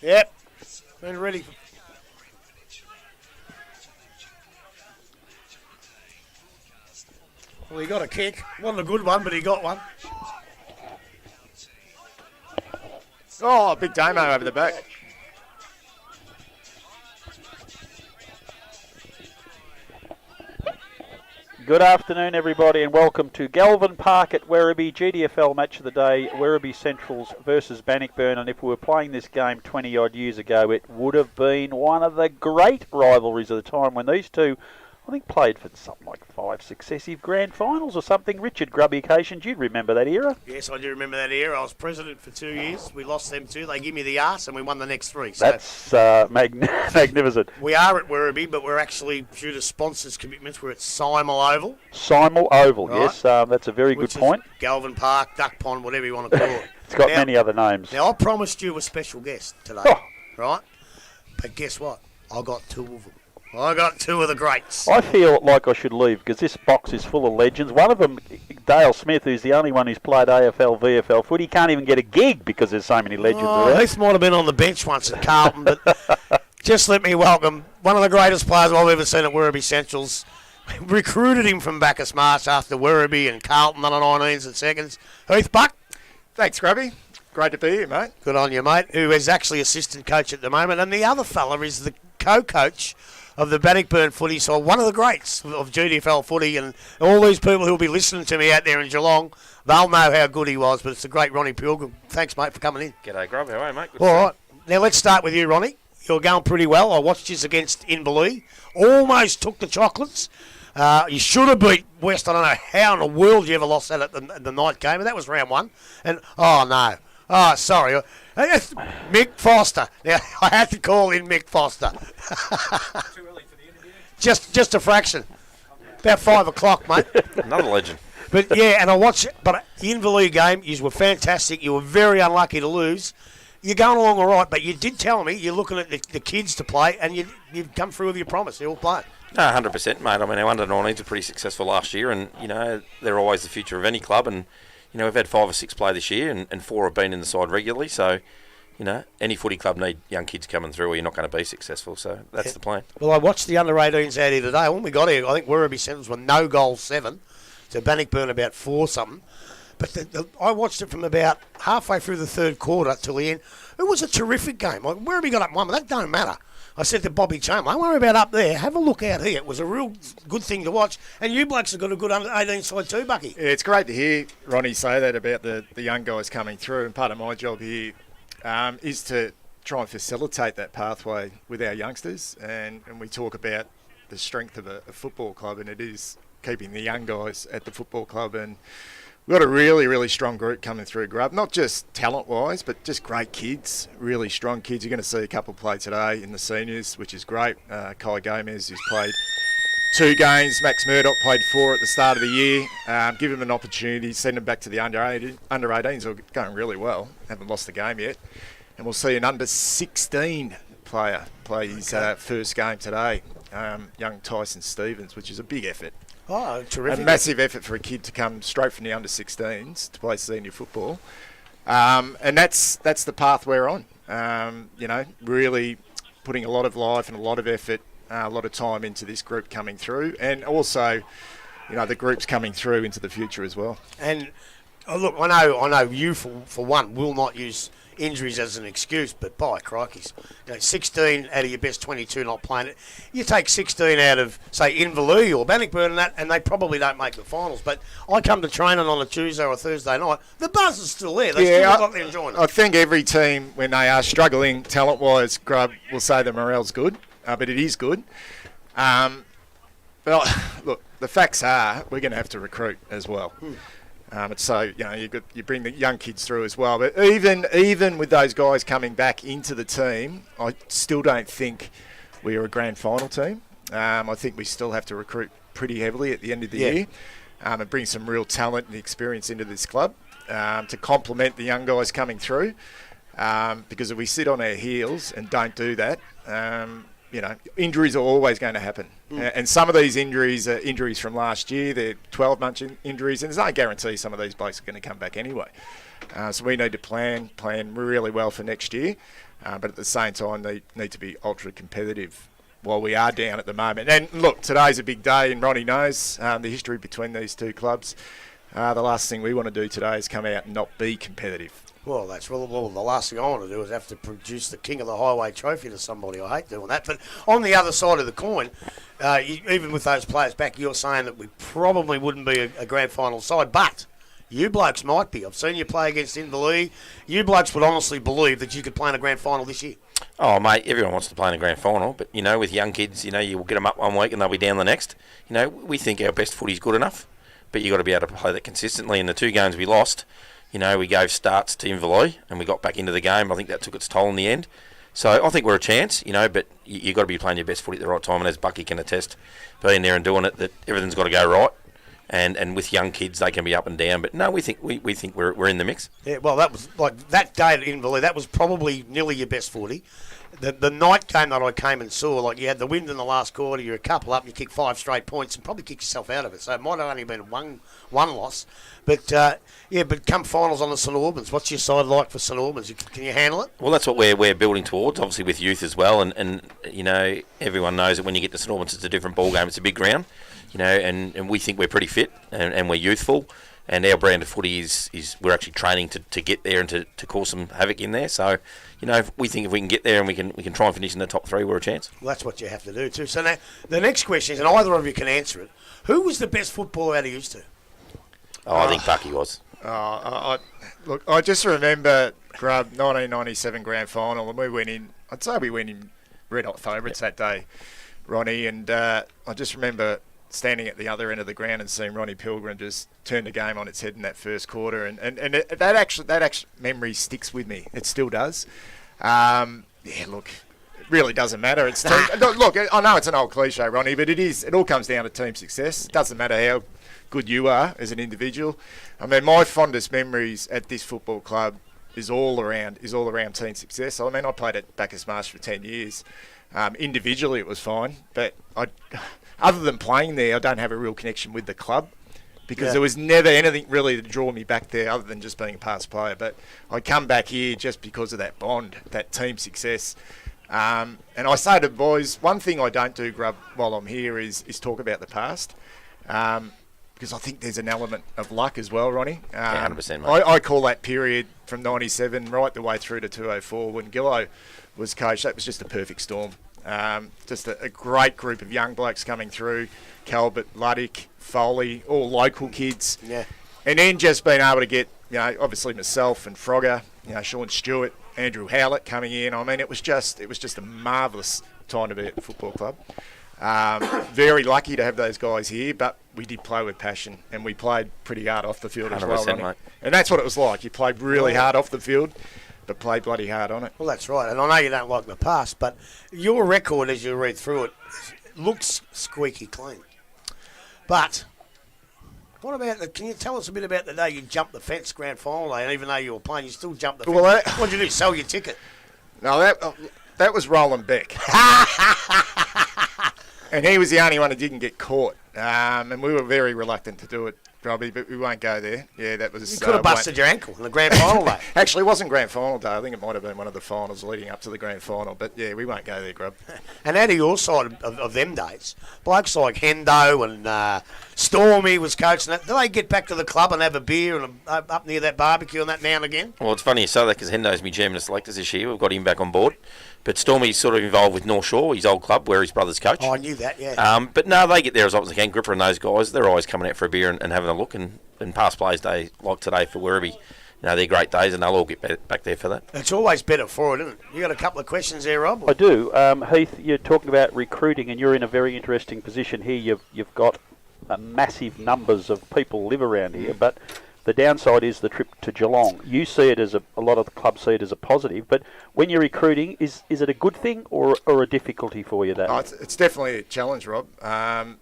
Yep. Been ready. Well, he got a kick. Wasn't a good one, but he got one. Oh, big Damo over the back. Good afternoon, everybody, and welcome to Galvin Park at Werribee, GDFL match of the day, Werribee Centrals versus Bannockburn. And if we were playing this game 20-odd years ago, it would have been one of the great rivalries of the time when these two, I think, played for something like 5 successive grand finals or something. Richard, grubby occasions, you'd remember that era. Yes, I do remember that era. I was president for 2 years. We lost them 2. They gave me the arse and we won the next 3. So that's magnificent. We are at Werribee, but we're actually, due to sponsors' commitments, we're at Symal Oval. Symal Oval, right. Yes, that's a very good point. Galvin Park, Duck Pond, whatever you want to call it. It's got many other names. Now, I promised you a special guest today, right? But guess what? I got 2 of them. I got 2 of the greats. I feel like I should leave because this box is full of legends. One of them, Dale Smith, who's the only one who's played AFL, VFL footy, can't even get a gig because there's so many legends around. Heath might have been on the bench once at Carlton, but just let me welcome one of the greatest players I've ever seen at Werribee Centrals. Recruited him from Bacchus Marsh after Werribee and Carlton under 19s and seconds. Heath Buck. Thanks, Grubby. Great to be here, mate. Good on you, mate, who is actually assistant coach at the moment. And the other fella is the co-coach of the Bannockburn footy, so one of the greats of GDFL footy, and all these people who will be listening to me out there in Geelong, they'll know how good he was, but it's the great Ronnie Pilgrim. Thanks, mate, for coming in. G'day, Grub. How are you, mate? Good All right. Now, let's start with you, Ronnie. You're going pretty well. I watched you against Inverleigh. Almost took the chocolates. You should have beat West. I don't know how in the world you ever lost that at the night game, and that was round 1. And, oh, no. Oh, sorry. Mick Foster. Now, I had to call in Mick Foster. Too early for the interview? Just a fraction. About 5 o'clock, mate. Another legend. But, yeah, and I watched it. But the Inverleigh game, you were fantastic. You were very unlucky to lose. You're going along all right, but you did tell me you're looking at the kids to play, and you've come through with your promise. They're all playing. No, 100%, mate. I mean, our under-19s were pretty successful last year, and, you know, they're always the future of any club, and you know, we've had 5 or 6 play this year, and 4 have been in the side regularly. So, you know, any footy club need young kids coming through, or you're not going to be successful. So that's the plan. Well, I watched the under-18s out here today. When we got here, I think Werribee Centrals were no goal 7, so Bannockburn about 4 something. But I watched it from about halfway through the third quarter till the end. It was a terrific game. Like, Werribee got up 1, but that don't matter. I said to Bobby Chamberlain, don't worry about up there. Have a look out here. It was a real good thing to watch. And you blokes have got a good under-18 side too, Bucky. Yeah, it's great to hear Ronnie say that about the young guys coming through. And part of my job here is to try and facilitate that pathway with our youngsters. And we talk about the strength of a football club, and it is keeping the young guys at the football club. And we've got a really, really strong group coming through, Grub. Not just talent-wise, but just great kids, really strong kids. You're going to see a couple play today in the seniors, which is great. Kai Gomez, who's played 2 games. Max Murdoch played 4 at the start of the year. Give him an opportunity, send him back to the under-18s who are going really well. Haven't lost the game yet. And we'll see an under-16 player play his first game today, young Tyson Stevens, which is a big effort. Oh, terrific. A massive effort for a kid to come straight from the under-16s to play senior football. And that's the path we're on. You know, really putting a lot of life and a lot of effort, a lot of time into this group coming through. And also, you know, the group's coming through into the future as well. And, look, I know you, for one, will not use injuries as an excuse, but by crikeys, you know, 16 out of your best 22 not playing it. You take 16 out of, say, Inverleigh or Bannockburn and they probably don't make the finals. But I come to training on a Tuesday or a Thursday night, the buzz is still there. They still look like they're enjoying it. I think every team, when they are struggling talent-wise, Grub, will say the morale's good, but it is good. But look, the facts are we're going to have to recruit as well. So, you know, you bring the young kids through as well. But even with those guys coming back into the team, I still don't think we are a grand final team. I think we still have to recruit pretty heavily at the end of the year and bring some real talent and experience into this club to complement the young guys coming through. Because if we sit on our heels and don't do that, you know, injuries are always going to happen. And some of these injuries are injuries from last year. They're 12-month injuries, and there's no guarantee some of these blokes are going to come back anyway. So we need to plan really well for next year. but at the same time, they need to be ultra competitive while we are down at the moment. And look, today's a big day, and Ronnie knows the history between these two clubs. The last thing we want to do today is come out and not be competitive. Well, the last thing I want to do is have to produce the King of the Highway trophy to somebody. I hate doing that. But on the other side of the coin, even with those players back, you're saying that we probably wouldn't be a grand final side, but you blokes might be. I've seen you play against Inverleigh. You blokes would honestly believe that you could play in a grand final this year. Oh, mate, everyone wants to play in a grand final, but, with young kids, you will get them up one week and they'll be down the next. We think our best footy's good enough, but you've got to be able to play that consistently. In the 2 games we lost, we gave starts to Inverleigh and we got back into the game. I think that took its toll in the end. So I think we're a chance, but you've got to be playing your best footy at the right time. And as Bucky can attest, being there and doing it, that everything's got to go right. And with young kids, they can be up and down. But no, we think we're in the mix. Yeah, well, that was like that day at Inverleigh. That was probably nearly your best footy. The night game that I came and saw, like you had the wind in the last quarter, you're a couple up, and you kick 5 straight points, and probably kick yourself out of it. So it might have only been one loss, but but come finals on the St Albans, what's your side like for St Albans? Can you handle it? Well, that's what we're building towards, obviously with youth as well, and everyone knows that when you get to St Albans, it's a different ball game. It's a big ground. And we think we're pretty fit and we're youthful, and our brand of footy is we're actually training to get there and to cause some havoc in there. So, we think if we can get there and we can try and finish in the top 3, we're a chance. Well, that's what you have to do too. So now the next question is, and either of you can answer it: who was the best footballer out of used to? Oh, I think Bucky was. Look, I just remember Grub 1997 grand final, and we went in. I'd say we went in red hot favourites that day, Ronnie, and I just remember standing at the other end of the ground and seeing Ronnie Pilgrim just turn the game on its head in that first quarter, and that actually memory sticks with me. It still does. Look, it really doesn't matter. It's look, I know it's an old cliche, Ronnie, but it all comes down to team success. It doesn't matter how good you are as an individual. I mean, my fondest memories at this football club is all around team success. I mean, I played at Bacchus Marsh for 10 years. Individually, it was fine, but other than playing there, I don't have a real connection with the club because there was never anything really to draw me back there other than just being a past player. But I come back here just because of that bond, that team success. And I say to the boys, one thing I don't do, Grub, while I'm here is talk about the past. Because I think there's an element of luck as well, Ronnie. 100%, mate. I call that period from 97 right the way through to 2004 when Gillo was coach. That was just a perfect storm. Just a great group of young blokes coming through. Calvert, Luddick, Foley, all local kids. Yeah. And then just being able to get, obviously myself and Frogger, Sean Stewart, Andrew Howlett coming in. I mean, it was just a marvellous time to be at the football club. Very lucky to have those guys here, but we did play with passion, and we played pretty hard off the field as well, Ronnie. Mate. And that's what it was like. You played really hard off the field, but played bloody hard on it. Well, that's right. And I know you don't like the past, but your record, as you read through it, looks squeaky clean. But what about can you tell us a bit about the day you jumped the fence grand final day, and even though you were playing, you still jumped the fence? Well, what did you do, sell your ticket? No, that was Roland Beck. And he was the only one who didn't get caught. And we were very reluctant to do it, Robbie, but we won't go there. Yeah, that was... You could have busted your ankle in the grand final day. Actually, it wasn't grand final day. I think it might have been one of the finals leading up to the grand final. But, yeah, we won't go there, Grub. And out of your side of them days, blokes like Hendo and Stormy was coaching that. Do they get back to the club and have a beer and up near that barbecue and that now and again? Well, it's funny you say that because Hendo's my chairman of selectors this year. We've got him back on board. But Stormy's sort of involved with North Shore, his old club, where his brother's coach. Oh, I knew that, yeah. But no, they get there as often as they can. Gripper and those guys, they're always coming out for a beer and having a look. And past players' day, like today for Werribee, they're great days and they'll all get back there for that. It's always better for it, isn't it? You got a couple of questions there, Rob? I do. Heath, you're talking about recruiting, and you're in a very interesting position here. You've got massive numbers of people live around here, but the downside is the trip to Geelong. You see it as a lot of the clubs see it as a positive, but when you're recruiting, is it a good thing or a difficulty for you? It's definitely a challenge, Rob. I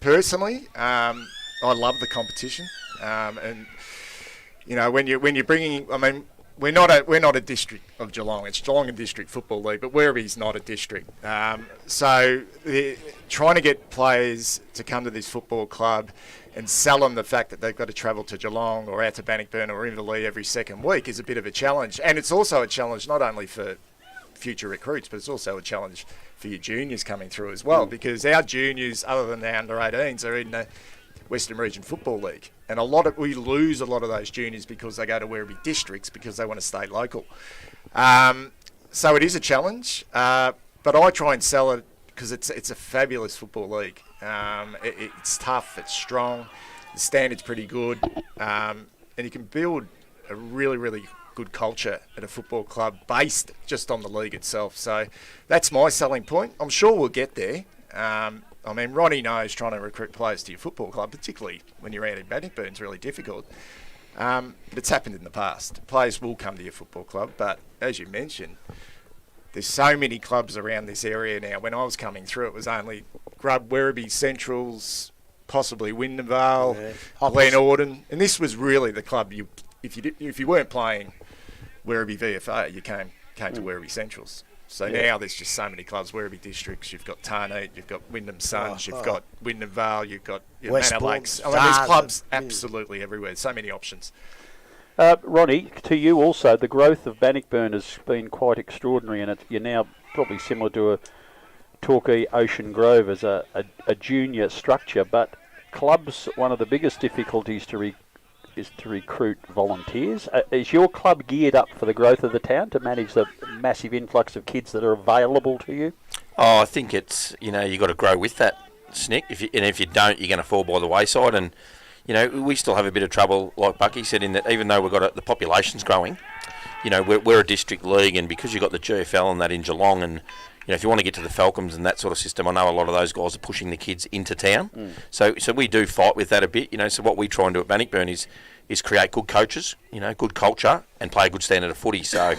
personally, I love the competition, and when you're bringing, I mean, we're not a district of Geelong. It's Geelong and District Football League, but Werribee's not a district. So trying to get players to come to this football club and sell them the fact that they've got to travel to Geelong or out to Bannockburn or Inverleigh every second week is a bit of a challenge. And it's also a challenge not only for future recruits, but it's also a challenge for your juniors coming through as well, because our juniors, other than the under-18s, are in the Western Region Football League. And we lose a lot of those juniors because they go to Werribee districts because they want to stay local. So it is a challenge, but I try and sell it because it's a fabulous football league. It's tough, it's strong, the standard's pretty good, and you can build a really, really good culture at a football club based just on the league itself. So that's my selling point. I'm sure we'll get there. I mean, Ronnie knows trying to recruit players to your football club, particularly when you're out in Bannockburn, is really difficult. But it's happened in the past. Players will come to your football club, but as you mentioned, there's so many clubs around this area now. When I was coming through, it was only Grub, Werribee, Centrals, possibly Wyndham Vale, Glen Orden, and this was really the club. If you weren't playing Werribee VFA, you came to Werribee Centrals. So now there's just so many clubs. Werribee districts, you've got Tarneet, you've got Wyndham Suns, you've got Wyndham Vale, you've got Manor Lakes. I mean, there's clubs absolutely everywhere. So many options. Ronnie, to you also, the growth of Bannockburn has been quite extraordinary, and you're now probably similar to a Torquay Ocean Grove as a junior structure. But clubs, one of the biggest difficulties is to recruit volunteers. Is your club geared up for the growth of the town to manage the massive influx of kids that are available to you? Oh, I think it's, you've got to grow with that, Snick. If you don't, you're going to fall by the wayside. And, we still have a bit of trouble, like Bucky said, in that even though we've got the population's growing, we're a district league, and because you've got the GFL and that in Geelong, and if you want to get to the Falcons and that sort of system, I know a lot of those guys are pushing the kids into town. So we do fight with that a bit. So what we try and do at Bannockburn is create good coaches, good culture, and play a good standard of footy. So,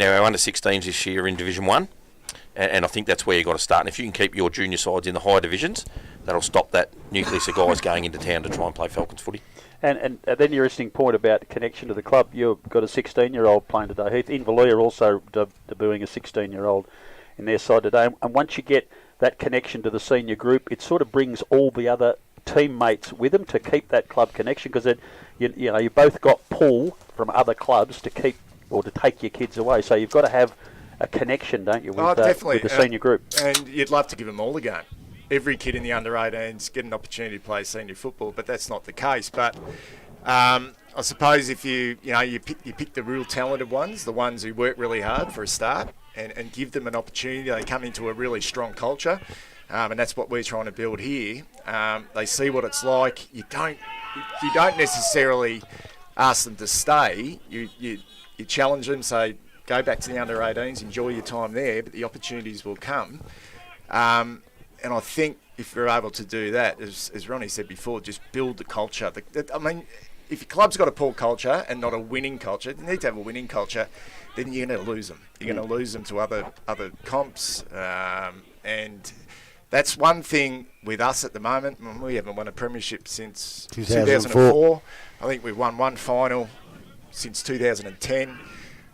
our under-16s this year are in Division 1, and I think that's where you've got to start. And if you can keep your junior sides in the higher divisions, that'll stop that nucleus of guys going into town to try and play Falcons footy. And then your interesting point about connection to the club, you've got a 16-year-old playing today. Heath, Inverleigh are also debuting a 16-year-old in their side today. And once you get that connection to the senior group, it sort of brings all the other teammates with them to keep that club connection, because you both got pull from other clubs to keep or to take your kids away. So you've got to have a connection, don't you, with the senior group? And you'd love to give them all the game. Every kid in the under-18s get an opportunity to play senior football, but that's not the case. But I suppose if you pick the real talented ones, the ones who work really hard for a start, and give them an opportunity, they come into a really strong culture. And that's what we're trying to build here. They see what it's like. You don't necessarily ask them to stay. You challenge them, say, go back to the under-18s, enjoy your time there, but the opportunities will come. And I think if we're able to do that, as Ronnie said before, just build the culture. If your club's got a poor culture and not a winning culture, you need to have a winning culture, then you're going to lose them. You're going to lose them to other comps. And that's one thing with us at the moment. We haven't won a premiership since 2004. I think we've won one final since 2010.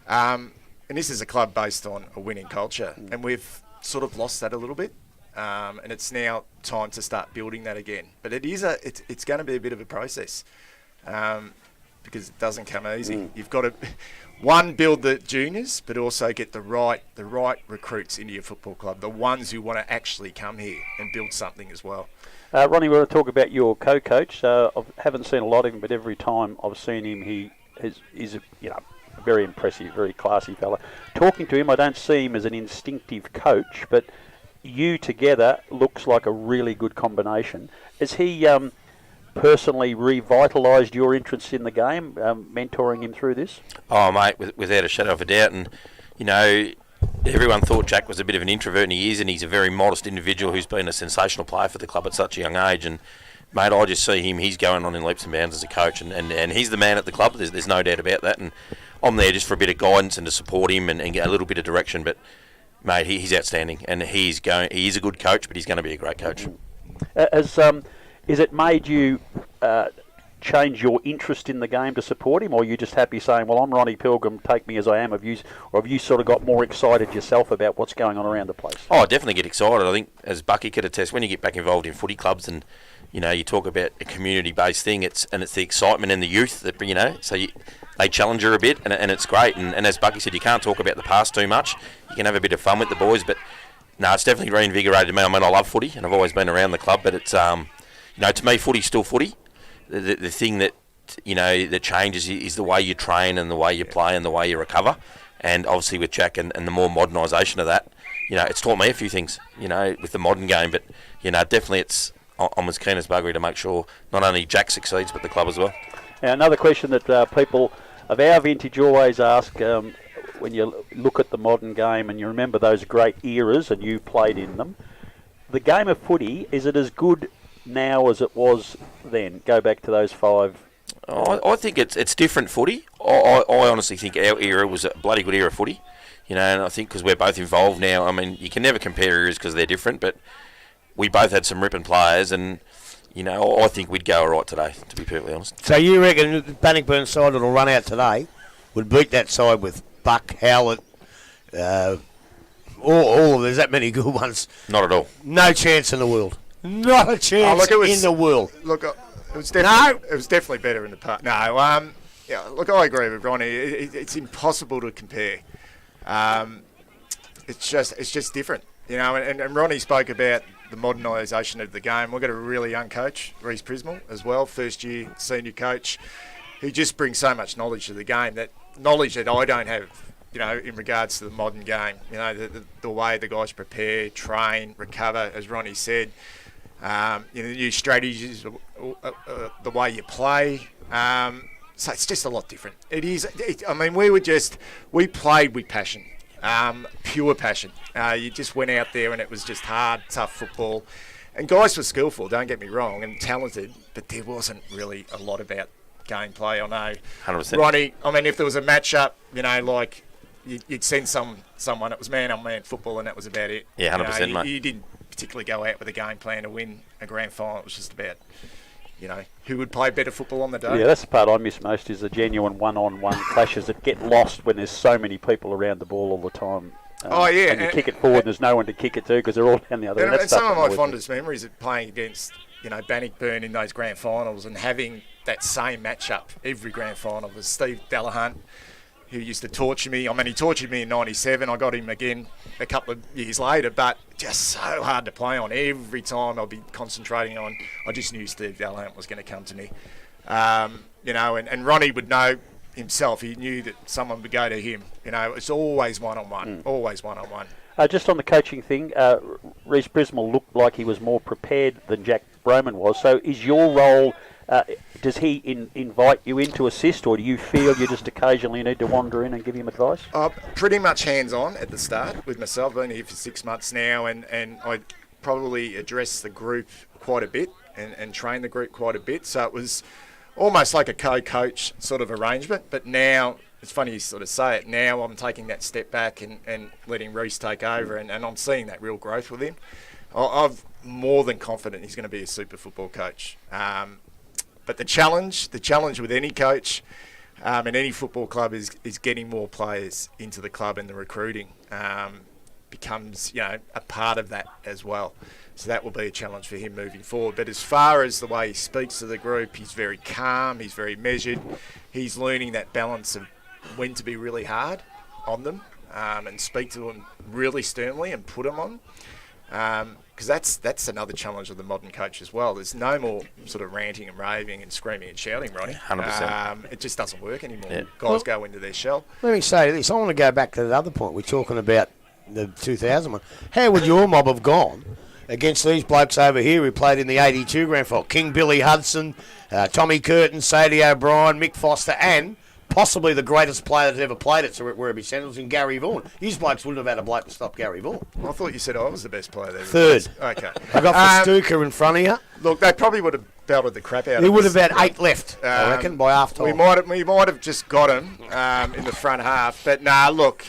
And this is a club based on a winning culture. And we've sort of lost that a little bit. And it's now time to start building that again. But it's going to be a bit of a process because it doesn't come easy. You've got to, build the juniors, but also get the right recruits into your football club, the ones who want to actually come here and build something as well. Ronnie, we want to talk about your co-coach. I haven't seen a lot of him, but every time I've seen him, he's a very impressive, very classy fella. Talking to him, I don't see him as an instinctive coach, but you together looks like a really good combination. Has he personally revitalised your interest in the game, mentoring him through this? Oh, mate, without a shadow of a doubt. And, everyone thought Jack was a bit of an introvert, and he is, and he's a very modest individual who's been a sensational player for the club at such a young age. And, mate, I just see him, he's going on in leaps and bounds as a coach, and he's the man at the club. There's no doubt about that. And I'm there just for a bit of guidance and to support him and get a little bit of direction. But, mate, he's outstanding, and he is a good coach, but he's going to be a great coach. Is it made you change your interest in the game to support him, or are you just happy saying, well, I'm Ronnie Pilgrim, take me as I am? Or have you sort of got more excited yourself about what's going on around the place? Oh, I definitely get excited. I think, as Bucky could attest, when you get back involved in footy clubs and, you talk about a community-based thing, it's the excitement and the youth that, so they challenge you a bit, and it's great. And as Bucky said, you can't talk about the past too much. You can have a bit of fun with the boys, but no, it's definitely reinvigorated me. I mean, I love footy, and I've always been around the club, but it's, to me, footy's still footy. The thing that, that changes is the way you train and the way you play and the way you recover. And obviously with Jack and the more modernisation of that, it's taught me a few things, with the modern game. But, definitely I'm as keen as buggery to make sure not only Jack succeeds, but the club as well. Now, another question that people of our vintage always ask, when you look at the modern game and you remember those great eras and you played in them, the game of footy, is it as good now as it was then? Go back to those 5. I think it's different footy. I honestly think our era was a bloody good era of footy. And I think because we're both involved now, I mean, you can never compare eras because they're different, but we both had some ripping players, and I think we'd go all right today, to be perfectly honest. So you reckon the Bannockburn side that'll run out today would beat that side with Buck, Howlett, all there's that many good ones? Not at all. No chance in the world. Not a chance in the world. Look, it was definitely better in the past. No, look, I agree with Ronnie. It's impossible to compare. It's just different, And Ronnie spoke about the modernisation of the game. We've got a really young coach, Reece Prismal, as well, first-year senior coach, who just brings so much knowledge to the game, that knowledge that I don't have, in regards to the modern game. The way the guys prepare, train, recover, as Ronnie said. The new strategies, the way you play. So it's just a lot different. It is. We played with passion. Pure passion. You just went out there and it was just hard, tough football. And guys were skillful, don't get me wrong, and talented, but there wasn't really a lot about gameplay. I know, 100%. Ronnie, if there was a match-up, like you'd send someone, it was man-on-man football and that was about it. Yeah, 100%, mate. You didn't particularly go out with a game plan to win a grand final. It was just about, who would play better football on the day. Yeah, that's the part I miss most, is the genuine one-on-one clashes that get lost when there's so many people around the ball all the time. And you kick it forward and there's no one to kick it to because they're all down the other end. And some of my fondest memories of playing against, Bannockburn in those grand finals and having that same matchup every grand final was Steve Delahunt, who used to torture me. He tortured me in 97. I got him again a couple of years later, but just so hard to play on. Every time I'll be concentrating on, I just knew Steve Delahunt was going to come to me. And Ronnie would know himself. He knew that someone would go to him. It's always one-on-one, always one-on-one. Just on the coaching thing, Reece Prismal looked like he was more prepared than Jack Broman was. So is your role... does he invite you in to assist, or do you feel you just occasionally need to wander in and give him advice? Pretty much hands-on at the start with myself. I've been here for 6 months now, and I probably address the group quite a bit and train the group quite a bit. So it was almost like a co-coach sort of arrangement. But now, it's funny you sort of say it, now I'm taking that step back and letting Reece take over, and I'm seeing that real growth with him. I'm more than confident he's going to be a super football coach. But the challenge with any coach and any football club is getting more players into the club, and the recruiting becomes a part of that as well. So that will be a challenge for him moving forward. But as far as the way he speaks to the group, he's very calm, he's very measured. He's learning that balance of when to be really hard on them and speak to them really sternly and put them on. Because that's another challenge of the modern coach as well. There's no more sort of ranting and raving and screaming and shouting, Ronnie. 100%. It just doesn't work anymore. Yeah. Guys go into their shell. Let me say this. I want to go back to the other point. We're talking about the 2000 one. How would your mob have gone against these blokes over here who played in the 82 grand final? King Billy Hudson, Tommy Curtin, Sadie O'Brien, Mick Foster, and possibly the greatest player that's ever played at Werribee Centrals in Gary Vaughan. His blokes wouldn't have had a bloke to stop Gary Vaughan. I thought you said I was the best player there. Third. Okay. I got Festuca in front of you. Look, they probably would have belted the crap out of us. He would have had 8 left, I reckon, by half time. We might have just got him in the front half. But, look,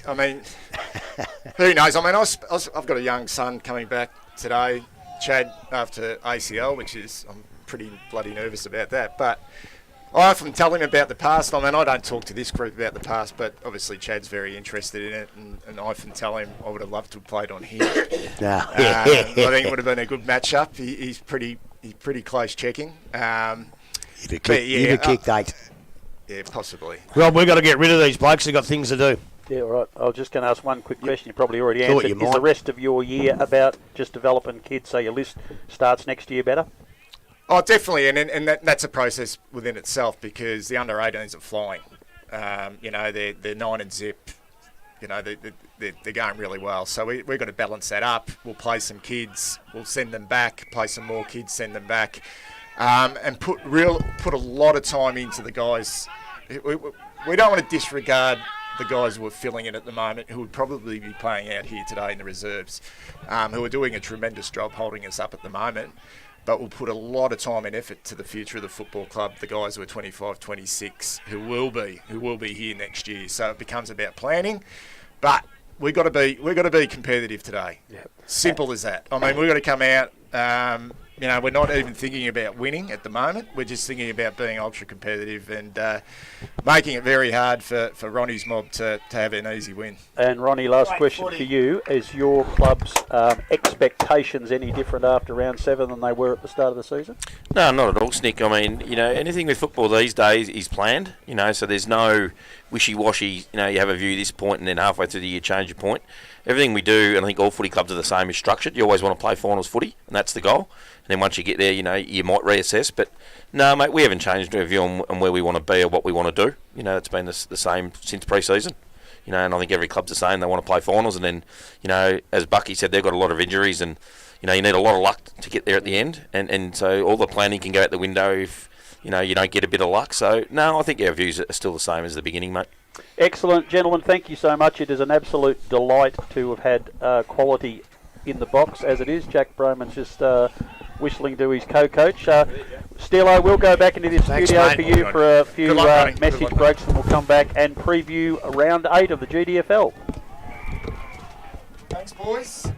who knows? I've got a young son coming back today, Chad, after ACL, which is, I'm pretty bloody nervous about that. But I often tell him about the past. I mean, I don't talk to this group about the past, but obviously Chad's very interested in it, and I often tell him I would have loved to have played on him. I think it would have been a good matchup. He's pretty close checking. You'd have kicked 8. Yeah, possibly. Rob, we've got to get rid of these blokes. They've got things to do. Yeah, all right. I was just going to ask one quick question. You probably already Thought answered. you Is might. the rest of your year about just developing kids so your list starts next year better? Oh, definitely, and that's a process within itself because the under-18s are flying. They're 9 and zip. They're going really well. So we've got to balance that up. We'll play some kids. We'll send them back. Play some more kids. Send them back, and put a lot of time into the guys. We don't want to disregard the guys who are filling it at the moment, who would probably be playing out here today in the reserves, who are doing a tremendous job holding us up at the moment. But we'll put a lot of time and effort to the future of the football club, the guys who are 25, 26, who will be here next year. So it becomes about planning, but we've got to be competitive today. Yep. Simple as that. I mean, we've got to come out. We're not even thinking about winning at the moment. We're just thinking about being ultra competitive and making it very hard for Ronnie's mob to have an easy win. And Ronnie, last question for you. Is your club's expectations any different after round 7 than they were at the start of the season? No, not at all, Snick. I mean, anything with football these days is planned, so there's no wishy-washy, you have a view this point and then halfway through the year change your point. Everything we do, and I think all footy clubs are the same, is structured. You always want to play finals footy, and that's the goal. And then once you get there, you might reassess. But no, mate, we haven't changed our view on where we want to be or what we want to do. It's been the same since pre-season. And I think every club's the same. They want to play finals, and then, as Bucky said, they've got a lot of injuries, and you need a lot of luck to get there at the end. And so all the planning can go out the window if you don't get a bit of luck. So no, I think our views are still the same as the beginning, mate. Excellent, gentlemen. Thank you so much. It is an absolute delight to have had quality in the box as it is. Jack Broman's just whistling to his co-coach. Steelo, we'll go back into the studio mate. for you for a few luck, message breaks, and we'll come back and preview round 8 of the GDFL. Thanks, boys.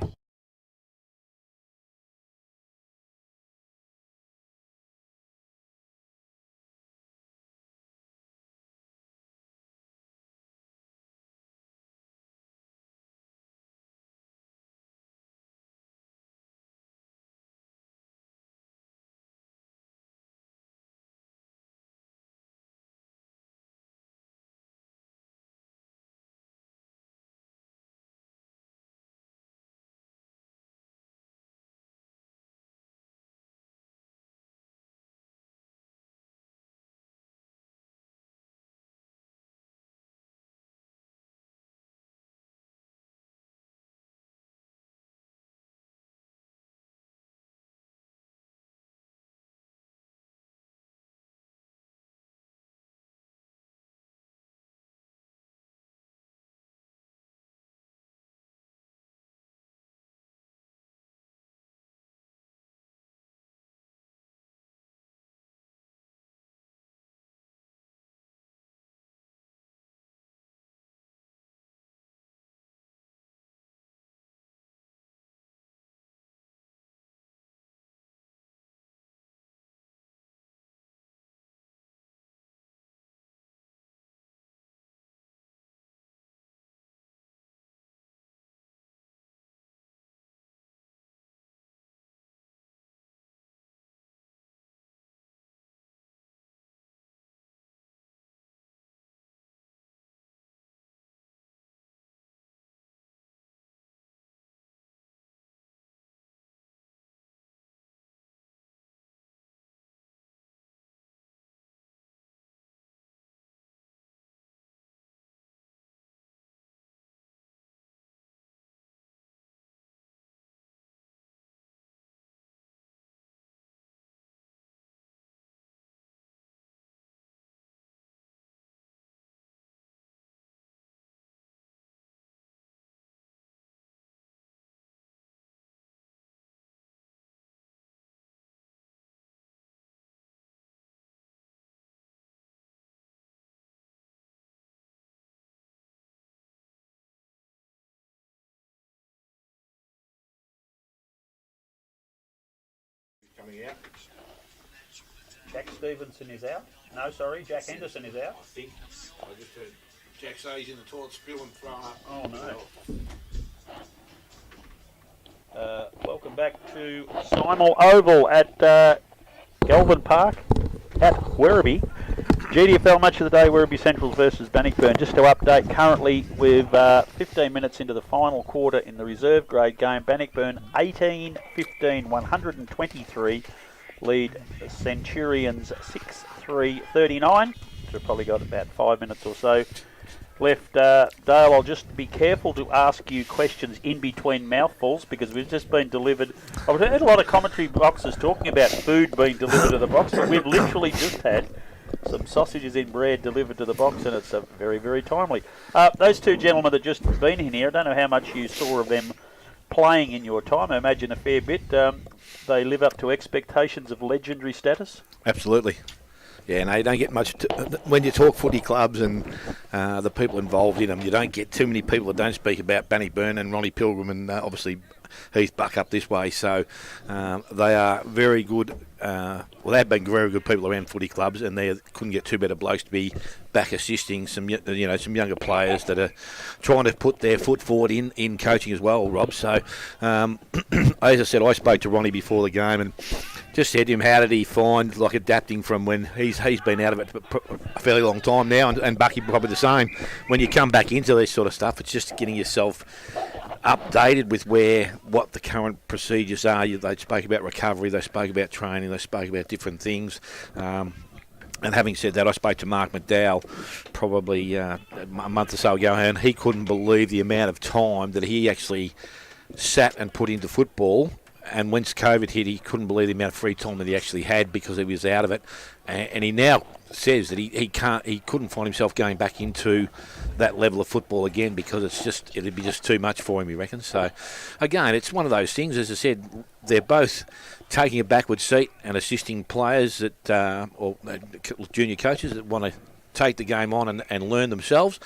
Coming out. Jack Stevenson is out. No, sorry, Jack Henderson is out. I think. I just heard Jack say he's in the toilet spilling throwing up. Oh, no. Welcome back to Symal Oval at Galvin Park at Werribee. GDFL match of the day, Werribee Centrals versus Bannockburn. Just to update, currently with 15 minutes into the final quarter in the reserve grade game, Bannockburn 18-15, 123, lead Centurions 6-3, 39. We've probably got about 5 minutes or so left. Dale, I'll just be careful to ask you questions in between mouthfuls because we've just been delivered. I've heard a lot of commentary boxes talking about food being delivered to the box, but we've literally just had some sausages in bread delivered to the box, and it's very, very timely. Those two gentlemen that just been in here, I don't know how much you saw of them playing in your time. I imagine a fair bit. They live up to expectations of legendary status? Absolutely. Yeah, no, you don't get much. When you talk footy clubs and the people involved in them, you don't get too many people that don't speak about Bannockburn and Ronnie Pilgrim and obviously Heath Buck up this way. So they are very good. Well, they've been very good people around footy clubs, and they couldn't get two better blokes to be back assisting some younger players that are trying to put their foot forward in coaching as well, Rob. So, as I said, I spoke to Ronnie before the game and just said to him, how did he find adapting from when he's been out of it for a fairly long time now, and Bucky probably the same. When you come back into this sort of stuff, it's just getting yourself updated with what the current procedures are. They spoke about recovery, they spoke about training, they spoke about different things. And having said that, I spoke to Mark McDowell probably a month or so ago, and he couldn't believe the amount of time that he actually sat and put into football. And once COVID hit, he couldn't believe the amount of free time that he actually had because he was out of it. And he now says that he couldn't find himself going back into that level of football again because it'd be just too much for him, he reckons. So, again, it's one of those things. As I said, they're both taking a backward seat and assisting players or junior coaches that want to take the game on and learn themselves,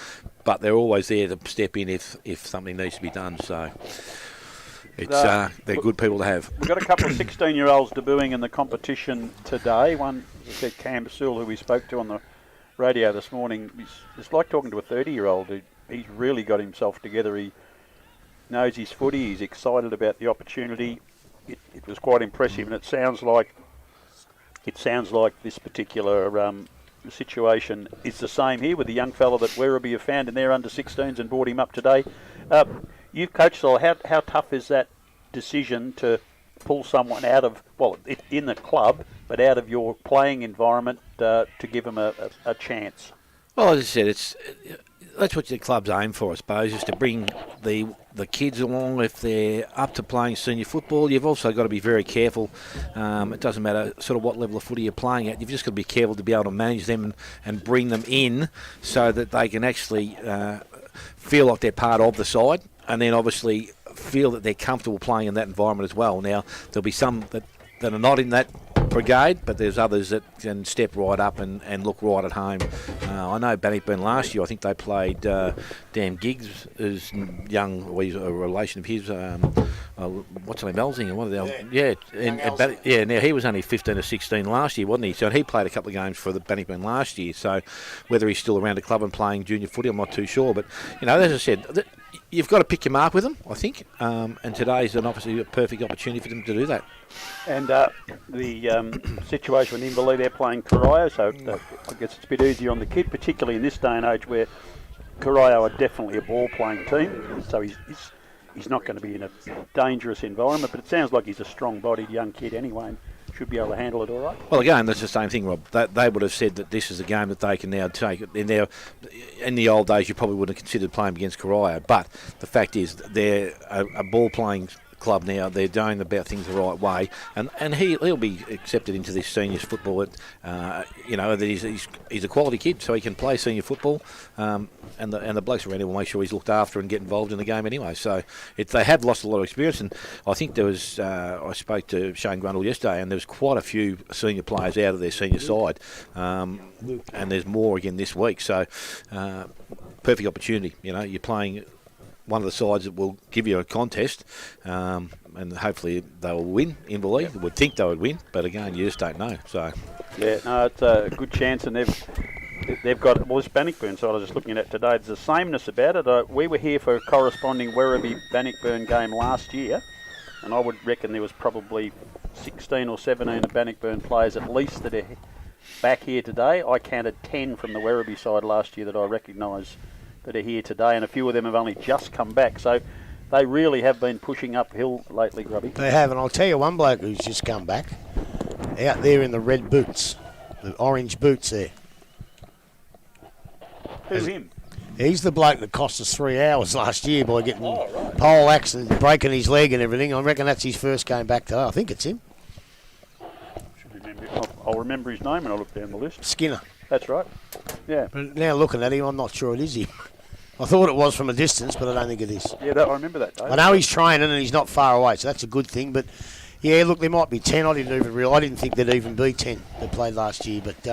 but they're always there to step in if something needs to be done. So they're good people to have. We've got a couple of 16-year-olds debuting in the competition today. One, as I said, Cam Basul, who we spoke to on the radio this morning. It's like talking to a 30-year-old. He's really got himself together. He knows his footy. He's excited about the opportunity. It was quite impressive, and it sounds like this particular situation is the same here with the young fella that Werribee have found in their under-16s and brought him up today. You've coached, so how tough is that decision to pull someone out of, in the club, but out of your playing environment to give them a chance? Well, as I said, that's what the clubs aim for, I suppose, is to bring the kids along if they're up to playing senior football. You've also got to be very careful. It doesn't matter sort of what level of footy you're playing at. You've just got to be careful to be able to manage them and bring them in so that they can actually feel like they're part of the side, and then obviously feel that they're comfortable playing in that environment as well. Now, there'll be some that are not in that brigade, but there's others that can step right up and look right at home. I know Bannockburn last year, I think they played Dan Giggs, who's young, he's a relation of his, what's his name, Elsingham? Now he was only 15 or 16 last year, wasn't he? So he played a couple of games for the Bannockburn last year, so whether he's still around the club and playing junior footy, I'm not too sure. But, as I said, you've got to pick your mark with them, I think, and today's obviously a perfect opportunity for them to do that. And the situation with Inverleigh, they're playing Corio, so I guess it's a bit easier on the kid, particularly in this day and age where Corio are definitely a ball-playing team, so he's not going to be in a dangerous environment, but it sounds like he's a strong-bodied young kid anyway and should be able to handle it all right. Well, again, that's the same thing, Rob. They would have said that this is a game that they can now take. In the old days, you probably wouldn't have considered playing against Corio, but the fact is they're a ball-playing club now. They're doing about things the right way, and he'll be accepted into this seniors football. That he's a quality kid, so he can play senior football, and the blokes around him will make sure he's looked after and get involved in the game anyway. So they have lost a lot of experience, and I think there was I spoke to Shane Grundle yesterday, and there was quite a few senior players out of their senior side, and there's more again this week. So perfect opportunity. You're playing one of the sides that will give you a contest, and hopefully they'll win Inverleigh. Yep. Would think they would win, but again, you just don't know. So yeah, no, it's a good chance, and they've got, well, this Bannockburn side I was just looking at today, there's a sameness about it. We were here for a corresponding Werribee Bannockburn game last year, and I would reckon there was probably 16 or 17 of Bannockburn players at least that are back here today. I counted 10 from the Werribee side last year that I recognise that are here today, and a few of them have only just come back. So they really have been pushing uphill lately, Grubby. They have, and I'll tell you one bloke who's just come back, out there in the red boots, the orange boots there. Who's him? He's the bloke that cost us 3 hours last year by getting pole axe and breaking his leg and everything. I reckon that's his first game back today. I think it's him. I'll remember his name when I look down the list. Skinner. That's right. Yeah. But now looking at him, I'm not sure it is him. I thought it was from a distance, but I don't think it is. Yeah, I remember that, Dave. I know he's training and he's not far away, so that's a good thing. But yeah, look, there might be 10. I didn't think there'd even be 10 that played last year. But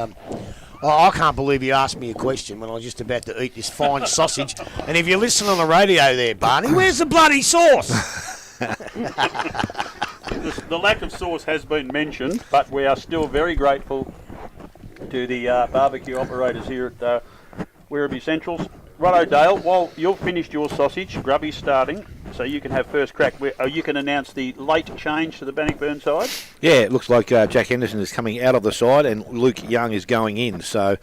I can't believe you asked me a question when I was just about to eat this fine sausage. And if you listen on the radio there, Barney, where's the bloody sauce? The lack of sauce has been mentioned, but we are still very grateful to the barbecue operators here at Werribee Centrals. Righto, Dale, while you've finished your sausage, Grubby's starting, so you can have first crack. You can announce the late change to the Bannockburn side. Yeah, it looks like Jack Henderson is coming out of the side and Luke Young is going in. So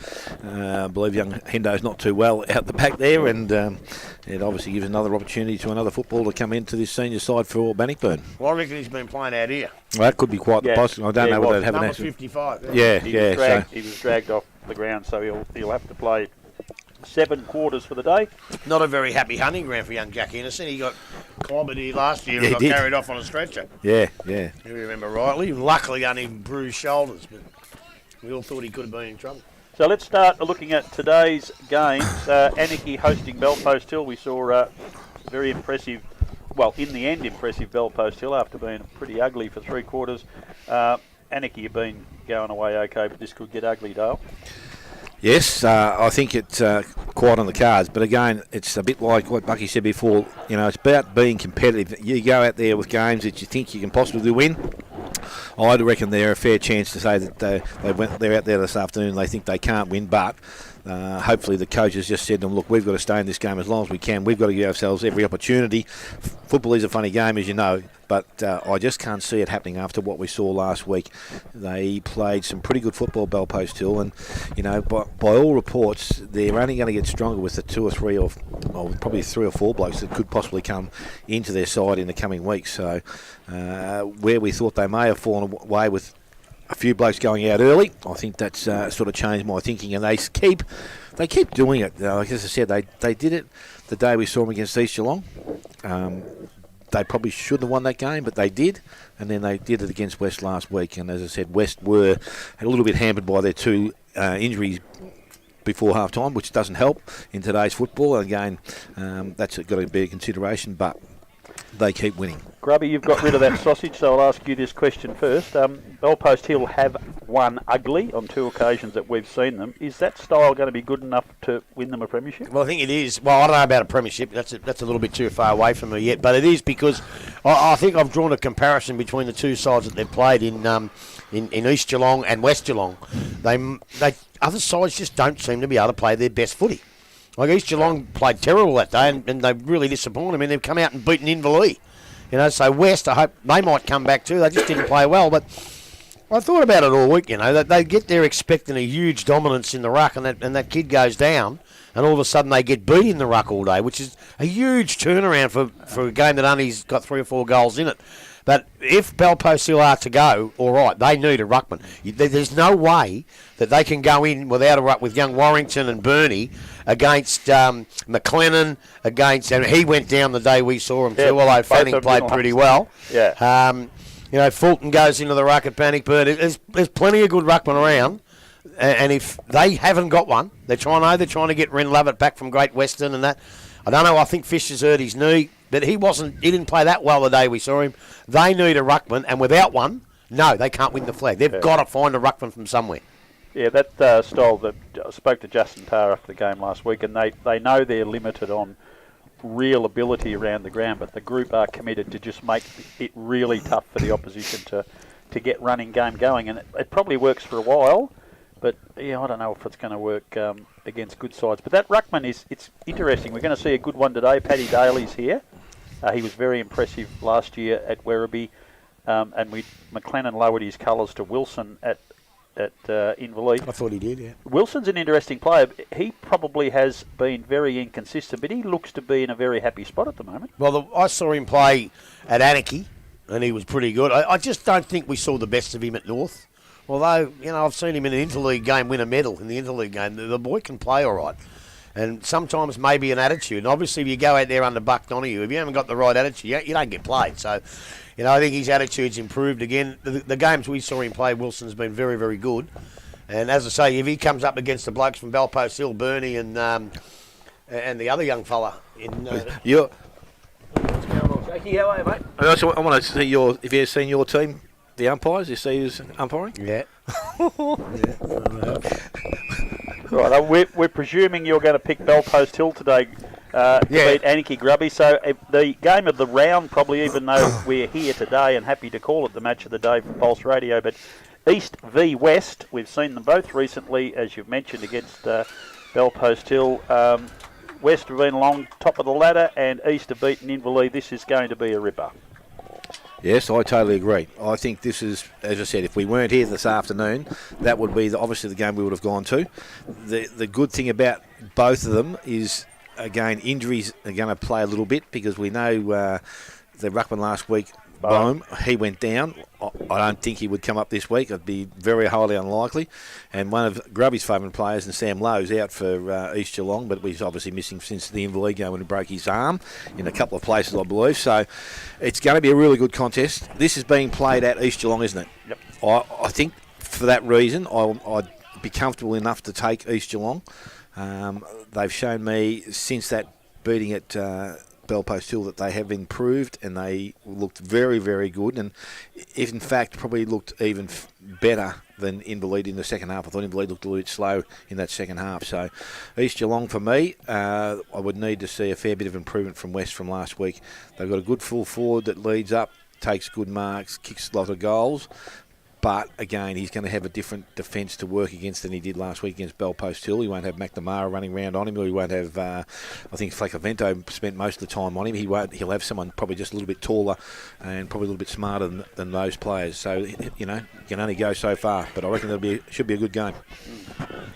I believe young Hendo's not too well out the back there, and it obviously gives another opportunity to another footballer to come into this senior side for Bannockburn. Well, I reckon he's been playing out here. Well, that could be quite the possible. I don't know whether they'd have an number answer. 55. Yeah, He was dragged off the ground, so he'll have to play 7 quarters for the day. Not a very happy hunting ground for young Jack Henderson. He got clobbered here last year and got carried off on a stretcher. Yeah. If you remember rightly. Luckily, only bruised shoulders, but we all thought he could have been in trouble. So let's start looking at today's games. Anarchy hosting Belpost Hill. We saw very impressive, well, in the end, impressive Belpost Hill after being pretty ugly for 3 quarters. Anarchy have been going away okay, but this could get ugly, Dale. Yes, I think it's quite on the cards. But again, it's a bit like what Bucky said before. You know, it's about being competitive. You go out there with games that you think you can possibly win. I'd reckon they're a fair chance to say that they're out there this afternoon. They think they can't win, but hopefully the coaches just said to them, look, we've got to stay in this game as long as we can. We've got to give ourselves every opportunity. Football is a funny game, as you know, but I just can't see it happening after what we saw last week. They played some pretty good football, Belpost Hill, and you know, by all reports, they're only going to get stronger with the 2 or 3 or probably 3 or 4 blokes that could possibly come into their side in the coming weeks. So where we thought they may have fallen away with a few blokes going out early, I think that's sort of changed my thinking, and they keep doing it. Like as I said, they did it the day we saw them against East Geelong. They probably shouldn't have won that game, but they did, and then they did it against West last week. And as I said, West were a little bit hampered by their 2 injuries before half time, which doesn't help in today's football. Again, that's got to be a consideration, but they keep winning. Grubby, you've got rid of that sausage, so I'll ask you this question first. Belpost Hill have won ugly on 2 occasions that we've seen them. Is that style going to be good enough to win them a premiership? Well, I think it is. Well, I don't know about a premiership. That's a little bit too far away from me yet, but it is because I think I've drawn a comparison between the 2 sides that they've played in East Geelong and West Geelong. They other sides just don't seem to be able to play their best footy. Like East Geelong played terrible that day, and they really disappointed. I mean, they've come out and beaten Inverleigh. You know, so West, I hope they might come back too. They just didn't play well, but I thought about it all week. You know, that they get there expecting a huge dominance in the ruck, and that kid goes down, and all of a sudden they get beat in the ruck all day, which is a huge turnaround for a game that only's got 3 or 4 goals in it. But if Belpost Hill are to go, all right, they need a ruckman. There's no way that they can go in without a ruck with young Warrington and Bernie against McLennan, and he went down the day we saw him too, although Fanning played pretty well. Yeah. You know, Fulton goes into the ruck at Bannockburn. There's plenty of good ruckmen around, and if they haven't got one, they're trying to get Ren Lovett back from Great Western and that. I don't know, I think Fisher's hurt his knee, but he didn't play that well the day we saw him. They need a ruckman, and without one, no, they can't win the flag. They've got to find a ruckman from somewhere. Yeah, that style, I spoke to Justin Tarr after the game last week, and they know they're limited on real ability around the ground, but the group are committed to just make it really tough for the opposition to get running game going, and it probably works for a while, but yeah, I don't know if it's going to work against good sides. But that ruckman it's interesting. We're going to see a good one today. Paddy Daly's here. He was very impressive last year at Werribee, and McLennan lowered his colours to Wilson at Inverleith. I thought he did, yeah. Wilson's an interesting player. He probably has been very inconsistent, but he looks to be in a very happy spot at the moment. Well, I saw him play at Anarchy, and he was pretty good. I just don't think we saw the best of him at North. Although, I've seen him in an interleague game win a medal in the interleague game. The boy can play all right. And sometimes maybe an attitude. And obviously, if you go out there under Buck Donoghue, if you haven't got the right attitude, you don't get played. So, I think his attitude's improved again. The games we saw him play, Wilson's been very, very good. And as I say, if he comes up against the blokes from Belpost Hill, Bernie and the other young fella in... You're... What's going on, Jakey? How are you, mate? I want to see if you've seen your team, the umpires, you see who's umpiring? Yeah. Right, we're presuming you're going to pick Belpost Hill today to beat Anarchy Grubby. So the game of the round, probably, even though we're here today and happy to call it the match of the day for Pulse Radio, but East v West, we've seen them both recently, as you've mentioned, against Belpost Hill. West have been along top of the ladder, and East have beaten Inverleith. This is going to be a ripper. Yes, I totally agree. I think this is, as I said, if we weren't here this afternoon, that would be obviously the game we would have gone to. The good thing about both of them is, again, injuries are going to play a little bit, because we know the ruckman last week, Bohm, he went down. I don't think he would come up this week. It'd be very highly unlikely. And one of Grubby's favourite players, and Sam Lowe's out for East Geelong, but he's obviously missing since the Inverleague game when he broke his arm in a couple of places, I believe. So it's going to be a really good contest. This is being played at East Geelong, isn't it? Yep. I think for that reason, I'd be comfortable enough to take East Geelong. They've shown me since that beating at Belpost Hill that they have improved, and they looked very, very good, and if in fact probably looked even better than Inverleith in the second half. I thought Inverleith looked a little bit slow in that second half. So East Geelong for me, I would need to see a fair bit of improvement from West from last week. They've got a good full forward that leads up, takes good marks, kicks a lot of goals. But, again, he's going to have a different defence to work against than he did last week against Belpost Hill. He won't have McNamara running around on him, or he won't have, I think Flacavento spent most of the time on him. He'll have someone probably just a little bit taller and probably a little bit smarter than those players. So, you can only go so far. But I reckon should be a good game.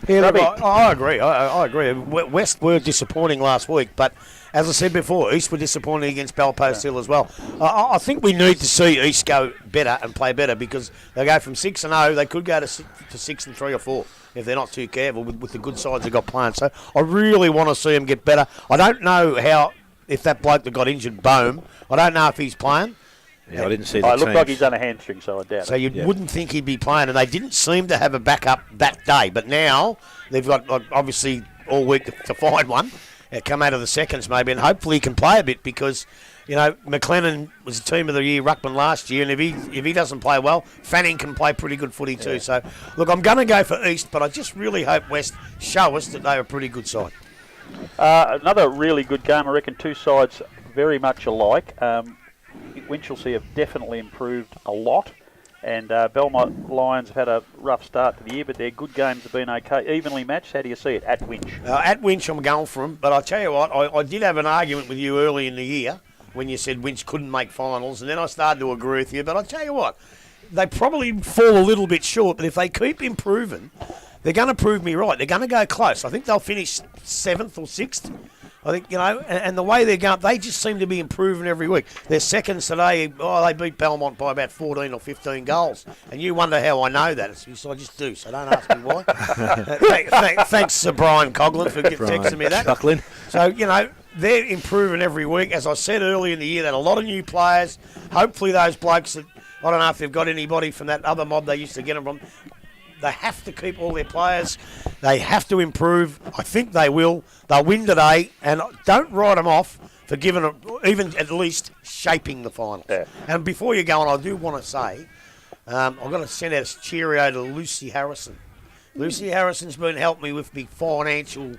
Yeah, look, I agree. I agree. West were disappointing last week, but as I said before, East were disappointing against Belpost Hill as well. I think we need to see East go better and play better, because they go from 6-0, they could go to 6-3 or 4 if they're not too careful with the good sides they've got playing. So I really want to see them get better. I don't know if that bloke that got injured, Bohm, I don't know if he's playing. Yeah, I didn't see the It looked like he's done a hamstring, so I doubt it. So you wouldn't think he'd be playing, and they didn't seem to have a backup that day. But now they've got obviously all week to find one. Come out of the seconds maybe, and hopefully he can play a bit, because McLennan was the team of the year ruckman last year, and if he doesn't play well, Fanning can play pretty good footy too. So look, I'm going to go for East, but I just really hope West show us that they're a pretty good side. Another really good game. I reckon two sides very much alike. Winchelsea have definitely improved a lot, and Belmont Lions have had a rough start to the year, but their good games have been okay, evenly matched. How do you see it at Winch? At Winch, I'm going for them, but I tell you what, I did have an argument with you early in the year when you said Winch couldn't make finals, and then I started to agree with you. But I tell you what, they probably fall a little bit short, but if they keep improving, they're going to prove me right. They're going to go close. I think they'll finish 7th or 6th. I think, and the way they're going, they just seem to be improving every week. Their seconds today, they beat Belmont by about 14 or 15 goals. And you wonder how I know that. So I just do, so don't ask me why. Thanks to Brian Coughlin for texting me that. Chuckling. So, they're improving every week. As I said earlier in the year, they had a lot of new players. Hopefully those blokes that, I don't know if they've got anybody from that other mob they used to get them from. They have to keep all their players. They have to improve. I think they will. They'll win today, and don't write them off for giving them, even at least shaping the finals. Yeah. And before you go on, I do want to say, I've got to send out a cheerio to Lucy Harrison. Lucy Harrison's been helping me with my financial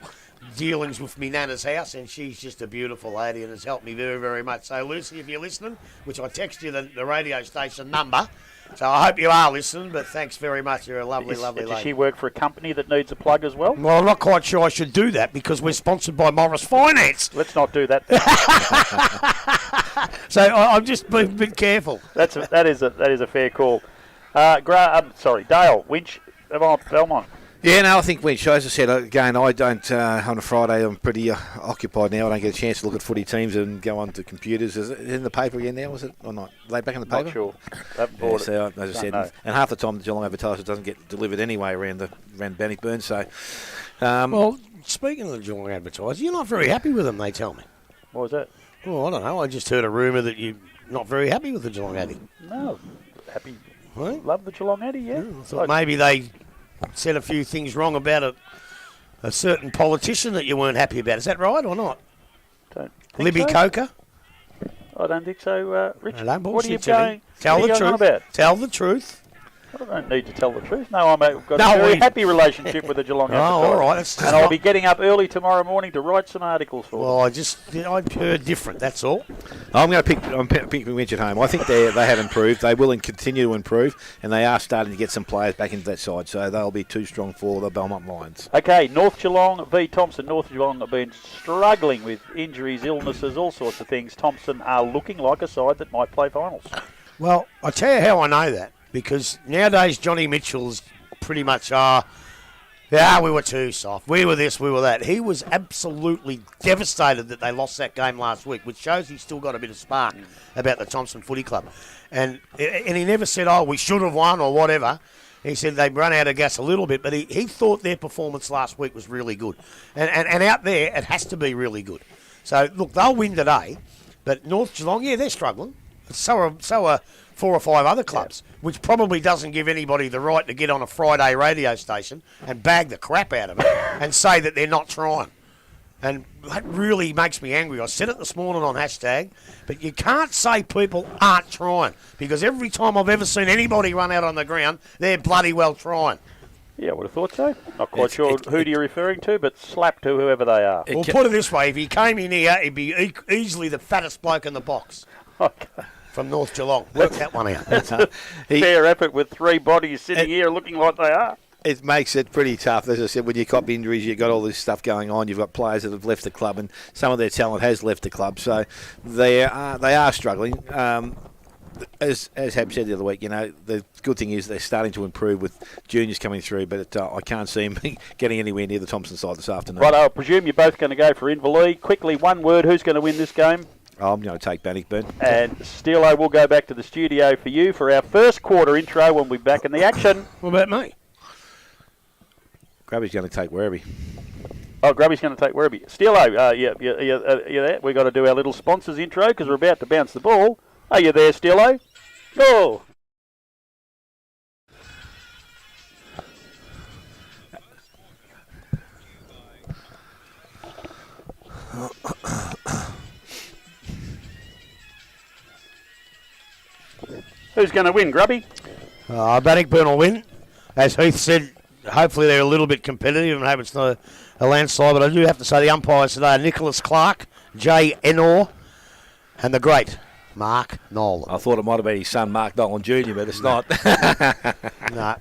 dealings with me Nana's house, and she's just a beautiful lady and has helped me very, very much. So, Lucy, if you're listening, which I text you the radio station number, so I hope you are listening, but thanks very much. You're a lovely, lovely lady. Does she work for a company that needs a plug as well? Well, I'm not quite sure I should do that because we're sponsored by Morris Finance. Let's not do that then. So I'm just being a bit careful. That is a fair call. Dale, Winch, Belmont. Yeah, no, I think Winch. As I said, again, I don't, on a Friday, I'm pretty occupied now. I don't get a chance to look at footy teams and go on to computers. Is it in the paper again now, was it, or not? Are they back in the paper? Not sure. Haven't bought it. So, as I said, and half the time the Geelong Advertiser doesn't get delivered anyway around Bannockburn. So, well, speaking of the Geelong Advertiser, you're not very happy with them, they tell me. What was that? Well, I don't know. I just heard a rumour that you're not very happy with the Geelong Addy. No, happy. Right? Love the Geelong Addy, yeah. I thought maybe they said a few things wrong about a certain politician that you weren't happy about. Is that right or not? Don't think Libby so. Coker? I don't think so, Richard. No, what are you bullshit, going? Tell what the are you going on truth. about? Tell the truth. I don't need to tell the truth. No, I've got a very happy relationship with the Geelong Advertiser. all right. And I'll be getting up early tomorrow morning to write some articles for them. I heard different, that's all. I'm going to pick Winch at home. I think they have improved. They will continue to improve, and they are starting to get some players back into that side, so they'll be too strong for the Belmont Lions. Okay, North Geelong v Thompson. North Geelong have been struggling with injuries, illnesses, all sorts of things. Thompson are looking like a side that might play finals. Well, I tell you how I know that. Because nowadays Johnny Mitchell's pretty much we were too soft. We were this, we were that. He was absolutely devastated that they lost that game last week, which shows he's still got a bit of spark about the Thompson Footy Club. And he never said, we should have won or whatever. He said they'd run out of gas a little bit, but he thought their performance last week was really good. And out there, it has to be really good. So, look, they'll win today, but North Geelong, they're struggling. So are 4 or 5 other clubs, which probably doesn't give anybody the right to get on a Friday radio station and bag the crap out of it and say that they're not trying. And that really makes me angry. I said it this morning on hashtag, but you can't say people aren't trying, because every time I've ever seen anybody run out on the ground, they're bloody well trying. Yeah, I would have thought so. Not quite sure who you're referring to, but slap to whoever they are. Well, put it this way, if he came in here, he'd be easily the fattest bloke in the box. Okay. From North Geelong. Work that one out. Fair effort with 3 bodies sitting here looking like they are. It makes it pretty tough. As I said, when you cop injuries, you've got all this stuff going on. You've got players that have left the club, and some of their talent has left the club. So they are struggling. As Hab said the other week, the good thing is they're starting to improve with juniors coming through, but I can't see them getting anywhere near the Thompson side this afternoon. Right, I presume you're both going to go for Inverleigh. Quickly, one word, who's going to win this game? I'm going to take Bannockburn. And Steelo will go back to the studio for you for our first quarter intro when we'll be back in the action. What about me? Grubby's going to take Werribee. Oh, Grubby's going to take Werribee. Steelo, you there? We've got to do our little sponsors intro because we're about to bounce the ball. Are you there, Steelo? Go! Who's going to win, Grubby? Bannockburn will win. As Heath said, hopefully they're a little bit competitive and hope it's not a landslide, but I do have to say the umpires today are Nicholas Clark, Jay Enor, and the great Mark Nolan. I thought it might have been his son, Mark Nolan Jr., but it's not. No.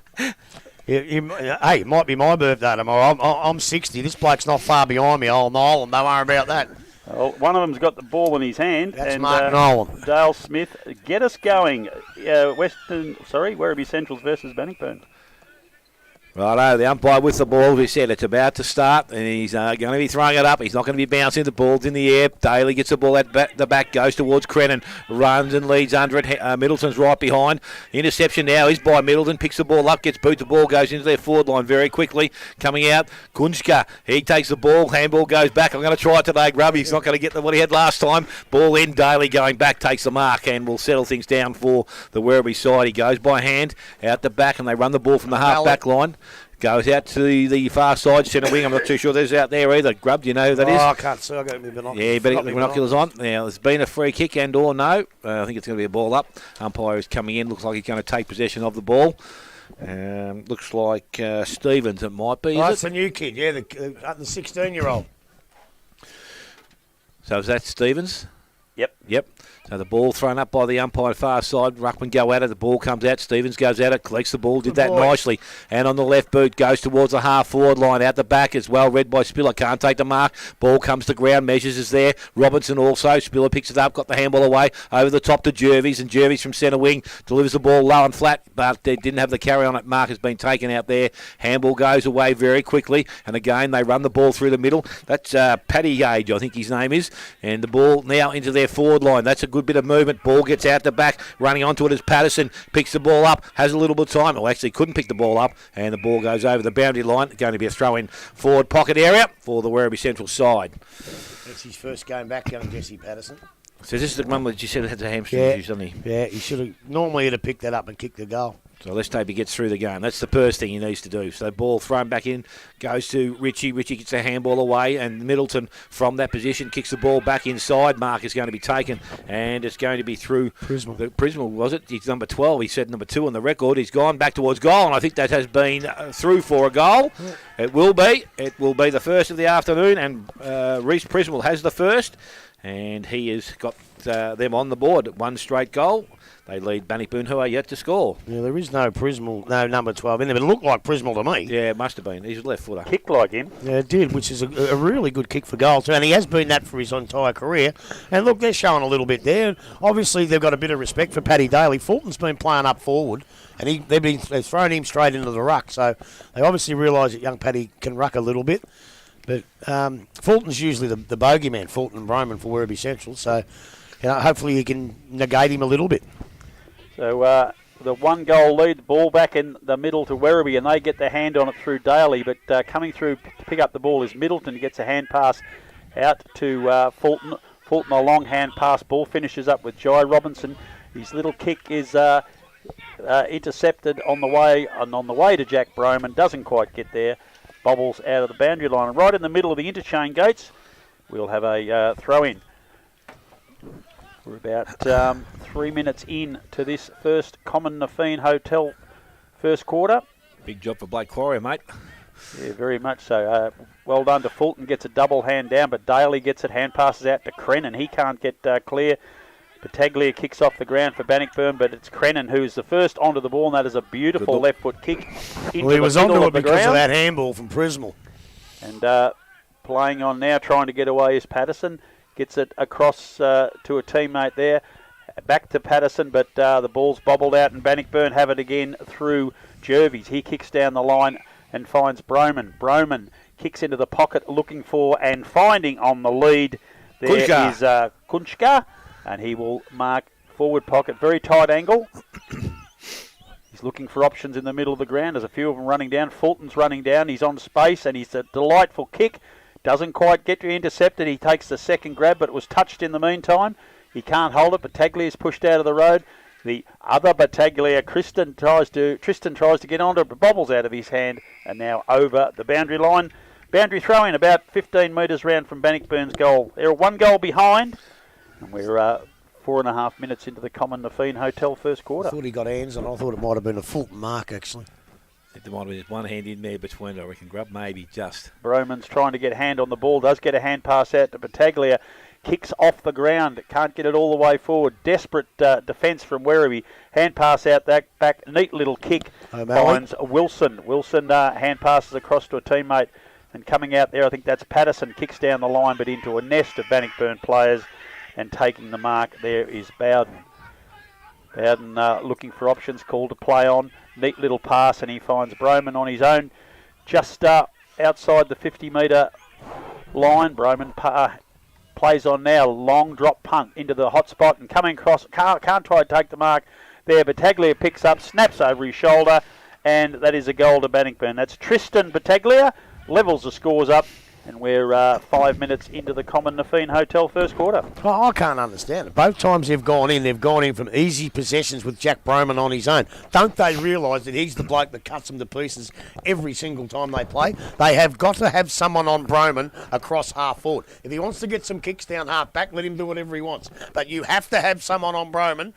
Hey, it might be my birthday tomorrow. I'm 60. This bloke's not far behind me, old Nolan. Don't worry about that. Well, one of them's got the ball in his hand. That's Mark Nolan. Dale Smith, get us going. Werribee Centrals versus Bannockburn. Righto, the umpire with the ball. We said it's about to start, and he's going to be throwing it up. He's not going to be bouncing. The ball's in the air. Daly gets the ball at the back, goes towards Crennan, runs and leads under it. Middleton's right behind. Interception now is by Middleton. Picks the ball up, gets boot. The ball goes into their forward line very quickly. Coming out, Kunchka. He takes the ball. Handball goes back. I'm going to try it today, Grubby. He's not going to get what he had last time. Ball in. Daly going back, takes the mark, and will settle things down for the Werribee side. He goes by hand out the back, and they run the ball from the half-back line. Goes out to the far side, centre wing. I'm not too sure there's out there either. Grub, do you know who that is? I can't see. I've got my binoculars. Yeah, better get the binoculars on. Now, there's been a free kick and or no. I think it's going to be a ball up. Umpire is coming in. Looks like he's going to take possession of the ball. Looks like Stevens, it might be. Oh, Is that's it? a new kid, yeah, the 16-year-old. So is that Stevens? Yep. So the ball thrown up by the umpire far side. Ruckman go at it. The ball comes out. Stevens goes at it, collects the ball. Did that nicely. And on the left boot goes towards the half-forward line. Out the back as well. Read by Spiller. Can't take the mark. Ball comes to ground. Measures is there. Robinson also. Spiller picks it up. Got the handball away. Over the top to Jervis. And Jervis from centre wing delivers the ball low and flat. But they didn't have the carry on it. Mark has been taken out there. Handball goes away very quickly. And again, they run the ball through the middle. That's Paddy Gage, I think his name is. And the ball now into their forward line. That's a good bit of movement. Ball gets out the back. Running onto it is Patterson. Picks the ball up. Has a little bit of time. Well, actually couldn't pick the ball up. And the ball goes over the boundary line. Going to be a throw in forward pocket area for the Werribee Central side. That's his first game back, young Jesse Patterson. So this is the one that you said had the hamstring issues, doesn't he? Yeah, he should have. Normally he'd have picked that up and kicked the goal. So let's hope he gets through the game. That's the first thing he needs to do. So ball thrown back in, goes to Richie. Richie gets the handball away, and Middleton from that position kicks the ball back inside. Mark is going to be taken, and it's going to be through Prismal, was it? He's number 12. He said number 2 on the record. He's gone back towards goal, and I think that has been through for a goal. Yeah. It will be. It will be the first of the afternoon, and Reece Prismal has the first, and he has got them on the board. One straight goal. They lead Bannockburn, who are yet to score. Yeah, there is no Prismal, no number 12 in there, but it looked like Prismal to me. Yeah, it must have been. He's a left footer. Kicked like him. Yeah, it did, which is a really good kick for goal too, and he has been that for his entire career. And look, they're showing a little bit there. Obviously, they've got a bit of respect for Paddy Daly. Fulton's been playing up forward, and they've thrown him straight into the ruck. So they obviously realise that young Paddy can ruck a little bit. But Fulton's usually the bogeyman, Fulton and Broman for Werribee Central. So hopefully he can negate him a little bit. So the 1-goal lead, the ball back in the middle to Werribee, and they get their hand on it through Daly. But coming through to pick up the ball is Middleton. Gets a hand pass out to Fulton. Fulton, a long hand pass. Ball finishes up with Jai Robinson. His little kick is intercepted on the way to Jack Broman. Doesn't quite get there. Bobbles out of the boundary line. And right in the middle of the interchange gates, we'll have a throw-in. We're about 3 minutes in to this first Common Nafeen Hotel first quarter. Big job for Blake Quarry, mate. Yeah, very much so. Well done to Fulton. Gets a double hand down, but Daly gets it. Hand passes out to Crennan. He can't get clear. Battaglia kicks off the ground for Bannockburn, but it's Crennan who's the first onto the ball, and that is a beautiful left foot kick into he was the middle onto it of the because ground. of that handball from Prismal. And playing on now, trying to get away is Patterson. Gets it across to a teammate there. Back to Patterson, but the ball's bobbled out, and Bannockburn have it again through Jervis. He kicks down the line and finds Broman. Broman kicks into the pocket looking for and finding on the lead. There is Kunchka, and he will mark forward pocket. Very tight angle. He's looking for options in the middle of the ground. There's a few of them running down. Fulton's running down. He's on space, and he's a delightful kick. Doesn't quite get intercepted. He takes the second grab, but it was touched in the meantime. He can't hold it. Battaglia is pushed out of the road. The other Battaglia, Tristan tries to get onto it, but bobbles out of his hand, and now over the boundary line. Boundary throw-in about 15 metres round from Bannockburn's goal. They're 1 goal behind, and we're 4.5 minutes into the Common Nafeen Hotel first quarter. I thought he got hands on. I thought it might have been a Fulton mark, actually. There might have been one hand in there between, I reckon, Grub, maybe just. Broman's trying to get a hand on the ball, does get a hand pass out to Battaglia, kicks off the ground, can't get it all the way forward. Desperate defence from Werribee, hand pass out that back, neat little kick, finds Wilson. Wilson hand passes across to a teammate, and coming out there, I think that's Patterson, kicks down the line, but into a nest of Bannockburn players, and taking the mark there is Bowden. Bowden looking for options, called to play on. Neat little pass, and he finds Broman on his own, just outside the 50-metre line. Broman plays on now, long drop punt into the hot spot, and coming across, can't try to take the mark there. Battaglia picks up, snaps over his shoulder, and that is a goal to Bannockburn. That's Tristan Battaglia, levels the scores up, And we're 5 minutes into the Common Nafeen Hotel first quarter. I can't understand it. Both times they've gone in from easy possessions with Jack Broman on his own. Don't they realise that he's the bloke that cuts them to pieces every single time they play? They have got to have someone on Broman across half forward. If he wants to get some kicks down half back, let him do whatever he wants. But you have to have someone on Broman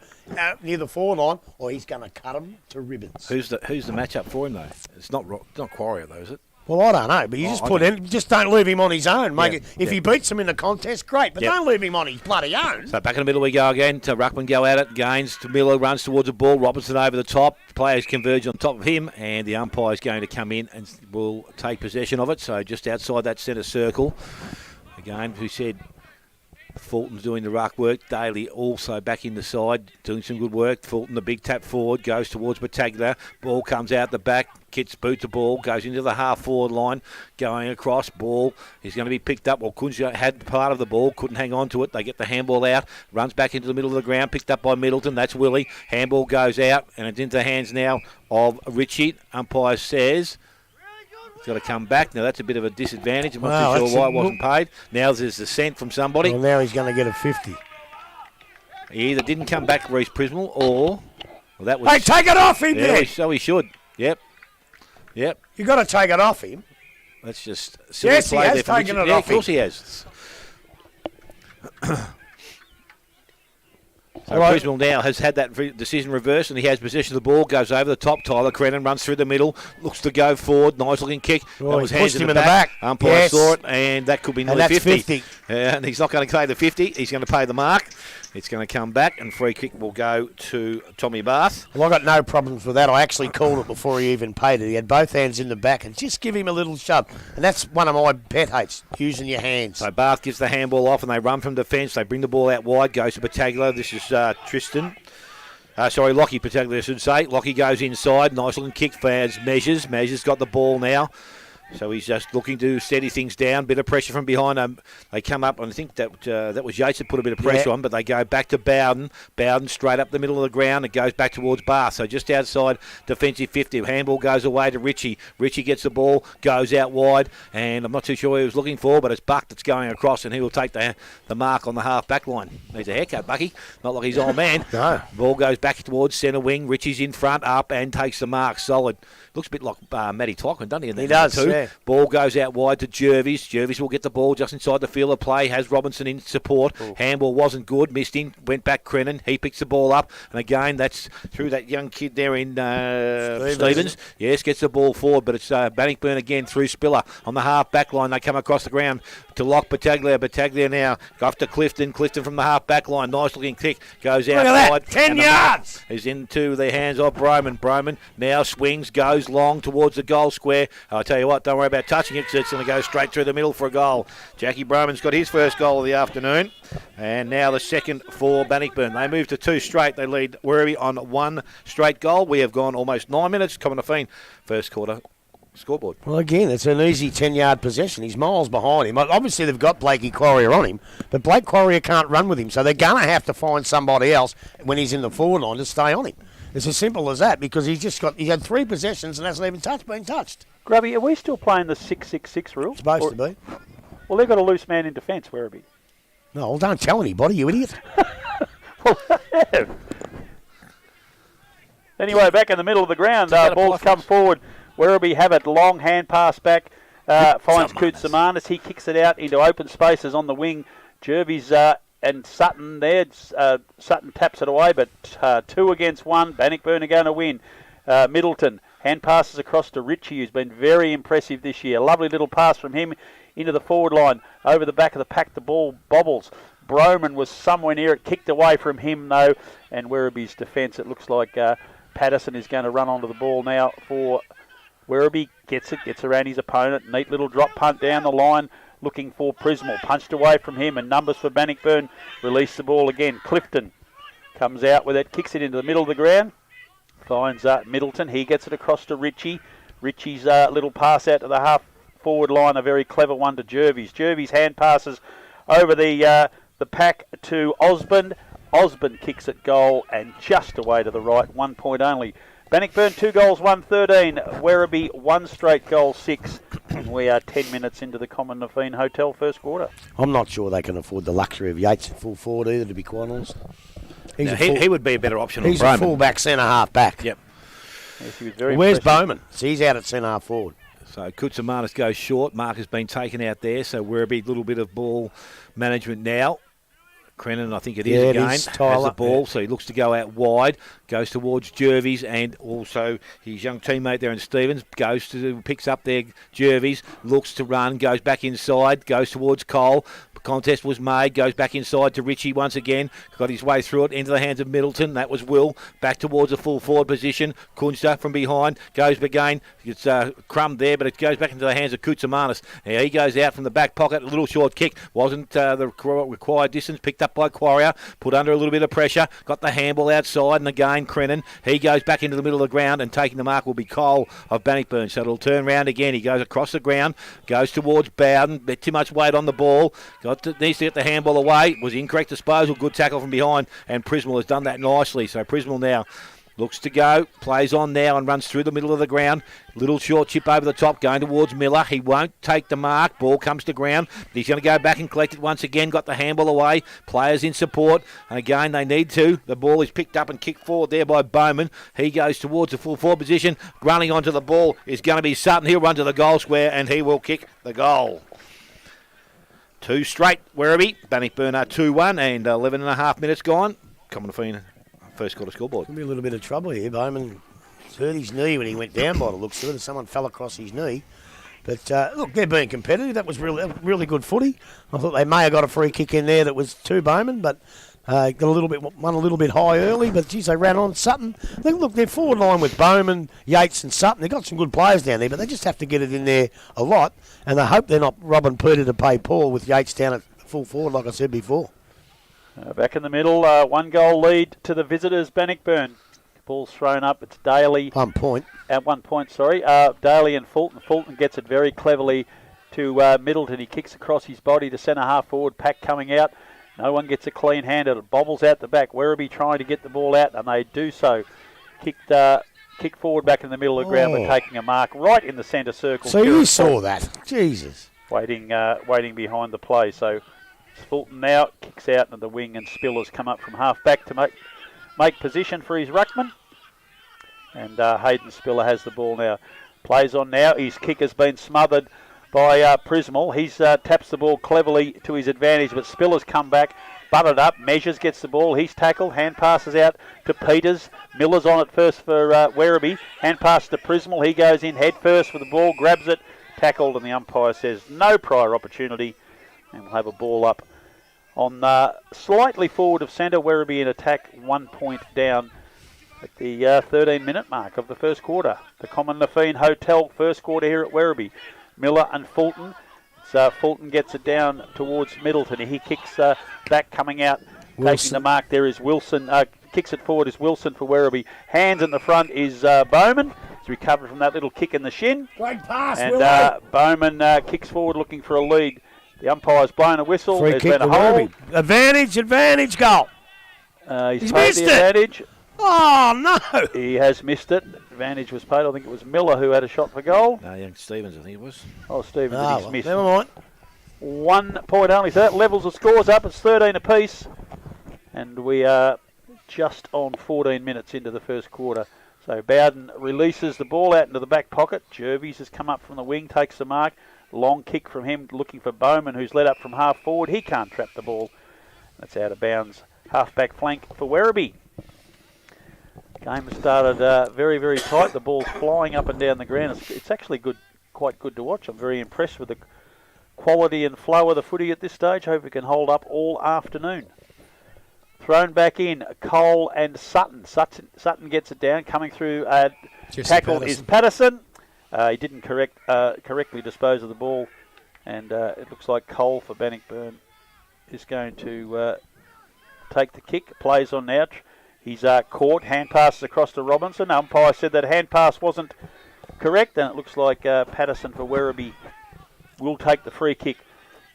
near the forward line, or he's going to cut them to ribbons. Who's the matchup for him though? It's not Quarrier though, is it? Well, I don't know, but you just don't leave him on his own. If he beats him in the contest, great, but don't leave him on his bloody own. So back in the middle we go again. To Ruckman go at it. Gains to Miller, runs towards the ball. Robinson over the top. Players converge on top of him, and the umpire's going to come in and will take possession of it. So just outside that centre circle. Again, who said Fulton's doing the ruck work. Daly also back in the side, doing some good work. Fulton, the big tap forward, goes towards Battaglia. Ball comes out the back. Kits boots the ball, goes into the half-forward line, going across. Ball is going to be picked up. Well, Kunja had part of the ball, couldn't hang on to it. They get the handball out, runs back into the middle of the ground, picked up by Middleton. That's Willie. Handball goes out, and it's into the hands now of Richie. Umpire says he's got to come back. Now, that's a bit of a disadvantage. I'm not too sure why it wasn't paid. Now there's a cent from somebody. Well, now he's going to get a 50. He either didn't come back, Reece Prismal, or... Well, that was... Hey, take it off him, yeah, so he should. Yep. You've got to take it off him. Let's just... Yes, he has taken it off him. Of course he has. So Prismal now has had that decision reversed, and he has possession of the ball, goes over the top. Tyler Crennan runs through the middle, looks to go forward. Nice looking kick. Oh, that was he hands pushed in him the in the back. Umpire saw it, and that could be nearly and that's 50. And he's not going to pay the 50. He's going to pay the mark. It's going to come back, and free kick will go to Tommy Bath. Well, I got no problems with that. I actually called it before he even paid it. He had both hands in the back, and just give him a little shove. And that's one of my pet hates, using your hands. So Bath gives the handball off, and they run from defence. They bring the ball out wide, goes to Battaglia. This is Tristan. Lockie Battaglia, I should say. Lockie goes inside. Nice looking kick for Measures. Measures got the ball now. So he's just looking to steady things down. Bit of pressure from behind. They come up, and I think that was Yates that put a bit of pressure on, but they go back to Bowden. Bowden straight up the middle of the ground. It goes back towards Bath. So just outside defensive 50. Handball goes away to Richie. Richie gets the ball, goes out wide, and I'm not too sure what he was looking for, but it's Buck that's going across, and he will take the mark on the half-back line. Needs a haircut, Bucky. Not like his old man. No. Ball goes back towards centre wing. Richie's in front, up, and takes the mark. Solid. Looks a bit like Matty Tyquin, doesn't he? He does, too. yeah. Ball goes out wide to Jervis. Jervis will get the ball just inside the field of play. Has Robinson in support. Ooh. Handball wasn't good. Missed in. Went back Crennan. He picks the ball up. And again, that's through that young kid there in Stevens. Yes, gets the ball forward. But it's Bannockburn again through Spiller. On the half-back line, they come across the ground to lock Battaglia. Battaglia now off to Clifton. Clifton from the half-back line. Nice looking kick. Goes out wide. 10 yards! Is into the hands of Broman. Broman now swings, goes long towards the goal square. I'll tell you what, don't worry about touching it because it's going to go straight through the middle for a goal. Jackie Broman's got his first goal of the afternoon. And now the second for Bannockburn. They move to 2 straight. They lead Werribee on 1 straight goal. We have gone almost 9 minutes. Common Nafeen, first quarter scoreboard. Well, again, it's an easy 10-yard possession. He's miles behind him. Obviously, they've got Blakey Quarrier on him, but Blake Quarrier can't run with him, so they're going to have to find somebody else when he's in the forward line to stay on him. It's as simple as that because he had 3 possessions and hasn't even been touched. Grubby, are we still playing the 6-6-6 rule? Supposed to be. Well, they've got a loose man in defence, Werribee. No, well, don't tell anybody, you idiot. Well, they have. Anyway, back in the middle of the ground, ball's come forward. Werribee have it, long hand pass back, finds Koutsamanis. He kicks it out into open spaces on the wing. Jervis and Sutton there. Sutton taps it away, but 2 against 1. Bannockburn are going to win. Middleton hand passes across to Richie, who's been very impressive this year. Lovely little pass from him into the forward line. Over the back of the pack, the ball bobbles. Broman was somewhere near it, kicked away from him though, and Werribee's defence, it looks like Patterson is going to run onto the ball now for Werribee. Gets around his opponent. Neat little drop punt down the line, looking for Prismal. Punched away from him, and numbers for Bannockburn. Release the ball again. Clifton comes out with it, kicks it into the middle of the ground. Finds Middleton. He gets it across to Richie. Richie's little pass out to the half forward line, a very clever one to Jervis. Jervis hand passes over the pack to Osborne. Osborne kicks it goal and just away to the right. 1 point only. Bannockburn 2 goals, 1-13. Werribee 1 straight goal, 6. We are 10 minutes into the Common Naveen Hotel first quarter. I'm not sure they can afford the luxury of Yates at full forward either, to be quite honest. He would be a better option. He's on a full-back, centre-half back. Yep. Yes, he was very Where's impressive. Bowman? So he's out at centre-half forward. So Koutsamanis goes short. Mark has been taken out there. So Werribee, a little bit of ball management now. Crennan, I think it is again, has the ball, so he looks to go out wide, goes towards Jervis, and also his young teammate there in Stevens picks up there Jervis, looks to run, goes back inside, goes towards Cole. Contest was made, goes back inside to Richie once again, got his way through it into the hands of Middleton. That was Will, back towards a full forward position. Kunsta from behind, goes again. It's Crumb there, but it goes back into the hands of Koutsamanis. Now he goes out from the back pocket, a little short kick, wasn't the required distance, picked up by Quarrier, put under a little bit of pressure, got the handball outside, and again Crennan, he goes back into the middle of the ground, and taking the mark will be Cole of Bannockburn. So it'll turn round again. He goes across the ground, goes towards Bowden, bit too much weight on the ball, needs to get the handball away, was incorrect disposal, good tackle from behind, and Prismal has done that nicely. So Prismal now looks to go, plays on now and runs through the middle of the ground. Little short chip over the top, going towards Miller. He won't take the mark. Ball comes to ground. He's going to go back and collect it once again. Got the handball away. Players in support. And again, they need to. The ball is picked up and kicked forward there by Bowman. He goes towards the full forward position. Running onto the ball is going to be Sutton. He'll run to the goal square and he will kick the goal. 2 straight, Werribee. Bannockburn are 2-1 and 11 and a half minutes gone. Common Naveen first quarter scoreboard. Could be a little bit of trouble here. Bowman hurt his knee when he went down by the looks of it. Someone fell across his knee. But, look, they're being competitive. That was really good footy. I thought they may have got a free kick in there that was to Bowman, but got a little bit high early. But, geez, they ran on Sutton. Look, they're forward line with Bowman, Yates and Sutton. They've got some good players down there, but they just have to get it in there a lot. And they hope they're not robbing Peter to pay Paul with Yates down at full forward, like I said before. Back in the middle, 1 goal lead to the visitors, Bannockburn. Ball's thrown up. It's Daly. 1 point. At 1 point, sorry. Daly and Fulton. Fulton gets it very cleverly to Middleton. He kicks across his body to centre half forward. Pack coming out. No one gets a clean hand. It bobbles out the back. Werribee trying to get the ball out, and they do so. Kick forward back in the middle of the ground, but taking a mark right in the centre circle. So you saw that. Jesus. Waiting behind the play. So Fulton now kicks out into the wing, and Spiller's come up from half back to make position for his ruckman. And Hayden Spiller has the ball now. Plays on now. His kick has been smothered by Prismal. He's taps the ball cleverly to his advantage, but Spiller's come back, butted up. Measures gets the ball. He's tackled. Hand passes out to Peters. Miller's on it first for Werribee. Hand pass to Prismal. He goes in head first for the ball, grabs it, tackled, and the umpire says no prior opportunity. And we'll have a ball up on slightly forward of centre. Werribee in attack, 1 point down at the 13-minute mark of the first quarter. The Common Naveen Hotel first quarter here at Werribee. Miller and Fulton. Fulton gets it down towards Middleton. He kicks back, coming out, Wilson. taking the mark there is Wilson. Kicks it forward is Wilson for Werribee. Hands in the front is Bowman. He's recovered from that little kick in the shin. Great pass, and Bowman kicks forward looking for a lead. The umpire's blown a whistle. Free There's kick been a to hold. Advantage, goal. He's paid missed the it. advantage. Oh, no. He has missed it. Advantage was paid. I think it was Miller who had a shot for goal. No, young Stevens, I think it was. Oh, Stevens, he's missed. Never mind. 1 point only. So that levels the scores up. It's 13 apiece. And we are just on 14 minutes into the first quarter. So Bowden releases the ball out into the back pocket. Jervis has come up from the wing, takes the mark. Long kick from him, looking for Bowman, who's led up from half forward. He can't trap the ball. That's out of bounds. Half-back flank for Werribee. Game has started very, very tight. The ball's flying up and down the ground. It's actually quite good to watch. I'm very impressed with the quality and flow of the footy at this stage. Hope it can hold up all afternoon. Thrown back in, Cole and Sutton. Sutton gets it down. Coming through, tackle is Patterson. He didn't correctly dispose of the ball, and it looks like Cole for Bannockburn is going to take the kick. Plays on now. He's caught. Hand passes across to Robinson. Umpire said that hand pass wasn't correct, and it looks like Patterson for Werribee will take the free kick.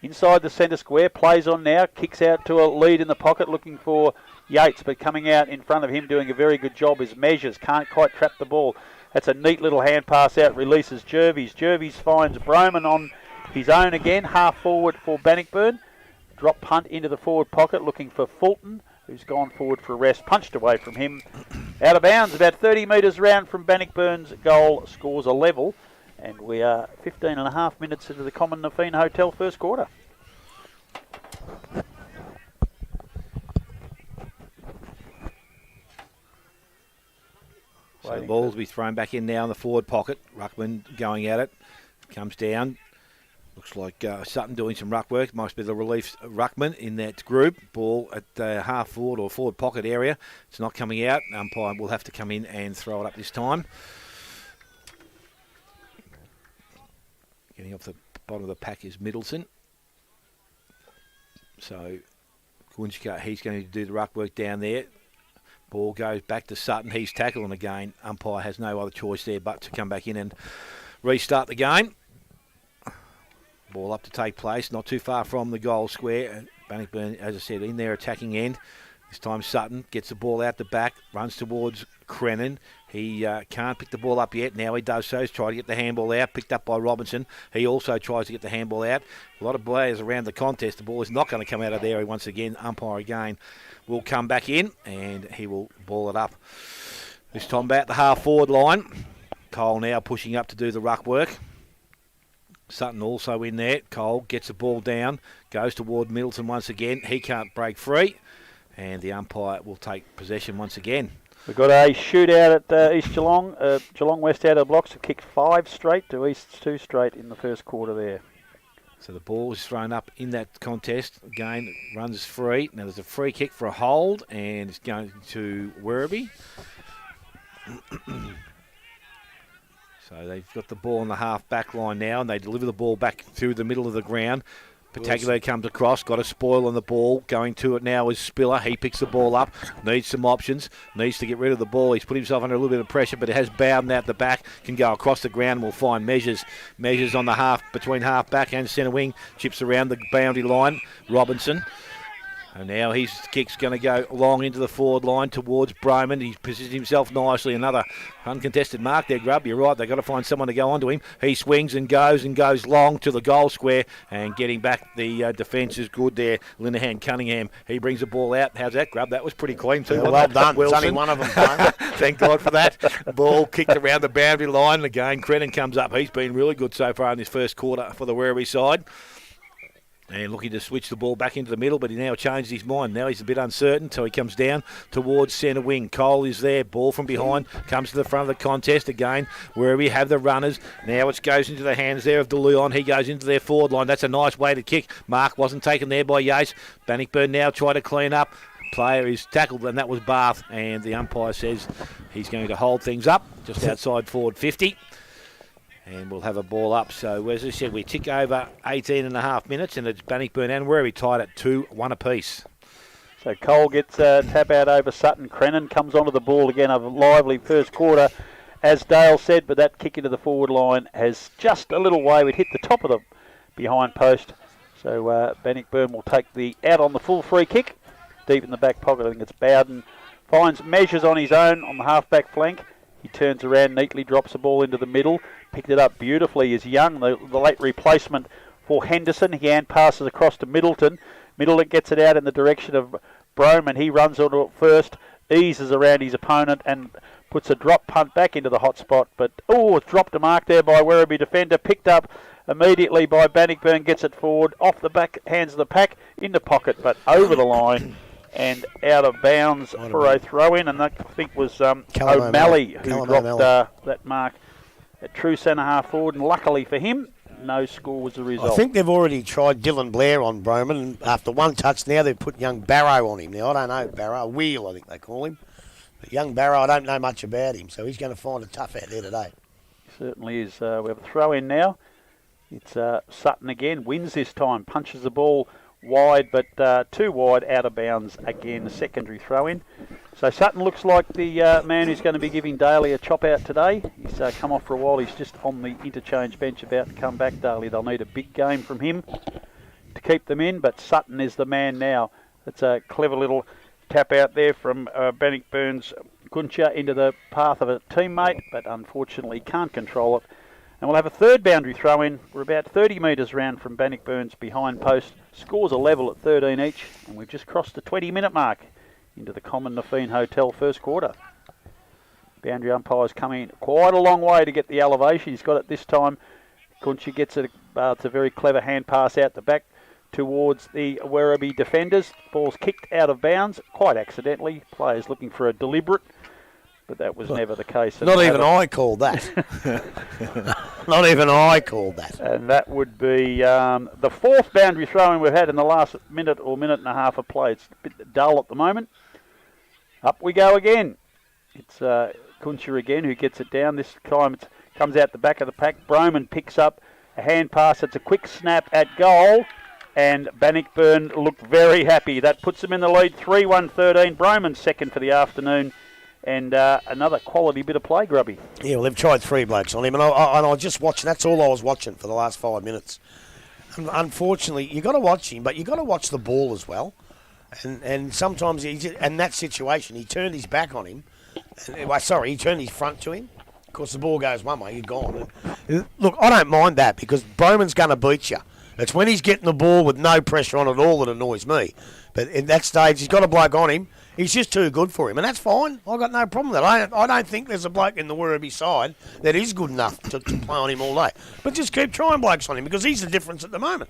Inside the centre square, plays on now, kicks out to a lead in the pocket, looking for Yates, but coming out in front of him, doing a very good job is Measures. Can't quite trap the ball. That's a neat little hand pass out, releases Jervis. Jervis finds Broman on his own again, half forward for Bannockburn. Drop punt into the forward pocket, looking for Fulton, who's gone forward for a rest, punched away from him. Out of bounds, about 30 metres round from Bannockburn's goal, scores a level. And we are 15 and a half minutes into the Common Nafeen Hotel first quarter. So the ball will be thrown back in now in the forward pocket. Ruckman going at it. Comes down. Looks like Sutton doing some ruck work. Must be the relief ruckman in that group. Ball at the half forward or forward pocket area. It's not coming out. Umpire will have to come in and throw it up this time. Getting off the bottom of the pack is Middleton. So Gunchka, he's going to do the ruck work down there. Ball goes back to Sutton. He's tackling again. Umpire has no other choice there but to come back in and restart the game. Ball up to take place, not too far from the goal square. Bannockburn, as I said, in their attacking end. This time Sutton gets the ball out the back, runs towards Crennan. He can't pick the ball up yet. Now he does so. He's trying to get the handball out, picked up by Robinson. He also tries to get the handball out. A lot of players around the contest. The ball is not going to come out of there once again. Umpire again will come back in and he will ball it up. This time about the half forward line. Cole now pushing up to do the ruck work. Sutton also in there. Cole gets the ball down, goes toward Middleton once again. He can't break free, and the umpire will take possession once again. We've got a shootout at East Geelong. Geelong West out of blocks have kicked 5 straight to East's 2 straight in the first quarter there. So the ball is thrown up in that contest. Again, runs free. Now there's a free kick for a hold, and it's going to Werribee. So they've got the ball on the half-back line now, and they deliver the ball back through the middle of the ground. Patagulo comes across, got a spoil on the ball. Going to it now is Spiller. He picks the ball up, needs some options, needs to get rid of the ball. He's put himself under a little bit of pressure, but it has Bowden out the back, can go across the ground, and we'll find Measures. Measures on the half, between half-back and centre wing, chips around the boundary line. Robinson. And now his kick's going to go long into the forward line towards Broman. He's positioned himself nicely. Another uncontested mark there, Grub. You're right. They've got to find someone to go onto him. He swings and goes long to the goal square. And getting back the defence is good there. Linehan Cunningham. He brings the ball out. How's that, Grub? That was pretty clean too. Yeah, well done. It's only one of them. Thank God for that. Ball kicked around the boundary line. Again, Crennan comes up. He's been really good so far in this first quarter for the Werribee side. And looking to switch the ball back into the middle, but he now changed his mind. Now he's a bit uncertain, so he comes down towards centre wing. Cole is there, ball from behind, comes to the front of the contest again, where we have the runners. Now it goes into the hands there of De Leon. He goes into their forward line. That's a nice way to kick. Mark wasn't taken there by Yates. Bannockburn now try to clean up. Player is tackled, and that was Bath. And the umpire says he's going to hold things up just outside forward 50. And we'll have a ball up. So, as I said, we tick over 18 and a half minutes, and it's Bannockburn and Werribee tied at 2-1 apiece. So Cole gets a tap out over Sutton. Crennan comes onto the ball again. A lively first quarter, as Dale said, but that kick into the forward line has just a little way. It hit the top of the behind post. So Bannockburn will take the out on the full free kick. Deep in the back pocket, I think it's Bowden. Finds Measures on his own on the half-back flank. He turns around neatly, drops the ball into the middle. Picked it up beautifully is Young, the late replacement for Henderson. He hand passes across to Middleton. Middleton gets it out in the direction of Broman. He runs onto it first, eases around his opponent and puts a drop punt back into the hot spot. But, it's dropped a mark there by Werribee defender. Picked up immediately by Bannockburn, gets it forward, off the back, hands of the pack, in the pocket, but over the line. And out of bounds for a throw-in, and that I think was O'Malley who dropped that mark at true centre-half forward, and luckily for him, no score was the result. I think they've already tried Dylan Blair on Broman, and after one touch now they've put young Barrow on him. Now, I don't know Barrow, Wheel I think they call him. But young Barrow, I don't know much about him, so he's going to find it tough out there today. Certainly is. We have a throw-in now. It's Sutton again, wins this time, punches the ball wide, but too wide, out of bounds again, secondary throw-in. So Sutton looks like the man who's going to be giving Daly a chop out today. He's come off for a while. He's just on the interchange bench about to come back, Daly. They'll need a big game from him to keep them in, but Sutton is the man now. It's a clever little tap out there from Bannockburn's Kuncha into the path of a teammate, but unfortunately can't control it. And we'll have a third boundary throw in. We're about 30 metres round from Bannockburn's behind post. Scores are level at 13 each, and we've just crossed the 20-minute mark into the Common Nafeen Hotel first quarter. Boundary umpire's coming quite a long way to get the elevation. He's got it this time. Kuncha gets it. It's a very clever hand pass out the back towards the Werribee defenders. Ball's kicked out of bounds, quite accidentally. Players looking for a deliberate, but that was never the case. Not even I called that. Not even I called that. And that would be the fourth boundary throwing we've had in the last minute or minute and a half of play. It's a bit dull at the moment. Up we go again. It's Kuncha again who gets it down. This time it comes out the back of the pack. Broman picks up a hand pass. It's a quick snap at goal. And Bannockburn looked very happy. That puts them in the lead, 3-1-13. Broman second for the afternoon. And another quality bit of play, Grubby. Yeah, well, they've tried three blokes on him. And I just watched, that's all I was watching for the last 5 minutes. And unfortunately, you've got to watch him, but you've got to watch the ball as well. And sometimes, in that situation, he turned his back on him. He turned his front to him. Of course, the ball goes one way, you're gone. Look, I don't mind that because Broman's going to beat you. It's when he's getting the ball with no pressure on at all that annoys me. But in that stage, he's got a bloke on him. He's just too good for him, and that's fine. I've got no problem with that. I don't think there's a bloke in the Werribee side that is good enough to play on him all day. But just keep trying blokes on him because he's the difference at the moment.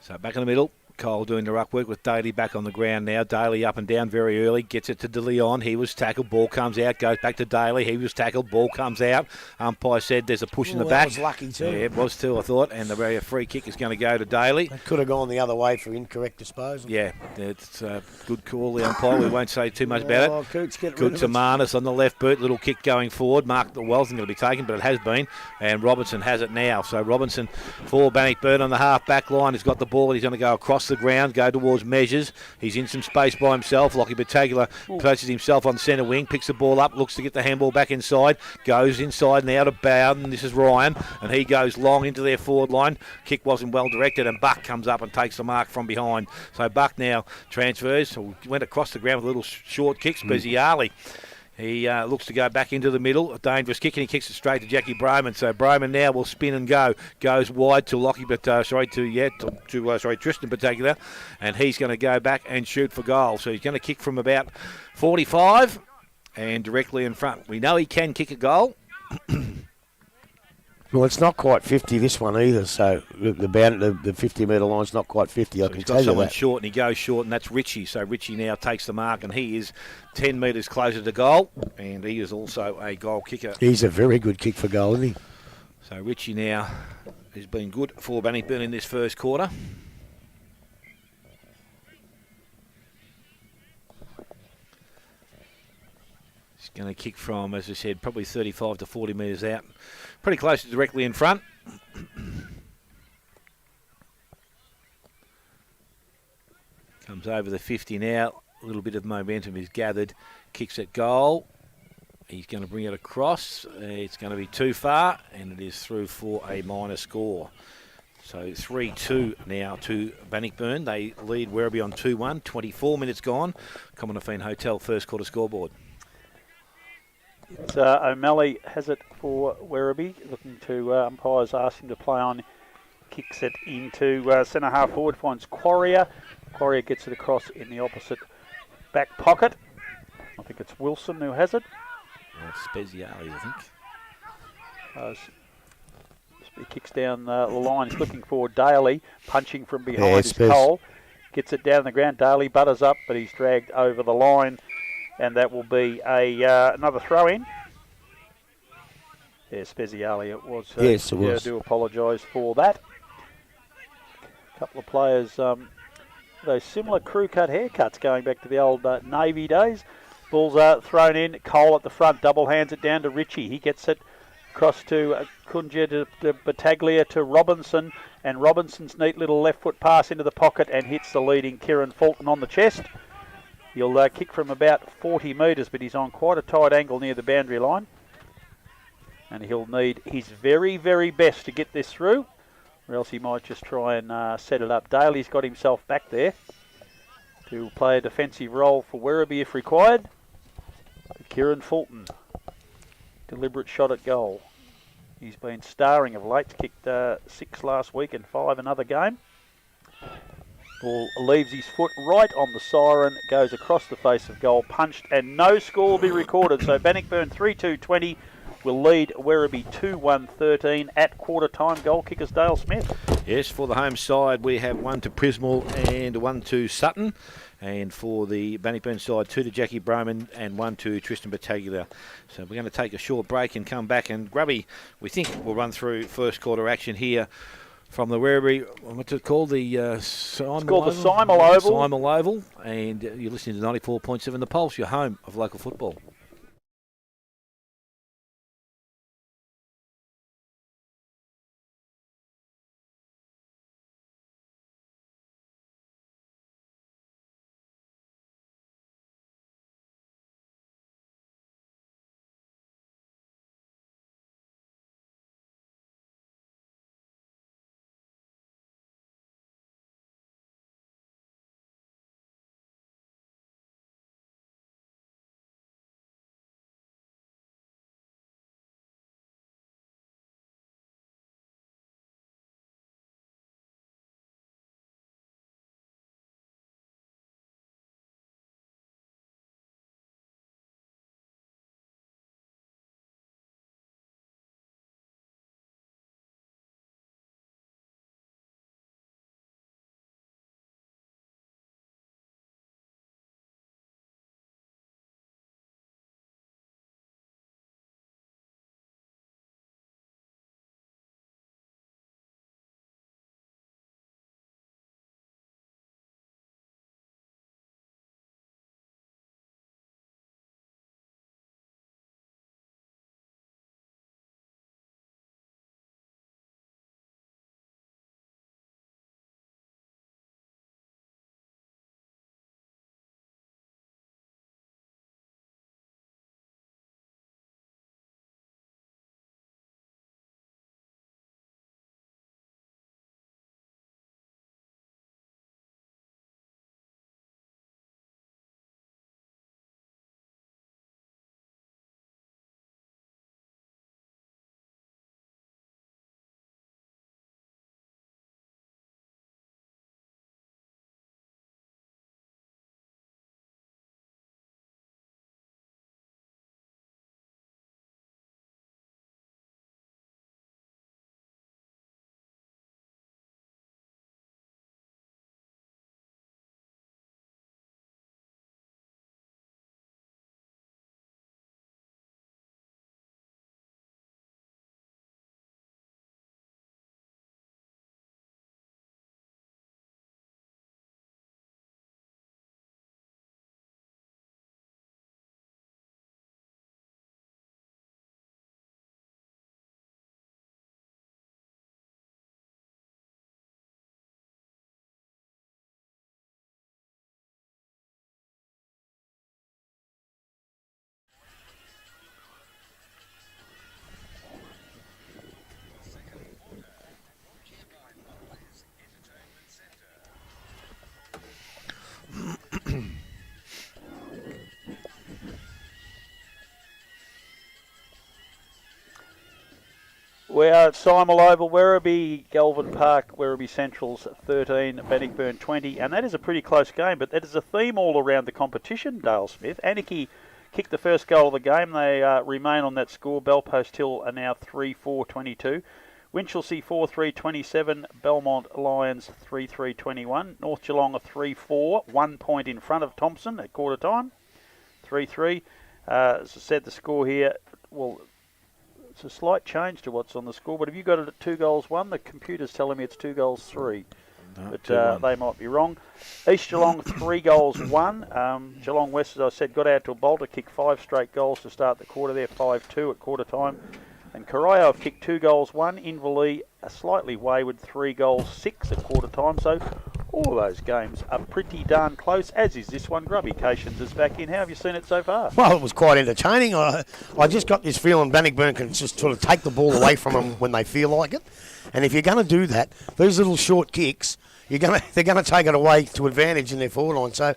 So back in the middle. Cole doing the ruck work with Daly back on the ground now. Daly up and down very early. Gets it to De Leon. He was tackled. Ball comes out. Goes back to Daly. He was tackled. Ball comes out. Umpire said there's a push in the back. That was lucky too. Yeah, it was too, I thought. And the free kick is going to go to Daly. It could have gone the other way for incorrect disposal. Yeah, it's a good call, the umpire. We won't say too much about it. Good to Marnus on the left boot. Little kick going forward. Mark the wasn't going to be taken, but it has been. And Robinson has it now. So Robinson for Bannockburn on the half back line. He's got the ball. He's going to go across the ground, go towards Measures. He's in some space by himself. Lockie Battaglia places himself on centre wing, picks the ball up, looks to get the handball back inside, goes inside and out of bounds, and this is Ryan, and he goes long into their forward line. Kick wasn't well directed, and Buck comes up and takes the mark from behind. So Buck now transfers, went across the ground with a little short kick. Speziali. He looks to go back into the middle. A dangerous kick, and he kicks it straight to Jackie Broman. So Broman now will spin and go. Goes wide to Lockie, Tristan Battaglia, and he's going to go back and shoot for goal. So he's going to kick from about 45 and directly in front. We know he can kick a goal. Well, it's not quite 50 this one either, so the 50-metre line's not quite 50, I can tell you that. He's got someone short and he goes short, and that's Richie. So Richie now takes the mark, and he is 10 metres closer to goal, and he is also a goal kicker. He's a very good kick for goal, isn't he? So Richie now has been good for Bannockburn in this first quarter. He's going to kick from, as I said, probably 35 to 40 metres out. Pretty close to directly in front. Comes over the 50 now. A little bit of momentum is gathered. Kicks at goal. He's going to bring it across. It's going to be too far, and it is through for a minor score. So 3-2 now to Bannockburn. They lead Werribee on 2-1. 24 minutes gone. Common Nafeen Hotel first quarter scoreboard. It's O'Malley has it for Werribee, looking to umpires ask him to play on. Kicks it into centre half forward, finds Quarrier. Quarrier gets it across in the opposite back pocket. I think it's Wilson who has it. Speziali, I think. He kicks down the line. He's looking for Daly, punching from behind his goal. Gets it down the ground. Daly butters up, but he's dragged over the line. And that will be another throw-in. Yeah, Speziali it was. Yes, it was. I do apologise for that. A couple of players, those similar crew-cut haircuts going back to the old Navy days. Ball's thrown in. Cole at the front, double hands it down to Richie. He gets it across to Kunja, to Battaglia, to Robinson. And Robinson's neat little left foot pass into the pocket and hits the leading Kieran Fulton on the chest. He'll kick from about 40 metres, but he's on quite a tight angle near the boundary line. And he'll need his very, very best to get this through, or else he might just try and set it up. Daly's got himself back there to play a defensive role for Werribee if required. Kieran Fulton. Deliberate shot at goal. He's been starring of late. Kicked 6 last week and 5 another game. Ball leaves his foot right on the siren, goes across the face of goal, punched, and no score will be recorded. So Bannockburn 3-2-20 will lead Werribee 2-1-13 at quarter time. Goal kickers Dale Smith. Yes, for the home side we have 1 to Prismal and 1 to Sutton. And for the Bannockburn side, 2 to Jackie Broman and 1 to Tristan Battaglia. So we're going to take a short break and come back. And Grubby, we think we'll run through first quarter action here from the Werribee, what's it called? The Symal It's called Oval? the Symal Oval. Symal Oval. And you're listening to 94.7 The Pulse, your home of local football. We are at Symal Oval, Werribee, Galvin Park, Werribee Central's 13, Bannockburn 20, and that is a pretty close game, but that is a theme all around the competition, Dale Smith. Anarchy kicked the first goal of the game. They remain on that score. Bellpost Hill are now 3-4-22. Winchelsea 4-3-27, Belmont Lions 3-3-21, North Geelong are 3-4, 1 point in front of Thompson at quarter time, 3-3. As I said, the score here, well, it's a slight change to what's on the score, but have you got it at 2-1? The computer's telling me it's 2-3. No, But they might be wrong. East Geelong 3-1. Geelong West, as I said, got out to a bolter, kicked 5 straight goals to start the quarter there, 5-2 at quarter time. And Corio have kicked 2-1. Inverleigh a slightly wayward 3-6 at quarter time. So all of those games are pretty darn close, as is this one. Grubby Cations is back in. How have you seen it so far? Well, it was quite entertaining. I just got this feeling Bannockburn can just sort of take the ball away from them when they feel like it. And if you're going to do that, these little short kicks, they're going to take it away to advantage in their forward line. So,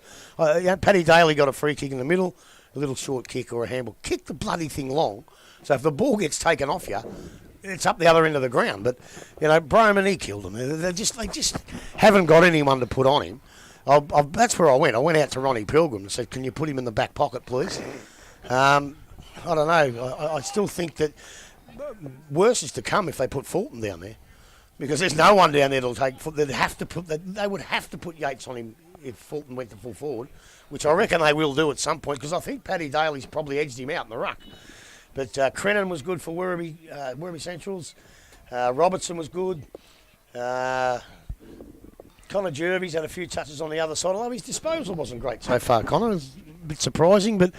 Paddy Daly got a free kick in the middle. a little short kick or a handball. Kick the bloody thing long. So if the ball gets taken off you, it's up the other end of the ground. But, Broman, he killed him. They just haven't got anyone to put on him. That's where I went. I went out to Ronnie Pilgrim and said, can you put him in the back pocket, please? I don't know. I still think that worse is to come if they put Fulton down there. Because there's no one down there that'll take. They would have to put Yates on him if Fulton went to full forward, which I reckon they will do at some point. Because I think Paddy Daly's probably edged him out in the ruck. But Crennan was good for Werribee Centrals. Robertson was good. Connor Jervis had a few touches on the other side, although his disposal wasn't great so far. Connor was a bit surprising, but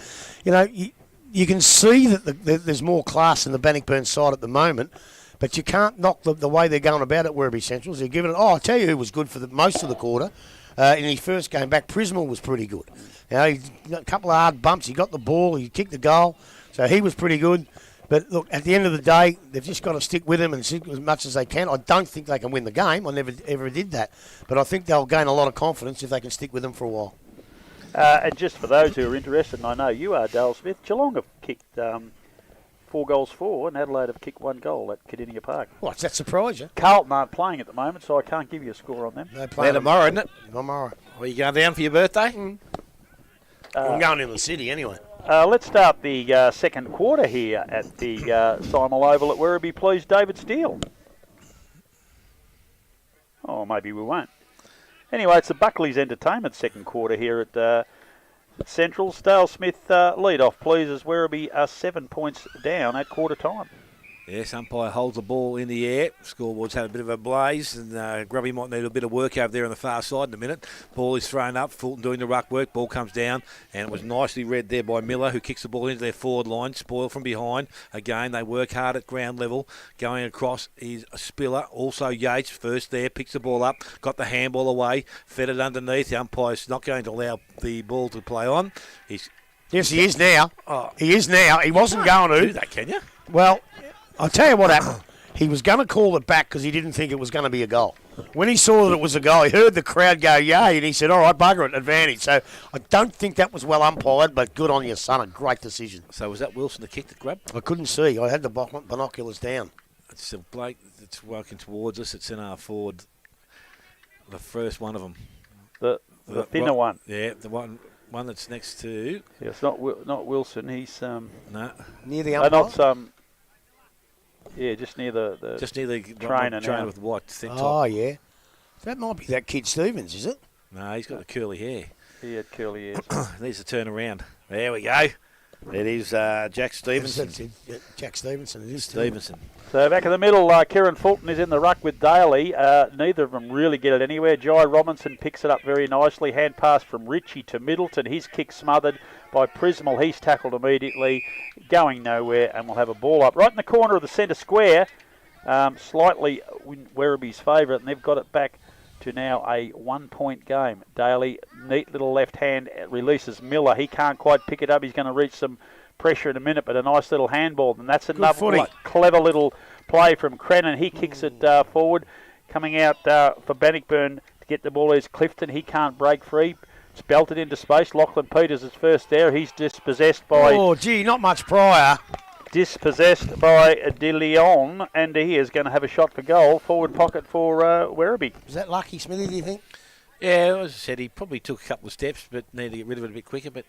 you can see that there's more class in the Bannockburn side at the moment. But you can't knock the way they're going about it, Werribee Centrals. They're giving it. I'll tell you who was good for most of the quarter. In his first game back, Prismal was pretty good. He got a couple of hard bumps. He got the ball. He kicked the goal. So he was pretty good. But look, at the end of the day, they've just got to stick with him and stick as much as they can. I don't think they can win the game. I never ever did that. But I think they'll gain a lot of confidence if they can stick with them for a while. And just for those who are interested, and I know you are, Dale Smith, Geelong have kicked 4 goals for, and Adelaide have kicked 1 goal at Cardinia Park. What, does that surprise you? Carlton aren't playing at the moment, so I can't give you a score on them. They play tomorrow, isn't it? Tomorrow. Are you going down for your birthday? I'm going in the city anyway. Let's start the second quarter here at the Symal Oval at Werribee. Please, David Steele. Oh, maybe we won't. Anyway, it's the Buckley's Entertainment second quarter here at Centrals. Dale Smith, lead off, please, as Werribee are 7 points down at quarter time. Yes, umpire holds the ball in the air. Scoreboard's had a bit of a blaze, and Grubby might need a bit of work over there on the far side in a minute. Ball is thrown up, Fulton doing the ruck work, ball comes down, and it was nicely read there by Miller, who kicks the ball into their forward line. Spoil from behind. Again, they work hard at ground level. Going across is Spiller, also Yates, first there, picks the ball up, got the handball away, fed it underneath. The umpire's not going to allow the ball to play on. Yes, he is now. Oh. He is now. He wasn't going to. Do that, can you? Well, I'll tell you what happened. He was going to call it back because he didn't think it was going to be a goal. When he saw that it was a goal, he heard the crowd go, yay, and he said, all right, bugger it, advantage. So I don't think that was well umpired, but good on you, son. A great decision. So was that Wilson that kicked the grab? I couldn't see. I had the binoculars down. It's a Blake that's walking towards us. It's in our forward. The first one of them. The thinner one. Yeah, the one that's next to. Yeah, it's not Wilson. He's No. Near the umpire? not yeah, just near the Just near the trainer now. with the white thin Oh, top. yeah. That might be that kid Stevens, is it? No, he's got the curly hair. He had curly ears. Needs to turn around. There we go. It is Jack Stevenson. Jack Stevenson. It is Stevenson. So back in the middle, Kieran Fulton is in the ruck with Daly. Neither of them really get it anywhere. Jai Robinson picks it up very nicely. Hand pass from Ritchie to Middleton. His kick smothered by Prismal. He's tackled immediately, going nowhere, and we'll have a ball up. Right in the corner of the centre square, slightly Werribee's favourite, and they've got it back to now a 1 point game. Daly, neat little left hand, releases Miller. He can't quite pick it up. He's going to reach some pressure in a minute, but a nice little handball. And that's another clever little play from Crennan. He kicks it forward. Coming out for Bannockburn to get the ball is Clifton. He can't break free. It's belted into space. Lachlan Peters is first there. He's dispossessed by... Oh, gee, not much prior. Dispossessed by De Leon, and he is going to have a shot for goal. Forward pocket for Werribee. Is that lucky, Smithy, do you think? Yeah, as I said, he probably took a couple of steps, but needed to get rid of it a bit quicker, but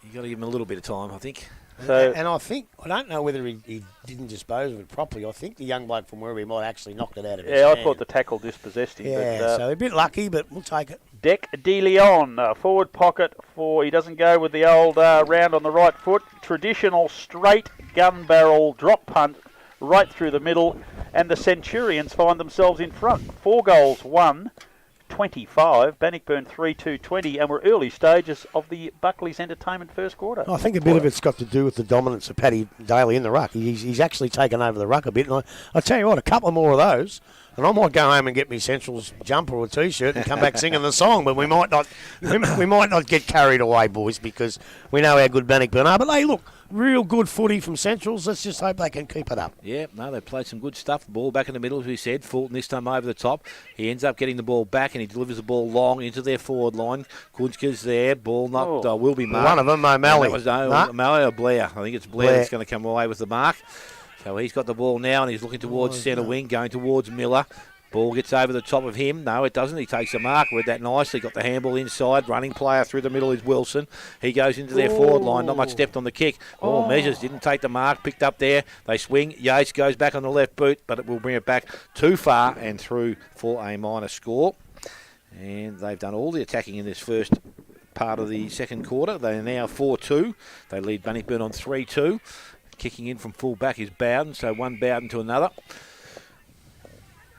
you got to give him a little bit of time, I think. So, and I think, I don't know whether he didn't dispose of it properly. I think the young bloke from Werribee might actually knocked it out of his hand. I thought the tackle dispossessed him. Yeah, but, so a bit lucky, but we'll take it. Dec De Leon, forward pocket for, he doesn't go with the old round on the right foot. Traditional straight gun barrel drop punt right through the middle, and the Centurions find themselves in front. 4 goals, 1-25, Bannockburn 3-2-20, and we're early stages of the Buckley's Entertainment first quarter. I think a bit of it's got to do with the dominance of Paddy Daly in the ruck. He's actually taken over the ruck a bit, and I tell you what, a couple more of those, and I might go home and get me Central's jumper or T-shirt and come back singing the song, but we might not get carried away, boys, because we know how good Bannockburn are. But hey, look, Real good footy from Centrals. Let's just hope they can keep it up. Yeah, no, they played some good stuff. Ball back in the middle, as we said. Fulton this time over the top. He ends up getting the ball back and he delivers the ball long into their forward line. Kunzka's there. Ball not will be marked. One of them, O'Malley. O'Malley or Blair. I think it's Blair that's going to come away with the mark. So he's got the ball now and he's looking towards centre wing, going towards Miller. Ball gets over the top of him. No, it doesn't. He takes a mark. Read that nicely. Got the handball inside. Running player through the middle is Wilson. He goes into their forward line. Not much depth on the kick. Measures didn't take the mark. Picked up there. They swing. Yates goes back on the left boot, but it will bring it back too far and through for a minor score. And they've done all the attacking in this first part of the second quarter. They are now 4-2. They lead Bannockburn on 3-2. Kicking in from full back is Bowden. So one Bowden to another.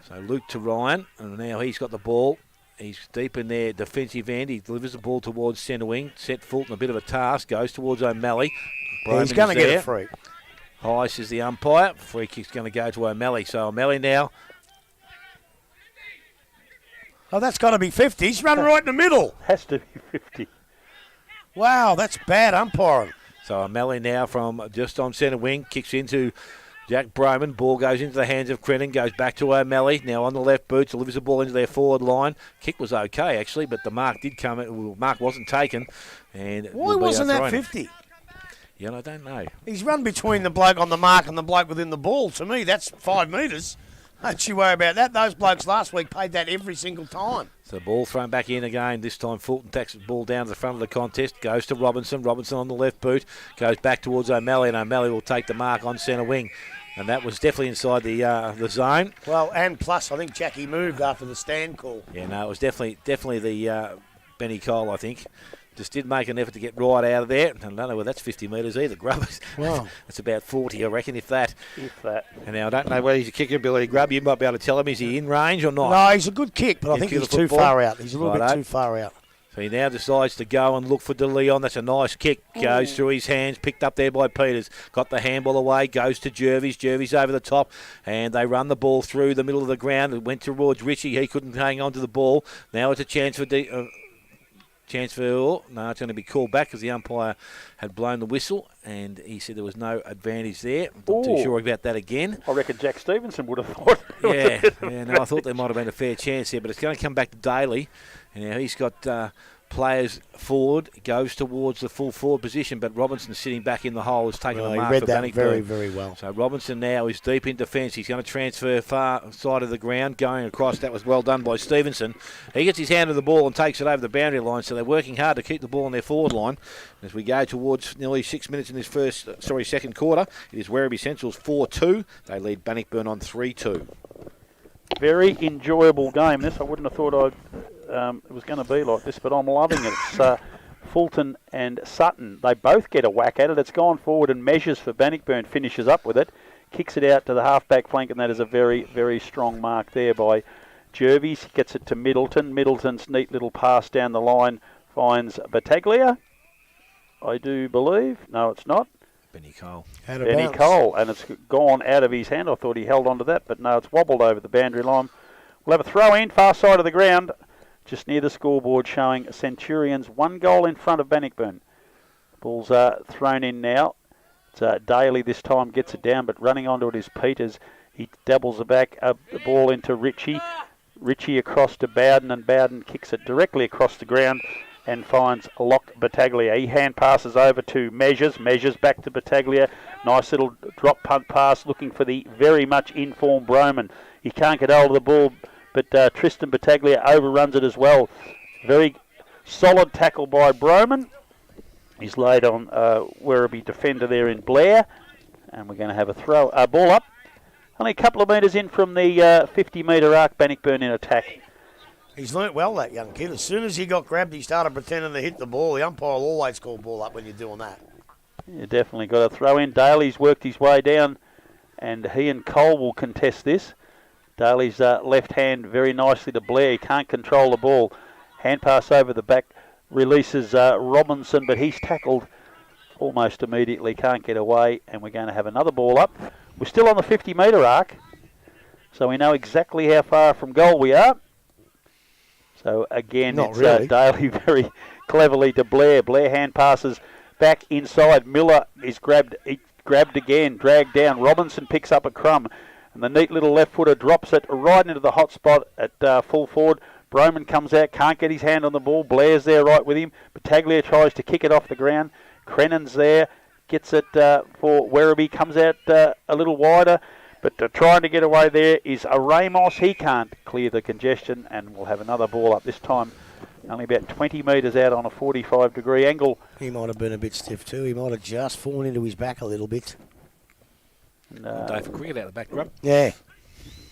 So Luke to Ryan, and now he's got the ball. He's deep in their defensive end. He delivers the ball towards centre wing. Set Fulton a bit of a task. Goes towards O'Malley. He's going to get a free. High says the umpire. Free kick's going to go to O'Malley. So O'Malley now. Oh, that's got to be 50. He's running right in the middle. Has to be 50. Wow, that's bad umpiring. So O'Malley now from just on centre wing. Kicks into Jack Broman. Ball goes into the hands of Crennan, goes back to O'Malley. Now on the left boot, delivers the ball into their forward line. Kick was okay, actually, but the mark did come. Mark wasn't taken. And why wasn't that 50? Yeah, I don't know. He's run between the bloke on the mark and the bloke within the ball. To me, that's 5 metres. Don't you worry about that. Those blokes last week paid that every single time. So the ball thrown back in again. This time Fulton takes the ball down to the front of the contest. Goes to Robinson. Robinson on the left boot. Goes back towards O'Malley, and O'Malley will take the mark on centre wing. And that was definitely inside the zone. Well, and plus, I think Jackie moved after the stand call. Yeah, no, it was definitely the Benny Cole, I think. Just did make an effort to get right out of there. I don't know whether that's 50 metres either, Grubbers. Wow. That's about 40, I reckon, if that. If that. And now I don't know whether he's a kick ability. Grub, you might be able to tell him, is he in range or not? No, he's a good kick, but I think he's too far out. He's a little bit too far out. So he now decides to go and look for De Leon. That's a nice kick. Goes through his hands. Picked up there by Peters. Got the handball away. Goes to Jervis. Jervis over the top. And they run the ball through the middle of the ground. It went towards Richie. He couldn't hang on to the ball. Now it's a chance for... it's going to be called back because the umpire had blown the whistle and he said there was no advantage there. Not too sure about that again. I reckon Jack Stevenson would have thought. I thought there might have been a fair chance there, but it's going to come back to Daly. And now he's got players forward, goes towards the full forward position, but Robinson sitting back in the hole is taking the mark he read for that Bannockburn. very, very well. So Robinson now is deep in defence. He's going to transfer far side of the ground, going across. That was well done by Stevenson. He gets his hand on the ball and takes it over the boundary line, so they're working hard to keep the ball on their forward line. As we go towards nearly 6 minutes in this second quarter, it is Werribee Central's 4-2. They lead Bannockburn on 3-2. Very enjoyable game, this. I wouldn't have thought it was going to be like this, but I'm loving it. It's Fulton and Sutton. They both get a whack at it. It's gone forward and Measures for Bannockburn, finishes up with it. Kicks it out to the half-back flank, and that is a very, very strong mark there by Jervis. Gets it to Middleton. Middleton's neat little pass down the line finds Battaglia, I do believe. No, it's not. Benny Cole. Benny Cole, and it's gone out of his hand. I thought he held onto that, but no, it's wobbled over the boundary line. We'll have a throw in, far side of the ground, just near the scoreboard, showing Centurions 1 goal in front of Bannockburn. Ball's thrown in now. It's Daly this time, gets it down, but running onto it is Peters. He dabbles the ball into Richie. Richie across to Bowden, and Bowden kicks it directly across the ground and finds Locke Battaglia. He hand passes over to Measures. Measures back to Battaglia. Nice little drop punt pass, looking for the very much informed Broman. He can't get hold of the ball, but Tristan Battaglia overruns it as well. Very solid tackle by Broman. He's laid on Werribee defender there in Blair, and we're going to have a ball up. Only a couple of metres in from the 50-metre arc. Bannockburn in attack. He's learnt well, that young kid. As soon as he got grabbed, he started pretending to hit the ball. The umpire will always call ball up when you're doing that. Yeah, definitely got a throw in. Daly's worked his way down, and he and Cole will contest this. Daly's left hand very nicely to Blair. He can't control the ball. Hand pass over the back. Releases Robinson, but he's tackled almost immediately. Can't get away, and we're going to have another ball up. We're still on the 50-metre arc, so we know exactly how far from goal we are. So again, Daly very cleverly to Blair. Blair hand passes back inside. Miller is grabbed again, dragged down. Robinson picks up a crumb. And the neat little left footer drops it right into the hot spot at full forward. Broman comes out, can't get his hand on the ball. Blair's there right with him. Battaglia tries to kick it off the ground. Crennan's there, gets it for Werribee, comes out a little wider. But trying to get away there is a Ramos. He can't clear the congestion, and we'll have another ball up, this time only about 20 metres out on a 45-degree angle. He might have been a bit stiff too. He might have just fallen into his back a little bit. Day for cricket out the back, Grub. Yeah.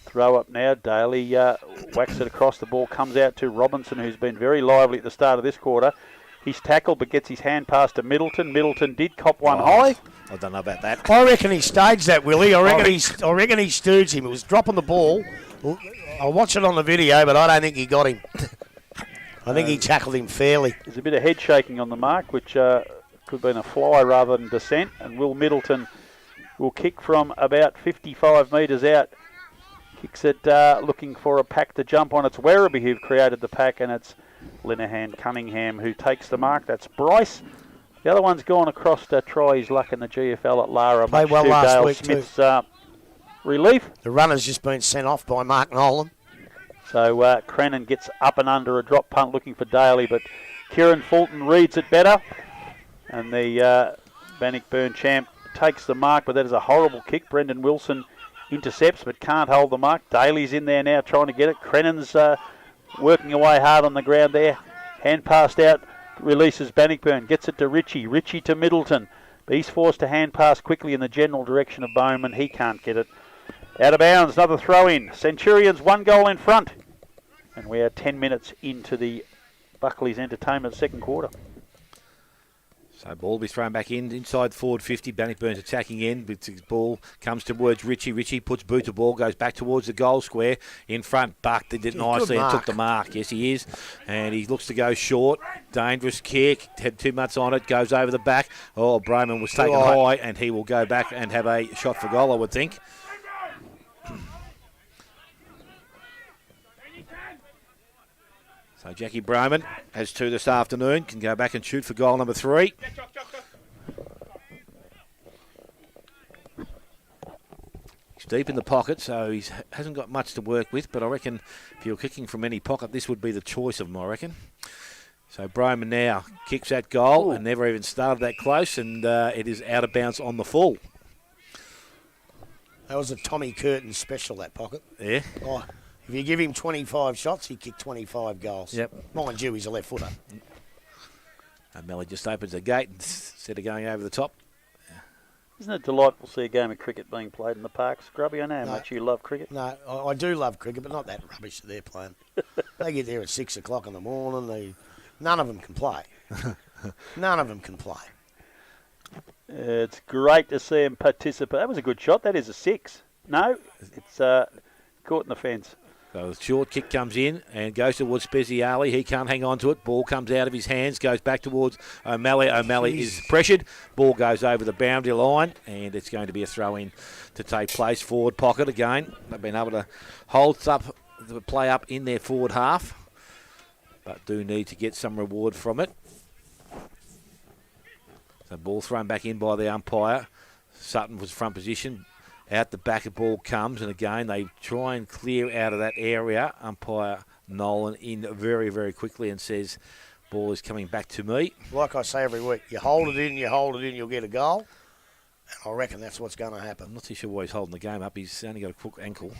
Throw up now. Daly whacks it across the ball. Comes out to Robinson, who's been very lively at the start of this quarter. He's tackled but gets his hand past to Middleton. Middleton did cop one high. I don't know about that. I reckon he staged that, Willie. I reckon he stooged him. It was dropping the ball. I'll watch it on the video, but I don't think he got him. I think he tackled him fairly. There's a bit of head shaking on the mark, which could have been a fly rather than descent. And Will Middleton will kick from about 55 metres out. Kicks it looking for a pack to jump on. It's Werribee who've created the pack, and it's Linehan Cunningham who takes the mark. That's Bryce. The other one's gone across to try his luck in the GFL at Lara. Played well last week Smith's too. Relief. The runner's just been sent off by Mark Nolan. So Crennan gets up and under a drop punt looking for Daly, but Kieran Fulton reads it better. And the Bannockburn champ takes the mark, but that is a horrible kick. Brendan Wilson intercepts but can't hold the mark. Daly's in there now trying to get it. Crennan's working away hard on the ground there. Hand passed out, releases Bannockburn, gets it to Ritchie. Ritchie to Middleton. But he's forced to hand pass quickly in the general direction of Bowman. He can't get it. Out of bounds, another throw in. Centurions 1 goal in front. And we are 10 minutes into the Buckley's Entertainment second quarter. So ball will be thrown back inside forward 50. Bannockburn's attacking end. But the ball comes towards Ritchie. Ritchie puts boot to ball, goes back towards the goal square. In front, Buck did it nicely and took the mark. Yes, he is. And he looks to go short. Dangerous kick. Had 2 months on it. Goes over the back. Oh, Broman was taken high, and he will go back and have a shot for goal, I would think. So Jackie Broman has 2 this afternoon, can go back and shoot for goal number 3. He's deep in the pocket, so he hasn't got much to work with, but I reckon if you're kicking from any pocket, this would be the choice of him, I reckon. So Broman now kicks that goal and never even started that close, and it is out of bounds on the full. That was a Tommy Curtin special, that pocket. Yeah. Oh, if you give him 25 shots, he kicked 25 goals. Yep. Mind you, he's a left footer. And Melly just opens the gate instead of going over the top. Isn't it delightful to see a game of cricket being played in the parks? Grubby, I know how much you love cricket. No, I do love cricket, but not that rubbish that they're playing. They get there at 6 o'clock in the morning. None of them can play. None of them can play. It's great to see him participate. That was a good shot. That is a 6. No, it's caught in the fence. So the short kick comes in and goes towards Speziale. He can't hang on to it. Ball comes out of his hands, goes back towards O'Malley. O'Malley is pressured. Ball goes over the boundary line, and it's going to be a throw-in to take place. Forward pocket again. They've been able to hold up the play up in their forward half, but do need to get some reward from it. So ball thrown back in by the umpire. Sutton was front position. Out the back, a ball comes, and again, they try and clear out of that area. Umpire Nolan in very, very quickly and says, ball is coming back to me. Like I say every week, you hold it in, you'll get a goal. And I reckon that's what's going to happen. I'm not too sure why he's holding the game up. He's only got a crook ankle.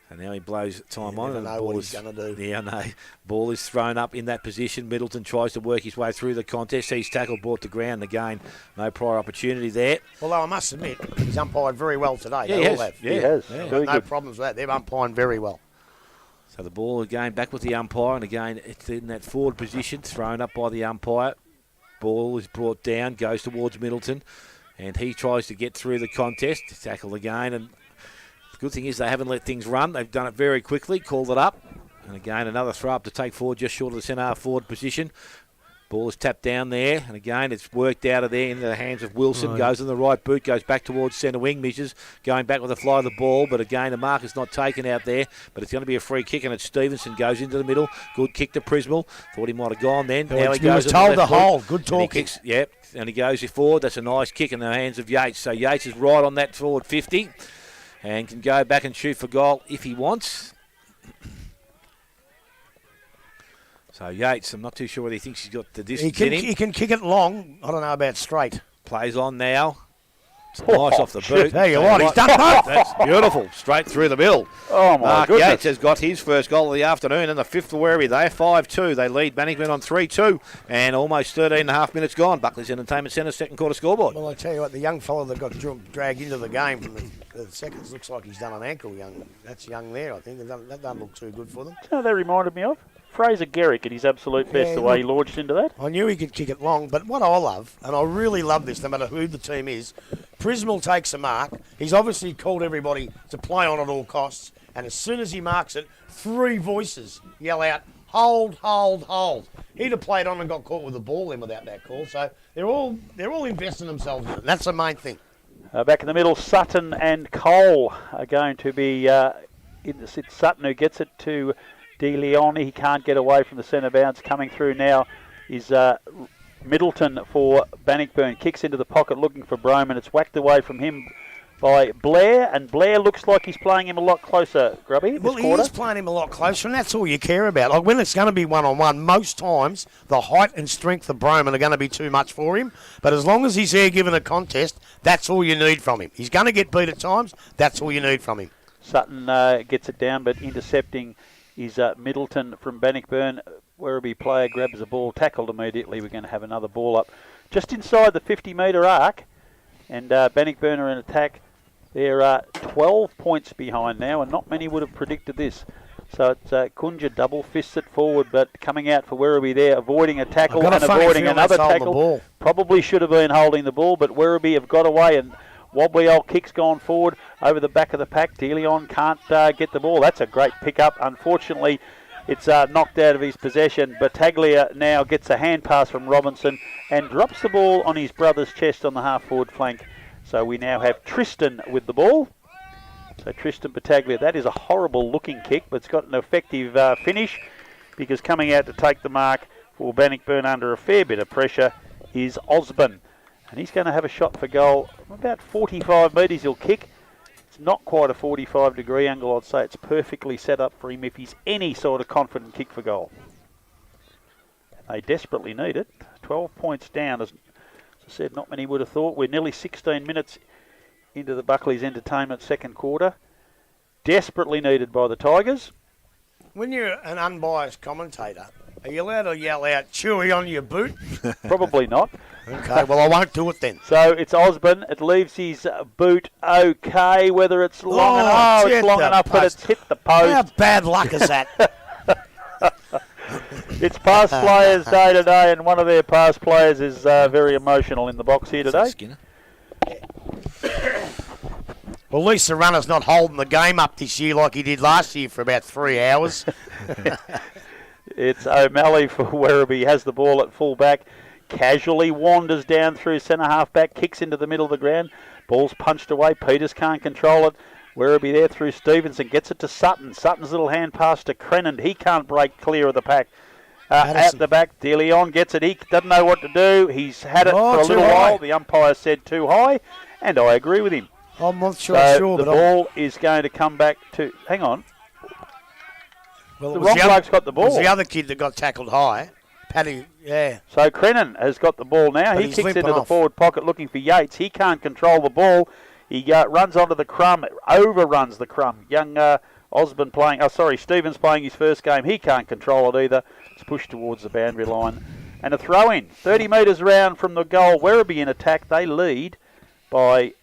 And now he blows time on. I know what he's going to do. Yeah, I know. Ball is thrown up in that position. Middleton tries to work his way through the contest. He's tackled, brought to ground. Again, no prior opportunity there. Although I must admit, he's umpired very well today. Yeah, they he all has. have. Yeah, he has. Yeah. Very no good. problems with that. They're umpiring very well. So the ball again back with the umpire. And again, it's in that forward position, thrown up by the umpire. Ball is brought down, goes towards Middleton. And he tries to get through the contest. Tackle again. And the good thing is they haven't let things run. They've done it very quickly, called it up. And again, another throw up to take forward just short of the centre forward position. Ball is tapped down there, and again it's worked out of there into the hands of Wilson. Goes in the right boot, goes back towards centre wing. Measures going back with the fly of the ball, but again the mark is not taken out there. But it's going to be a free kick, and it's Stevenson goes into the middle. Good kick to Prismal. Thought he might have gone then. Now he goes. Was told to hold. Good talking. Yep, and he goes forward. That's a nice kick in the hands of Yates. So Yates is right on that forward 50, and can go back and shoot for goal if he wants. So Yates, I'm not too sure whether he thinks he's got the distance in him. He can kick it long. I don't know about straight. Plays on now. It's nice off the boot. There you are. He's done both. That's beautiful. Straight through the middle. Oh, my Mark goodness. Yates has got his first goal of the afternoon, and the fifth for Werribee. They're 5-2. They lead Bannockburn on 3-2, and almost 13 and a half minutes gone. Buckley's Entertainment Centre, second quarter scoreboard. Well, I tell you what, the young fellow that got dragged into the game from the seconds looks like he's done an ankle. That's young there, I think. That doesn't look too good for them. You know, they reminded me of Fraser Garrick at his absolute best, the way he launched into that. I knew he could kick it long, but what I love, and I really love this, no matter who the team is, Prismal takes a mark. He's obviously called everybody to play on at all costs, and as soon as he marks it, 3 voices yell out, hold, hold, hold. He'd have played on and got caught with the ball in without that call, so they're all investing themselves in it. That's the main thing. Back in the middle, Sutton and Cole are going to be in the sit. Sutton, who gets it to De Leon. He can't get away from the centre bounce. Coming through now is Middleton for Bannockburn. Kicks into the pocket looking for Broman. It's whacked away from him by Blair, and Blair looks like he's playing him a lot closer, Grubby, Well, this quarter. he is playing him a lot closer, and that's all you care about. Like when it's going to be one-on-one, most times the height and strength of Broman are going to be too much for him. But as long as he's there given a contest, that's all you need from him. He's going to get beat at times. That's all you need from him. Sutton gets it down, but intercepting is Middleton from Bannockburn. Werribee player grabs the ball, tackled immediately. We're going to have another ball up just inside the 50-metre arc, and Bannockburn are in attack. They're 12 points behind now, and not many would have predicted this. So it's Kunja double fists it forward, but coming out for Werribee there, avoiding a tackle and avoiding another tackle. Probably should have been holding the ball, but Werribee have got away, and wobbly old kick's gone forward over the back of the pack. De Leon can't get the ball. That's a great pick-up. Unfortunately, it's knocked out of his possession. Battaglia now gets a hand pass from Robinson and drops the ball on his brother's chest on the half-forward flank. So we now have Tristan with the ball. So Tristan Battaglia, that is a horrible-looking kick, but it's got an effective finish, because coming out to take the mark for Bannockburn under a fair bit of pressure is Osborne. And he's going to have a shot for goal from about 45 metres he'll kick. It's not quite a 45-degree angle, I'd say. It's perfectly set up for him if he's any sort of confident kick for goal. They desperately need it. 12 points down. As I said, not many would have thought. We're nearly 16 minutes into the Buckley's Entertainment second quarter. Desperately needed by the Tigers. When you're an unbiased commentator, are you allowed to yell out, Chewy on your boot? Probably not. Okay, well, I won't do it then. So it's Osborne. It leaves his boot okay. Whether it's long enough, it's long enough, but it's hit the post. How bad luck is that? It's past players day to day, and one of their past players is very emotional in the box here today. Skinner. Well, at least the runner's not holding the game up this year like he did last year for about 3 hours. It's O'Malley for Werribee. He has the ball at full back. Casually wanders down through centre half back, kicks into the middle of the ground. Ball's punched away. Peters can't control it. Werribee there through Stevenson. Gets it to Sutton. Sutton's little hand pass to Crennan. He can't break clear of the pack. At the back, De Leon gets it. He doesn't know what to do. He's had it for a little while. The umpire said too high, and I agree with him. I'm not sure, the ball is going to come back to... Hang on. Well, the wrong bloke's got the ball. It was the other kid that got tackled high. Paddy, yeah. So Crennan has got the ball now. But he kicks into the forward pocket looking for Yates. He can't control the ball. He runs onto the crumb, overruns the crumb. Young Osborne playing... Stevens playing his first game. He can't control it either. It's pushed towards the boundary line. And a throw-in. 30 metres round from the goal. Werribee in attack. They lead by...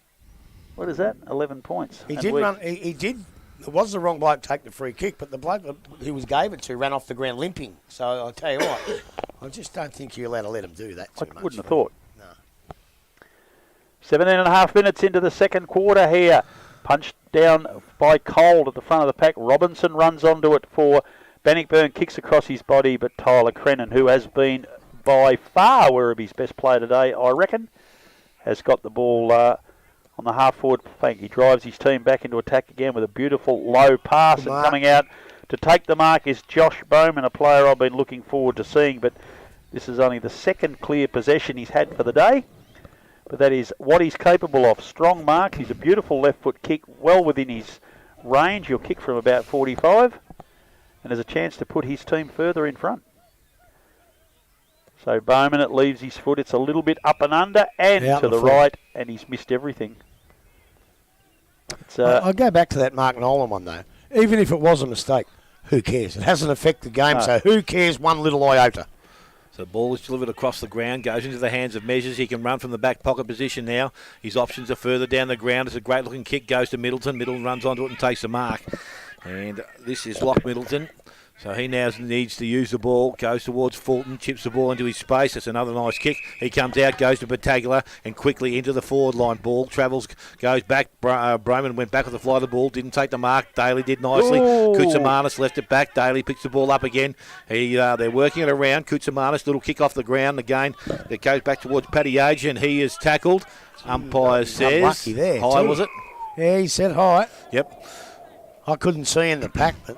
What is that? 11 points. He did run. He did. It was the wrong bloke to take the free kick, but the bloke who gave it to ran off the ground limping. So I'll tell you what, I just don't think you're allowed to let him do that too much. I wouldn't have thought. No. 17.5 minutes into the second quarter here. Punched down by Cole at the front of the pack. Robinson runs onto it for Bannockburn, kicks across his body, but Tyler Crennan, who has been by far Werribee's best player today, I reckon, has got the ball on the half-forward flank. He drives his team back into attack again with a beautiful low pass, and coming out to take the mark is Josh Bowman, a player I've been looking forward to seeing, but this is only the second clear possession he's had for the day. But that is what he's capable of. Strong marks. He's a beautiful left foot kick, well within his range. He'll kick from about 45, and there's a chance to put his team further in front. So Bowman, it leaves his foot. It's a little bit up and under and to the right, and he's missed everything. I'll go back to that Mark Nolan one, though. Even if it was a mistake, who cares? It hasn't affected the game, so who cares one little iota? So the ball is delivered across the ground, goes into the hands of Measures. He can run from the back pocket position now. His options are further down the ground. It's a great-looking kick, goes to Middleton. Middleton runs onto it and takes the mark. And this is Lock Middleton. So he now needs to use the ball, goes towards Fulton, chips the ball into his space. That's another nice kick. He comes out, goes to Battaglia, and quickly into the forward line. Ball travels, goes back. Broman went back with the fly of the ball, didn't take the mark. Daly did nicely. Koutsamanis left it back. Daly picks the ball up again. They're working it around. Koutsamanis, little kick off the ground again. It goes back towards Paddy Age, and he is tackled. Umpire says. Unlucky there, high, too. was it? Yeah, he said high. Yep. I couldn't see in the pack, but...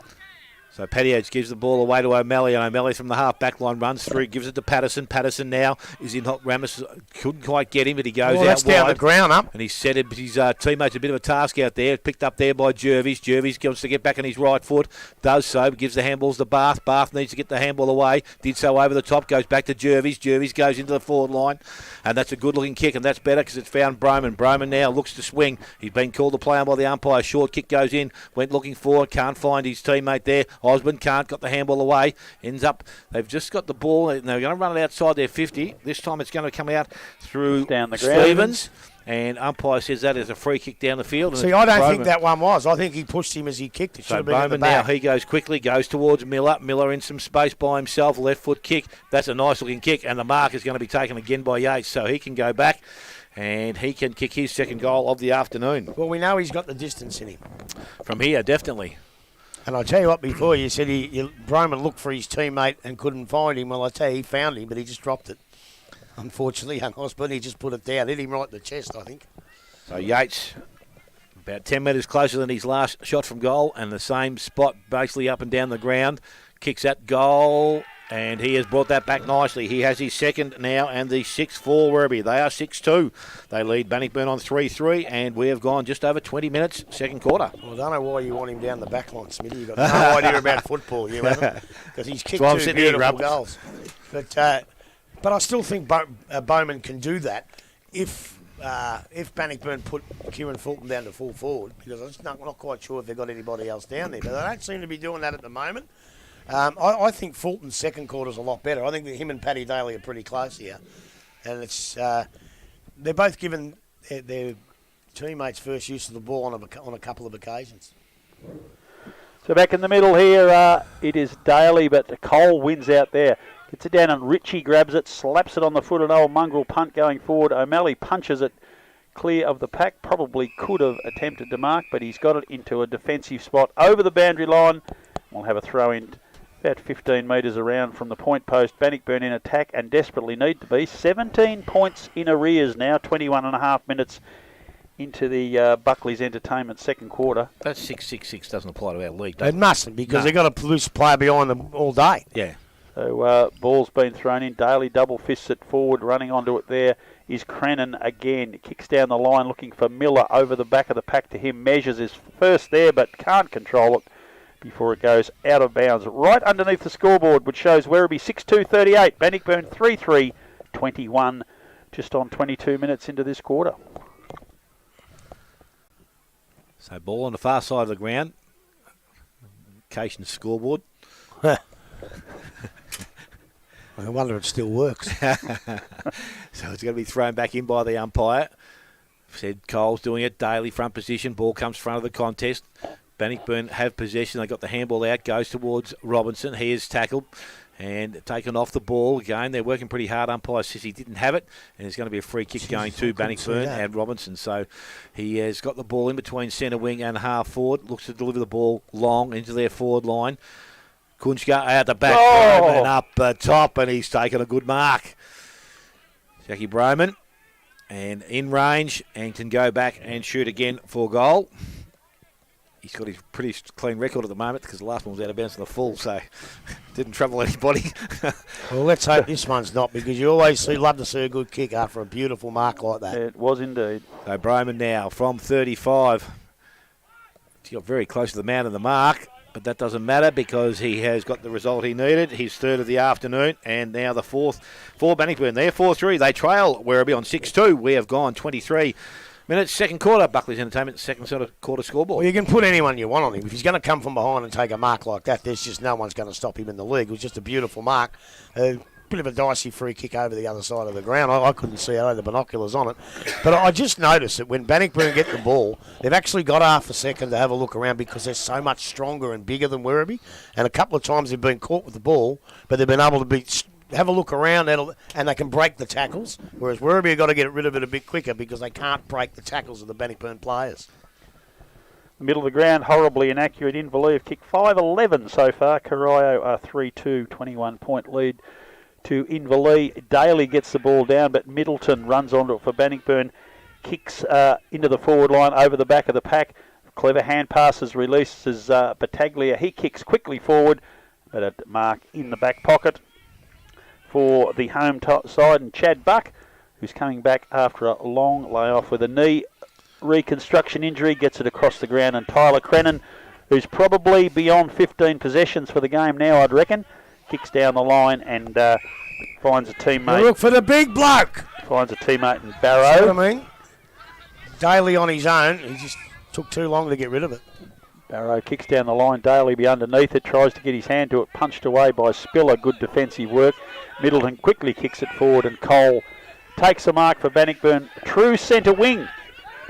So Paddy Edge gives the ball away to O'Malley, and O'Malley from the half-back line runs through, gives it to Patterson. Patterson now is in hot. Ramos couldn't quite get him, but he goes out that's wide. down the ground up. And he set his teammates a bit of a task out there. Picked up there by Jervis. Jervis wants to get back on his right foot. Does so, but gives the handballs to Bath. Bath needs to get the handball away. Did so over the top. Goes back to Jervis. Jervis goes into the forward line. And that's a good-looking kick, and that's better because it's found Broman. Broman now looks to swing. He's been called to play on by the umpire. Short kick goes in. Went looking for it. Can't find his teammate there. Osborne can't. Got the handball away. Ends up, they've just got the ball, and they're going to run it outside their 50. This time it's going to come out through down the ground. Stevens. And umpire says that is a free kick down the field. See, I don't think that one was. I think he pushed him as he kicked. It should have been in the back. Now he goes quickly, goes towards Miller. Miller in some space by himself. Left foot kick. That's a nice looking kick. And the mark is going to be taken again by Yates. So he can go back and he can kick his second goal of the afternoon. Well, we know he's got the distance in him. From here, definitely. And I tell you what, before you said Broman looked for his teammate and couldn't find him. Well, I tell you, he found him, but he just dropped it. Unfortunately, young Osborne, he just put it down. Hit him right in the chest, I think. So Yates, about 10 metres closer than his last shot from goal, and the same spot basically up and down the ground. Kicks that goal, and he has brought that back nicely. He has his second now, and the 6 for Werribee. They are 6-2. They lead Bannockburn on 3-3, and we have gone just over 20 minutes, second quarter. Well, I don't know why you want him down the back line, Smitty. You've got no idea about football, you haven't? Because he's kicked two beautiful goals. But I still think Bowman can do that if Bannockburn put Kieran Fulton down to full forward, because I'm just not quite sure if they've got anybody else down there. But they don't seem to be doing that at the moment. I think Fulton's second quarter's a lot better. I think that him and Paddy Daly are pretty close here. And it's they're both given their teammates first use of the ball on a couple of occasions. So back in the middle here, it is Daly, but Cole wins out there. Gets it down and Ritchie grabs it, slaps it on the foot, an old mongrel punt going forward. O'Malley punches it clear of the pack. Probably could have attempted to mark, but he's got it into a defensive spot over the boundary line. We'll have a throw in about 15 metres around from the point post. Bannockburn in attack and desperately need to be. 17 points in arrears now, 21 and a half minutes into the Buckley's Entertainment second quarter. That 6-6-6 doesn't apply to our league, It mustn't, because they've got a loose player behind them all day. Yeah. So ball's been thrown in. Daly double fists it forward. Running onto it there is Crennan again. Kicks down the line looking for Miller over the back of the pack to him. Measures is first there but can't control it before it goes out of bounds. Right underneath the scoreboard, which shows Werribee 6-2-38. Bannockburn 3-3-21. Just on 22 minutes into this quarter. So ball on the far side of the ground. Cation scoreboard. I wonder if it still works. So it's going to be thrown back in by the umpire. Said Cole's doing it. Daly front position. Ball comes front of the contest. Bannockburn have possession. They got the handball out. Goes towards Robinson. He is tackled and taken off the ball. Again, they're working pretty hard. Umpire says he didn't have it. And there's going to be a free kick going to Bannockburn and Robinson. So he has got the ball in between centre wing and half forward. Looks to deliver the ball long into their forward line. Kunchka out the back, Oh! Broman up top, and he's taken a good mark. Jackie Broman, and in range, and can go back and shoot again for goal. He's got his pretty clean record at the moment because the last one was out of bounds in the full, so didn't trouble anybody. Well, let's hope this one's not, because you always love to see a good kick after a beautiful mark like that. It was indeed. So Broman now from 35. He got very close to the man of the mark, but that doesn't matter because he has got the result he needed. His third of the afternoon, and now the fourth for Bannockburn. They're 4-3. They trail Werribee on 6-2. We have gone 23 minutes, second quarter. Buckley's Entertainment, second sort of quarter scoreboard. Well, you can put anyone you want on him. If he's going to come from behind and take a mark like that, there's just no one's going to stop him in the league. It was just a beautiful mark. Bit of a dicey free kick over the other side of the ground. I couldn't see out of the binoculars on it. But I just noticed that when Bannockburn get the ball, they've actually got half a second to have a look around because they're so much stronger and bigger than Werribee. And a couple of times they've been caught with the ball, but they've been able to have a look around and they can break the tackles, whereas Werribee have got to get rid of it a bit quicker because they can't break the tackles of the Bannockburn players. Middle of the ground, horribly inaccurate. Inverleigh have kicked 5-11 so far. Corio are 3-2, 21-point lead to Inverleigh. Daly gets the ball down, but Middleton runs onto it for Bannockburn. Kicks into the forward line over the back of the pack. Clever hand passes, releases Battaglia. He kicks quickly forward, but a mark in the back pocket for the home side. And Chad Buck, who's coming back after a long layoff with a knee reconstruction injury, gets it across the ground. And Tyler Crennan, who's probably beyond 15 possessions for the game now, I'd reckon, kicks down the line and finds a teammate. Look for the big bloke. Finds a teammate in See Barrow. what I mean? Daly on his own. He just took too long to get rid of it. Barrow kicks down the line. Daly be underneath it, tries to get his hand to it, punched away by Spiller. Good defensive work. Middleton quickly kicks it forward, and Cole takes a mark for Bannockburn. True centre wing.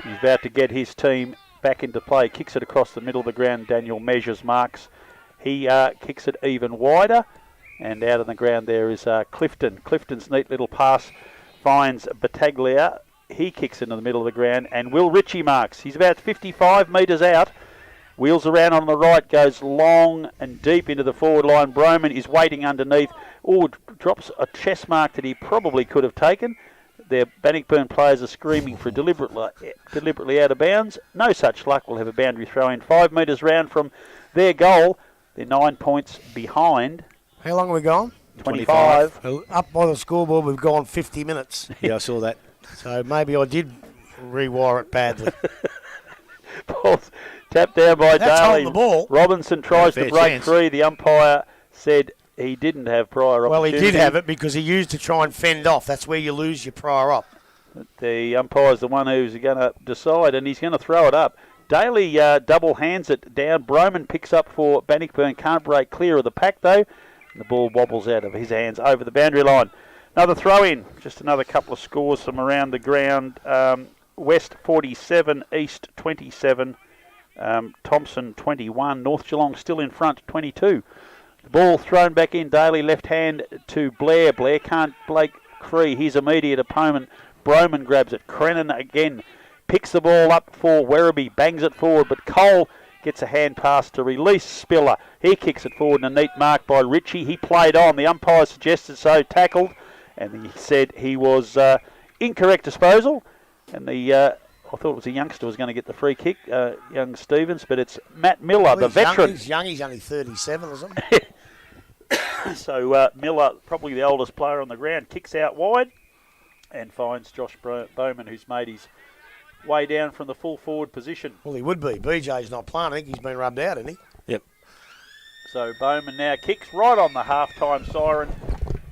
He's about to get his team back into play. Kicks it across the middle of the ground. Daniel measures marks. He kicks it even wider, and out on the ground there is Clifton. Clifton's neat little pass finds Battaglia. He kicks into the middle of the ground, and Will Ritchie marks. He's about 55 metres out. Wheels around on the right, goes long and deep into the forward line. Broman is waiting underneath. Drops a chest mark that he probably could have taken. Their Bannockburn players are screaming for deliberately out of bounds. No such luck. We'll have a boundary throw in 5 metres round from their goal. They're 9 points behind. How long have we gone? 25. Well, up by the scoreboard, we've gone 50 minutes. Yeah, I saw that. So maybe I did rewire it badly. Ball's tapped down by That's Daly. holding the ball. Robinson tries to Fair break chance. free. The umpire said he didn't have prior Well, he opportunity. did have it because he used to try and fend off. That's where you lose your prior op. The umpire's the one who's going to decide, and he's going to throw it up. Daly double hands it down. Broman picks up for Bannockburn. Can't break clear of the pack, though. And the ball wobbles out of his hands over the boundary line. Another throw in. Just another couple of scores from around the ground. West 47, East 27, Thompson 21. North Geelong still in front, 22. The ball thrown back in. Daly left hand to Blair. Blair can't break free his immediate opponent. Broman grabs it. Crennan again picks the ball up for Werribee, bangs it forward, but Cole gets a hand pass to release Spiller. He kicks it forward, and a neat mark by Ritchie. He played on. The umpire suggested so, tackled, and he said he was incorrect disposal. And I thought it was a youngster was going to get the free kick, young Stevens, but it's Matt Miller, the veteran. He's young. He's only 37 or something. So Miller, probably the oldest player on the ground, kicks out wide and finds Josh Bowman, who's made his way down from the full forward position. Well, he would be. BJ's not playing. I think he's been rubbed out, isn't he? Yep. So Bowman now kicks right on the half-time siren.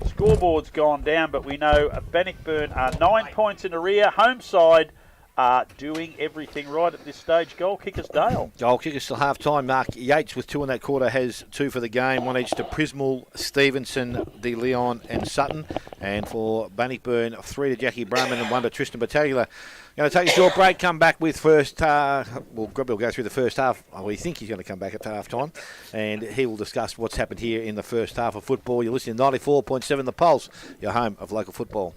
Scoreboard's gone down, but we know Bannockburn are 9 points in the rear. Home side are doing everything right at this stage. Goal kickers Dale. Goal kickers till half-time. Mark Yates with 2 in that quarter has 2 for the game. 1 each to Prismal, Stevenson, De Leon and Sutton. And for Bannockburn, 3 to Jackie Broman and 1 to Tristan Battaglia. Going to take a short break, come back with first well, Grubby will go through the first half. We think he's going to come back at half-time. And he will discuss what's happened here in the first half of football. You're listening to 94.7 The Pulse, your home of local football.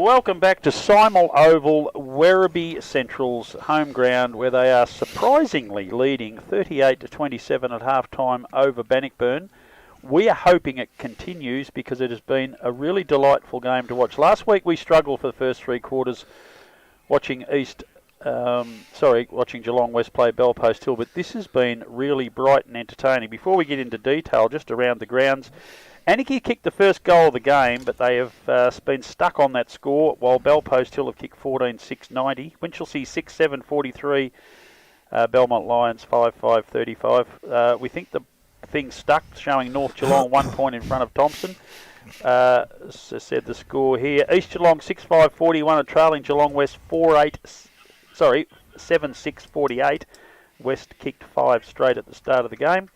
welcome back to Symal Oval, Werribee Central's home ground, where they are surprisingly leading 38-27 at half-time over Bannockburn. We are hoping it continues because it has been a really delightful game to watch. Last week we struggled for the first three quarters watching watching Geelong West play Bellpost Hill, but this has been really bright and entertaining. Before we get into detail, just around the grounds, Anarchy kicked the first goal of the game, but they have been stuck on that score, while Bellpost Hill have kicked 14-6-90. Winchelsea 6-7-43, Belmont Lions 5-5-35. We think the thing stuck, showing North Geelong 1 point in front of Thompson. Said the score here. East Geelong 6-5-41, are trailing Geelong West 7-6-48. West kicked 5 straight at the start of the game.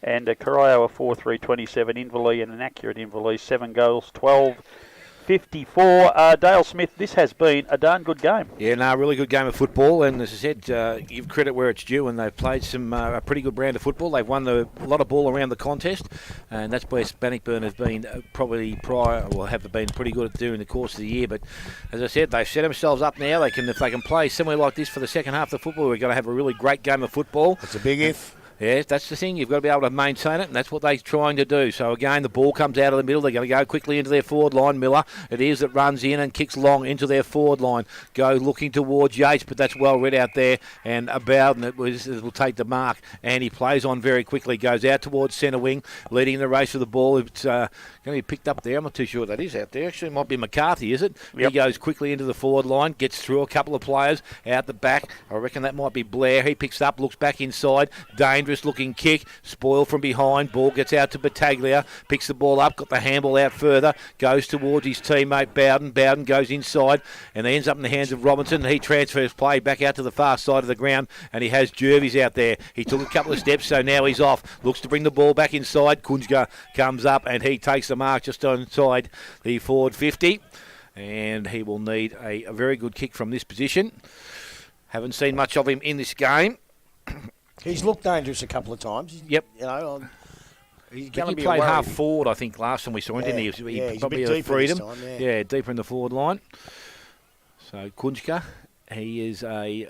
And Corio a 4-3-27, Inverleigh, and an accurate Inverleigh, 7 goals, 12-54. Dale Smith, this has been a darn good game. Yeah, no, really good game of football, and as I said, give credit where it's due, and they've played some a pretty good brand of football. They've won a lot of ball around the contest, and that's where Bannockburn have been have been pretty good at during the course of the year. But as I said, they've set themselves up now. If they can play somewhere like this for the second half of the football, we're going to have a really great game of football. It's a big if. Yes, that's the thing. You've got to be able to maintain it, and that's what they're trying to do. So, again, the ball comes out of the middle. They're going to go quickly into their forward line. Miller, it is that runs in and kicks long into their forward line. Go looking towards Yates, but that's well read out there. And Bowden it will take the mark, and he plays on very quickly. Goes out towards centre wing, leading the race for the ball. It's going to be picked up there. I'm not too sure what that is out there. Actually, it might be McCarthy, is it? Yep. He goes quickly into the forward line, gets through a couple of players out the back. I reckon that might be Blair. He picks up, looks back inside. Dangerous looking kick. Spoil from behind. Ball gets out to Battaglia. Picks the ball up. Got the handball out further. Goes towards his teammate Bowden. Bowden goes inside and ends up in the hands of Robinson. He transfers play back out to the far side of the ground, and he has Jervis out there. He took a couple of steps, so now he's off. Looks to bring the ball back inside. Kunzga comes up and he takes the mark just inside the forward 50, and he will need a very good kick from this position. Haven't seen much of him in this game. He's looked dangerous a couple of times. Yep. You know, he's he played half forward, I think, last time we saw him, didn't he? He's probably a bit deeper freedom. this time, yeah, deeper in the forward line. So Kunzka, he is going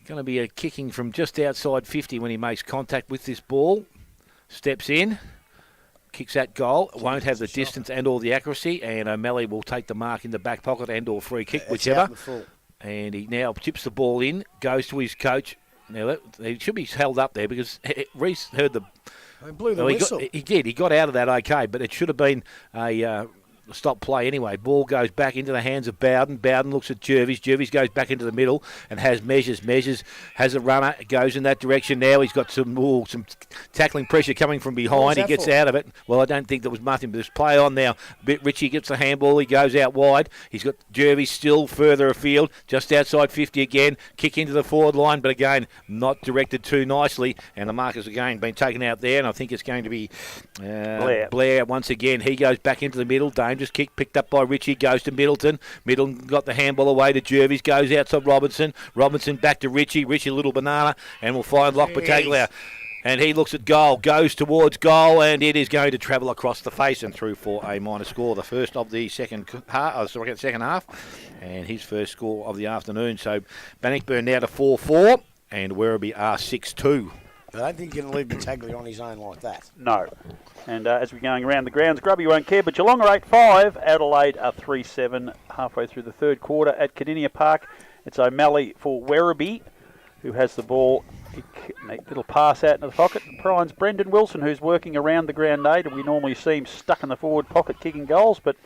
to be a kicking from just outside 50 when he makes contact with this ball. Steps in, kicks that goal. Won't have the distance and all the accuracy, and O'Malley will take the mark in the back pocket and or free kick, whichever. And he now chips the ball in, goes to his coach. Now, he should be held up there because Reese heard the... He blew the whistle. He did. He got out of that okay, but it should have been a stop play anyway. Ball goes back into the hands of Bowden. Bowden looks at Jervis. Jervis goes back into the middle and has Measures. Measures has a runner. Goes in that direction now. He's got some tackling pressure coming from behind. He gets out of it. Well, I don't think there was nothing, but there's play on now. Richie gets the handball. He goes out wide. He's got Jervis still further afield, just outside 50 again. Kick into the forward line, but again, not directed too nicely. And the markers again been taken out there, and I think it's going to be Blair once again. He goes back into the middle. Dangerous kick picked up by Richie, goes to Middleton. Middleton got the handball away to Jervis, goes outside Robinson. Robinson back to Richie. Richie, little banana, and will find Lock Battaglia. And he looks at goal, goes towards goal, and it is going to travel across the face and through for a minor score. The first of the second half, and his first score of the afternoon. So Bannockburn now to 4-4, and Werribee are 6-2. I don't think you can leave Battaglia on his own like that. No. And as we're going around the grounds, Grubby won't care, but Geelong are 8-5, Adelaide are 3-7 halfway through the third quarter at Cardinia Park. It's O'Malley for Werribee, who has the ball. Little pass out into the pocket. Prine's Brendan Wilson, who's working around the ground eight, and we normally see him stuck in the forward pocket kicking goals, but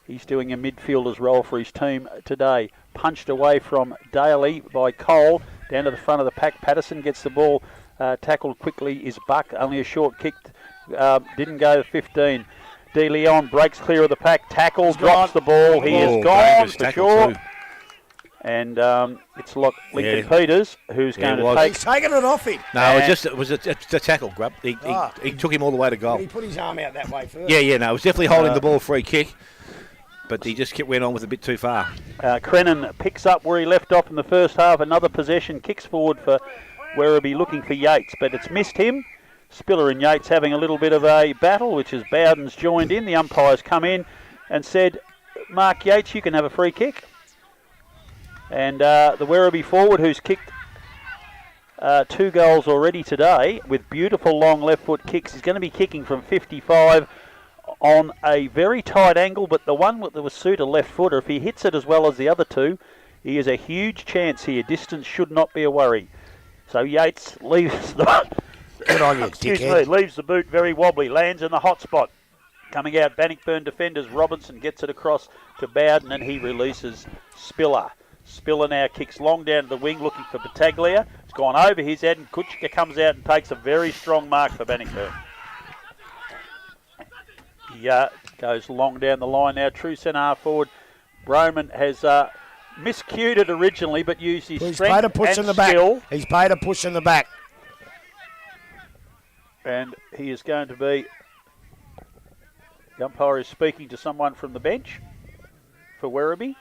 he's doing a midfielder's role for his team today. Punched away from Daly by Cole, down to the front of the pack. Patterson gets the ball. Tackled quickly is Buck, only a short kick, didn't go to 15. De Leon breaks clear of the pack, tackles, drops the ball. He is gone for sure. Too. And it's Lincoln Peters who's going to take... He's taking it off him. No, it was a tackle, Grub. He took him all the way to goal. He put his arm out that way first. Yeah, no, it was definitely holding the ball free kick. But he just went on with a bit too far. Crennan picks up where he left off in the first half. Another possession, kicks forward for Werribee looking for Yates, but it's missed him. Spiller and Yates having a little bit of a battle, which is Bowden's joined in. The umpires come in and said, Mark Yates, you can have a free kick. And the Werribee forward, who's kicked 2 goals already today with beautiful long left foot kicks, is going to be kicking from 55 on a very tight angle, but the one that would suit a left footer, if he hits it as well as the other two, he has a huge chance here. Distance should not be a worry. So Yates leaves the Good on you, dickhead. leaves the boot very wobbly, lands in the hot spot. Coming out, Bannockburn defenders. Robinson gets it across to Bowden, and he releases Spiller. Spiller now kicks long down to the wing, looking for Battaglia. It's gone over his head, and Kutchka comes out and takes a very strong mark for Bannockburn. He goes long down the line now. True centre half forward. Broman has miscued it originally, but used his strength and skill. He's paid a push in the back. And he is going to be... The umpire is speaking to someone from the bench for Werribee.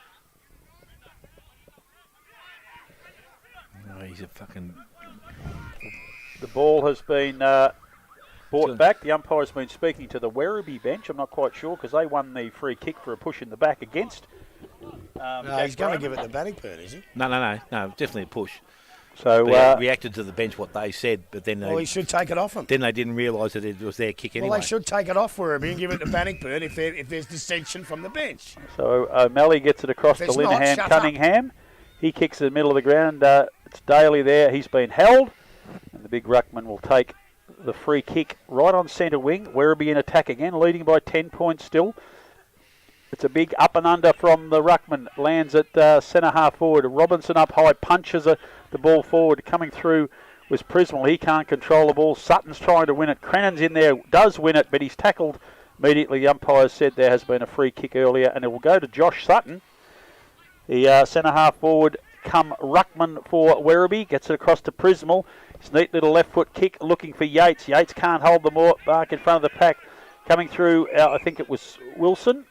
Oh, he's a fucking... The ball has been brought back. The umpire's been speaking to the Werribee bench. I'm not quite sure because they won the free kick for a push in the back against. No, he's going to give it to Bannockburn, is he? No, definitely a push. So But he reacted to the bench what they said, but then Well, he should take it off him. then they didn't realise that it was their kick anyway. Well, they should take it off Werribee and give it to Bannockburn if there's dissension from the bench. So O'Malley gets it across to If it's not, Linehan shut Cunningham. He kicks in the middle of the ground. It's Daly there. He's been held. And the big ruckman will take the free kick right on centre wing. Werribee in attack again, leading by 10 points still. It's a big up and under from the ruckman. Lands at centre half forward. Robinson up high, punches the ball forward. Coming through was Prismal. He can't control the ball. Sutton's trying to win it. Crennan's in there, does win it, but he's tackled immediately. The umpire said there has been a free kick earlier, and it will go to Josh Sutton. The centre half forward come ruckman for Werribee. Gets it across to Prismal. His neat little left foot kick looking for Yates. Yates can't hold the mark in front of the pack. Coming through, I think it was Wilson.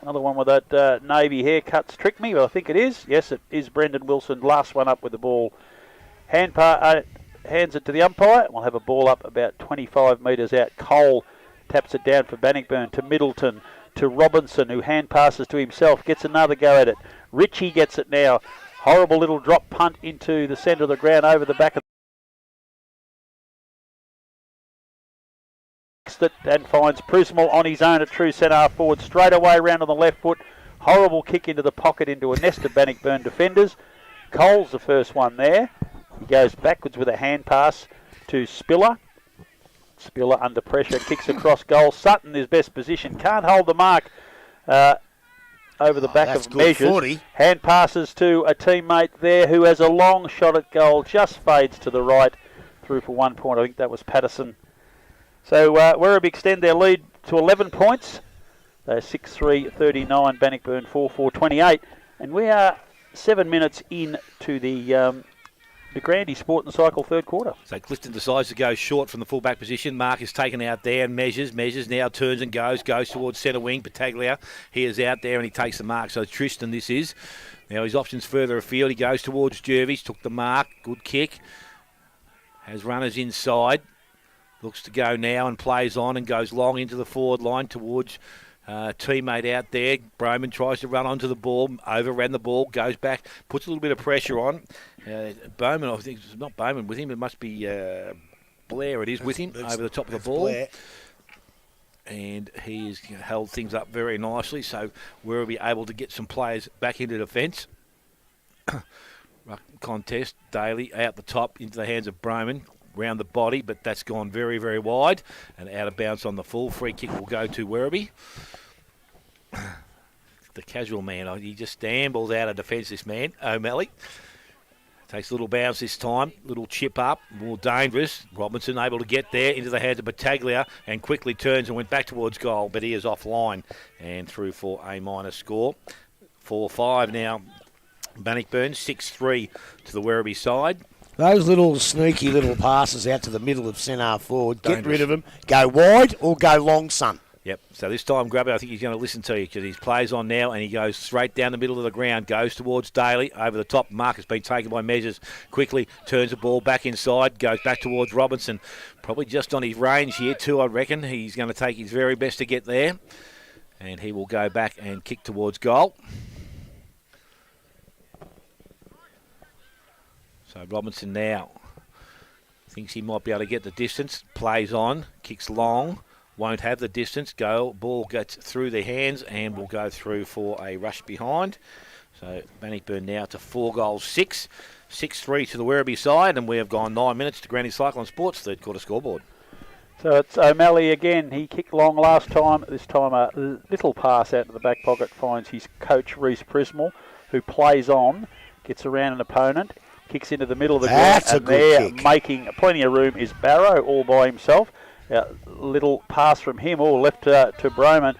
Another one with that navy haircut's tricked me, but I think it is. Yes, it is Brendan Wilson. Last one up with the ball. Hands it to the umpire. We'll have a ball up about 25 metres out. Cole taps it down for Bannockburn to Middleton to Robinson, who hand passes to himself. Gets another go at it. Ritchie gets it now. Horrible little drop punt into the centre of the ground over the back of it, and finds Prismal on his own at true centre half forward, straight away around on the left foot. Horrible kick into the pocket into a nest of Bannockburn defenders. Cole's the first one there. He goes backwards with a hand pass to Spiller. Spiller under pressure, kicks across goal. Sutton is best position, can't hold the mark over the back of Measures. 40. Hand passes to a teammate there who has a long shot at goal, just fades to the right, through for 1 point. I think that was Patterson. So Werribee extend their lead to 11 points. They're 6-3-39, Bannockburn 4-4-28. And we are 7 minutes into the Grandy Sport and Cycle third quarter. So Clifton decides to go short from the full-back position. Mark is taken out there and measures now turns and goes towards centre wing. Battaglia, he is out there and he takes the mark. So Tristan this is. Now his options further afield. He goes towards Jervis, took the mark, good kick. Has runners inside. Looks to go now and plays on and goes long into the forward line towards teammate out there. Broman tries to run onto the ball, overran the ball, goes back, puts a little bit of pressure on. Bowman, I think it's not Bowman with him, it must be Blair, it is with him, over the top of the ball. Blair. And he has held things up very nicely, so we'll be able to get some players back into defence. Contest, Daly out the top into the hands of Broman. Round the body, but that's gone very, very wide and out of bounds on the full. Free kick will go to Werribee. The casual man, he just shambles out of defence, this man, O'Malley. Takes a little bounce this time, little chip up, more dangerous. Robinson able to get there into the hands of Battaglia and quickly turns and went back towards goal, but he is offline and through for a minor score. 4-5 now. Bannockburn, 6-3 to the Werribee side. Those little sneaky little passes out to the middle of centre forward, get rid of them, go wide or go long, son. Yep, so this time Grubber, I think he's going to listen to you because he plays on now and he goes straight down the middle of the ground, goes towards Daly, over the top. Mark has been taken by Measures, quickly turns the ball back inside, goes back towards Robinson. Probably just on his range here too, I reckon. He's going to take his very best to get there. And he will go back and kick towards goal. So Robinson now thinks he might be able to get the distance. Plays on, kicks long, won't have the distance. Ball gets through the hands and will go through for a rush behind. So Bannockburn now to 4 goals 6. 6-3 to the Werribee side, and we have gone 9 minutes to Granny Cyclone Sports third quarter scoreboard. So it's O'Malley again. He kicked long last time. This time a little pass out to the back pocket finds his coach, Reece Prismal, who plays on, gets around an opponent, kicks into the middle of the ground. That's a good kick. Making plenty of room is Barrow all by himself. Little pass from him, all left to Bowman.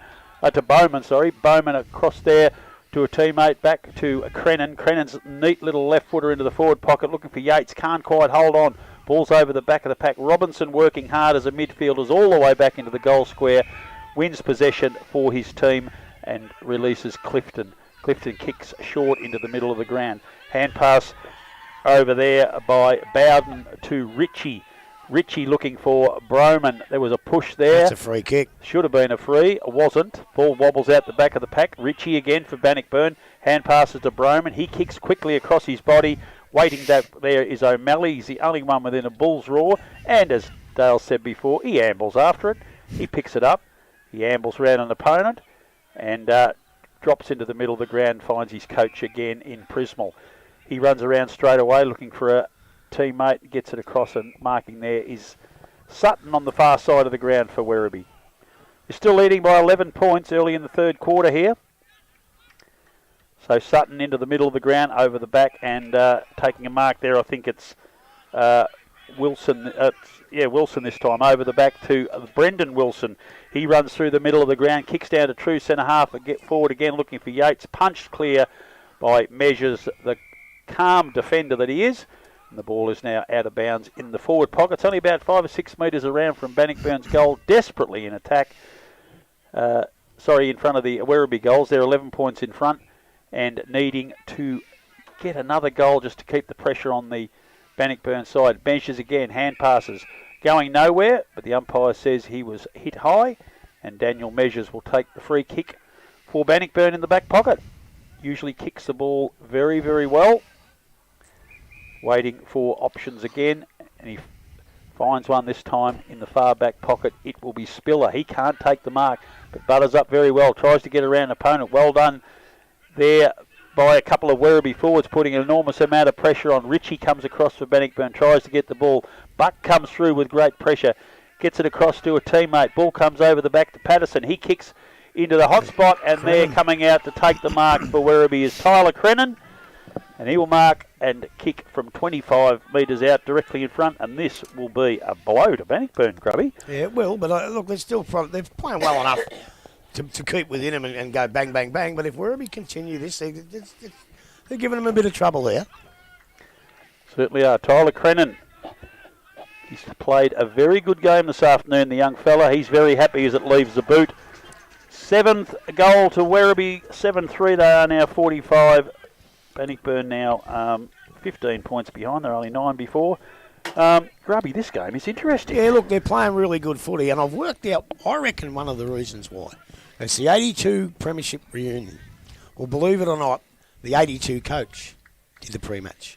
Bowman across there to a teammate, back to Crennan. Crennan's neat little left footer into the forward pocket, looking for Yates. Can't quite hold on. Ball's over the back of the pack. Robinson working hard as a midfielder's all the way back into the goal square. Wins possession for his team and releases Clifton. Clifton kicks short into the middle of the ground. Hand pass over there by Bowden to Ritchie. Ritchie looking for Broman. There was a push there. That's a free kick. Should have been a free. Wasn't. Ball wobbles out the back of the pack. Ritchie again for Bannockburn. Hand passes to Broman. He kicks quickly across his body. Waiting there is O'Malley. He's the only one within a bull's roar. And as Dale said before, he ambles after it. He picks it up. He ambles round an opponent and drops into the middle of the ground, finds his coach again in Prismal. He runs around straight away looking for a teammate, gets it across, and marking there is Sutton on the far side of the ground for Werribee. You're still leading by 11 points early in the third quarter here. So Sutton into the middle of the ground, over the back, and taking a mark there. I think it's Wilson. Wilson this time, over the back to Brendan Wilson. He runs through the middle of the ground, kicks down to true centre half, and get forward again looking for Yates. Punched clear by Measures, the calm defender that he is. And the ball is now out of bounds in the forward pocket. It's only about 5 or 6 metres around from Bannockburn's goal, desperately in attack. In front of the Werribee goals. They're 11 points in front and needing to get another goal just to keep the pressure on the Bannockburn side. Measures again, hand passes, going nowhere, but the umpire says he was hit high, and Daniel Measures will take the free kick for Bannockburn in the back pocket. Usually kicks the ball very, very well. Waiting for options again, and he finds one this time in the far back pocket. It will be Spiller. He can't take the mark, but butters up very well, tries to get around an opponent. Well done there by a couple of Werribee forwards, putting an enormous amount of pressure on. Ritchie comes across for Bannockburn, tries to get the ball. Buck comes through with great pressure, gets it across to a teammate. Ball comes over the back to Patterson. He kicks into the hot spot, and there coming out to take the mark for Werribee is Tyler Crennan. And he will mark and kick from 25 metres out directly in front, and this will be a blow to Bannockburn, Grubby. Yeah, it will, but look, they're playing well enough to keep within them and go bang, bang, bang. But if Werribee continue this, they're giving them a bit of trouble there. Certainly are. Tyler Crennan, he's played a very good game this afternoon, the young fella. He's very happy as it leaves the boot. 7th goal to Werribee, 7-3. They are now 45. Bannockburn now 15 points behind. They're only 9 before. Grubby, this game is interesting. Yeah, look, they're playing really good footy, and I've worked out, I reckon, one of the reasons why. It's the 82 Premiership reunion. Well, believe it or not, the 82 coach did the pre-match.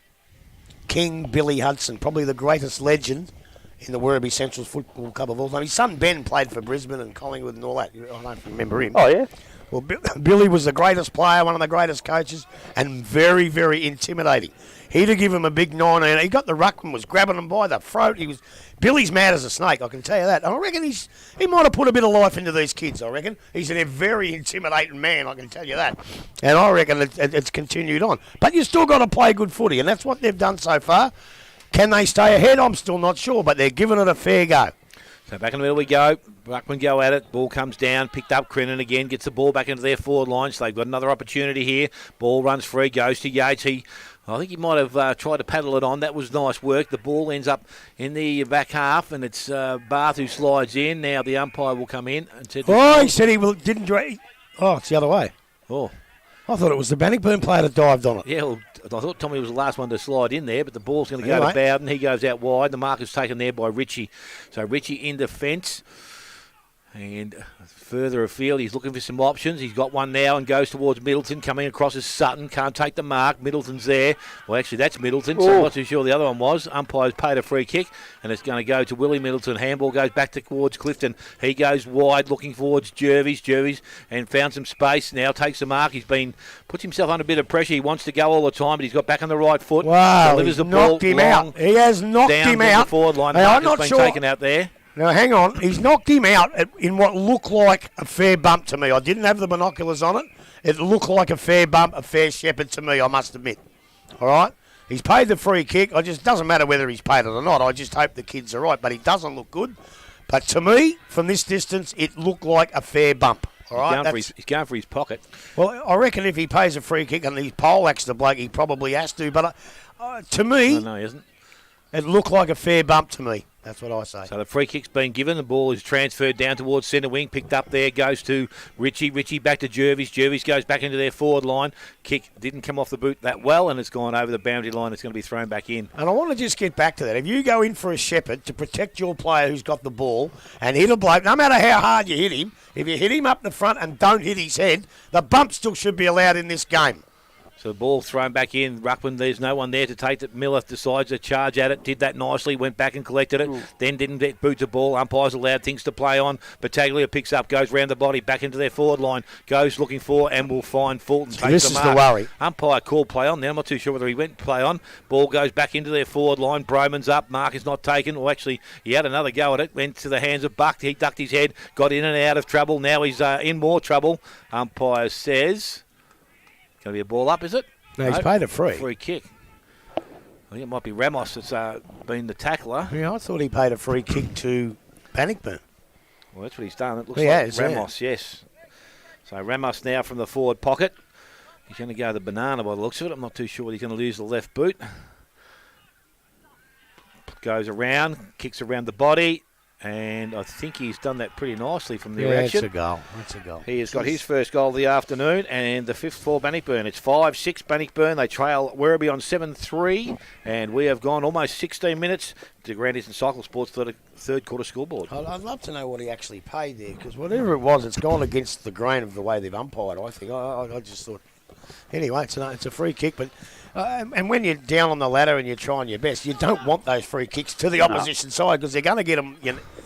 King Billy Hudson, probably the greatest legend in the Werribee Central Football Club of all time. His son Ben played for Brisbane and Collingwood and all that. I don't know if you remember him. Oh, yeah. Well, Billy was the greatest player, one of the greatest coaches, and very, very intimidating. He'd have given him a big 9. He got the ruckman, was grabbing him by the throat. Billy's mad as a snake, I can tell you that. And I reckon he might have put a bit of life into these kids, I reckon. He's a very intimidating man, I can tell you that. And I reckon it's continued on. But you still got to play good footy, and that's what they've done so far. Can they stay ahead? I'm still not sure, but they're giving it a fair go. So back in the middle we go. Ruckman go at it. Ball comes down. Picked up. Crennan again gets the ball back into their forward line. So they've got another opportunity here. Ball runs free. Goes to Yates. I think he might have tried to paddle it on. That was nice work. The ball ends up in the back half, and it's Barth who slides in. Now the umpire will come in and said. He said didn't. Oh, it's the other way. Oh. I thought it was the Bannockburn player that dived on it. Yeah, well, I thought Tommy was the last one to slide in there, but the ball's going to go to Bowden. He goes out wide. The mark is taken there by Ritchie. So Ritchie in defence. And further afield, he's looking for some options. He's got one now and goes towards Middleton, coming across as Sutton. Can't take the mark. Middleton's there. Well, actually, that's Middleton, so I'm not too sure the other one was. Umpire's paid a free kick, and it's going to go to Willie Middleton. Handball goes back towards Clifton. He goes wide, looking towards Jervis, and found some space. Now takes the mark. Puts himself under a bit of pressure. He wants to go all the time, but he's got back on the right foot. Wow, delivers he's the knocked ball him long out. He has knocked him down out. the forward line. Hey, I'm Mark not has been sure. taken out there. Now, hang on. He's knocked him out in what looked like a fair bump to me. I didn't have the binoculars on it. It looked like a fair bump, a fair shepherd to me, I must admit. All right? He's paid the free kick. Doesn't matter whether he's paid it or not. I just hope the kids are right. But he doesn't look good. But to me, from this distance, it looked like a fair bump. All right? He's going for his pocket. Well, I reckon if he pays a free kick and he poleaxes the bloke, he probably has to. But to me, No, he isn't. it looked like a fair bump to me. That's what I say. So the free kick's been given. The ball is transferred down towards centre wing. Picked up there. Goes to Richie. Richie back to Jervis. Jervis goes back into their forward line. Kick didn't come off the boot that well, and it's gone over the boundary line. It's going to be thrown back in. And I want to just get back to that. If you go in for a shepherd to protect your player who's got the ball and hit a bloke, no matter how hard you hit him, if you hit him up the front and don't hit his head, the bump still should be allowed in this game. So the ball thrown back in. Ruckman, there's no one there to take it. Miller decides to charge at it. Did that nicely. Went back and collected it. Then didn't get boot the ball. Umpires allowed things to play on. Battaglia picks up, goes round the body, back into their forward line. Goes looking for and will find Fulton. This is the worry. Umpire called play on. Now I'm not too sure whether he went play on. Ball goes back into their forward line. Broman's up. Mark is not taken. Well, actually, he had another go at it. Went to the hands of Buck. He ducked his head. Got in and out of trouble. Now he's in more trouble. Umpire says, going to be a ball up, is it? No, he's paid a free. Free kick. I think it might be Ramos that's been the tackler. Yeah, I thought he paid a free kick to Bannockburn. Well, that's what he's done. It looks He like has, Ramos, yes. So Ramos now from the forward pocket. He's going to go the banana by the looks of it. I'm not too sure he's going to lose the left boot. Goes around, kicks around the body. And I think he's done that pretty nicely from the erection. That's a goal. That's a goal. He has got his first goal of the afternoon, and the fifth for Bannockburn. It's 5-6 Bannockburn. They trail Werribee on 7-3, and we have gone almost 16 minutes to Grand Eastern Cycle Sports third quarter scoreboard. I'd love to know what he actually paid there, because whatever it was, it's gone against the grain of the way they've umpired, I think. I just thought... Anyway, it's a free kick, but... and when you're down on the ladder and you're trying your best, you don't want those free kicks to the opposition side, because they're going to get them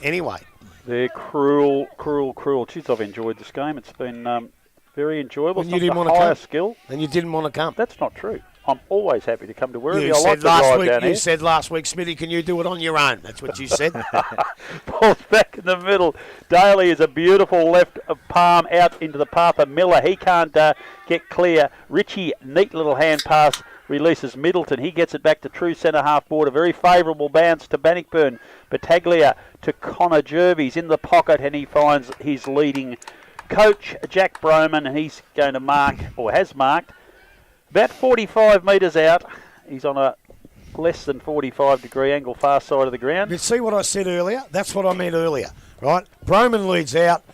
anyway. They're cruel. Jeez, I've enjoyed this game. It's been very enjoyable. And It's you not didn't the want to highest come. skill. And you didn't want to come. That's not true. I'm always happy to come to Werribee. You I like said the drive down you here. said last week, Smithy, can you do it on your own? That's what you said. Ball's back in the middle. Daly is a beautiful left palm out into the path of Miller. He can't get clear. Richie, neat little hand pass, releases Middleton. He gets it back to true centre half board. A very favourable bounce to Bannockburn. Battaglia to Connor Jervis in the pocket, and he finds his leading coach, Jack Broman, and he's going to mark, or has marked, about 45 metres out. He's on a less than 45-degree angle, far side of the ground. You see what I said earlier? That's what I meant earlier, right? Broman leads out.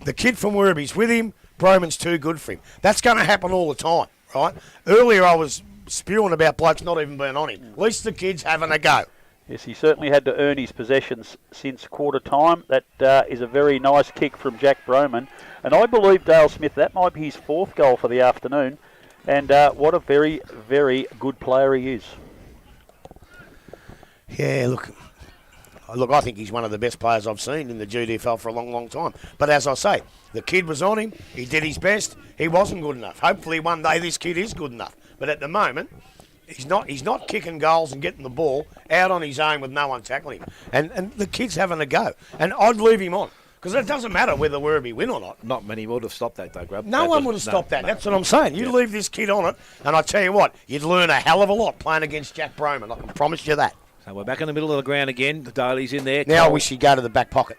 The kid from Werribee's with him. Broman's too good for him. That's going to happen all the time, right? Earlier I was spewing about blokes not even being on him. At least the kid's having a go. Yes, he certainly had to earn his possessions since quarter time. That is a very nice kick from Jack Broman. And I believe Dale Smith, that might be his fourth goal for the afternoon. And what a very, very good player he is. Yeah, look, I think he's one of the best players I've seen in the GDFL for a long, long time. But as I say, the kid was on him. He did his best. He wasn't good enough. Hopefully one day this kid is good enough. But at the moment, he's not kicking goals and getting the ball out on his own with no one tackling him. And the kid's having a go. And I'd leave him on. Because it doesn't matter whether Werribee win or not. Not many would have stopped that, though, Grub. No one would have stopped that. That's what I'm saying. You leave this kid on it, and I tell you what, you'd learn a hell of a lot playing against Jack Broman. I can promise you that. So we're back in the middle of the ground again. The Daly's in there. Now I wish he'd go to the back pocket.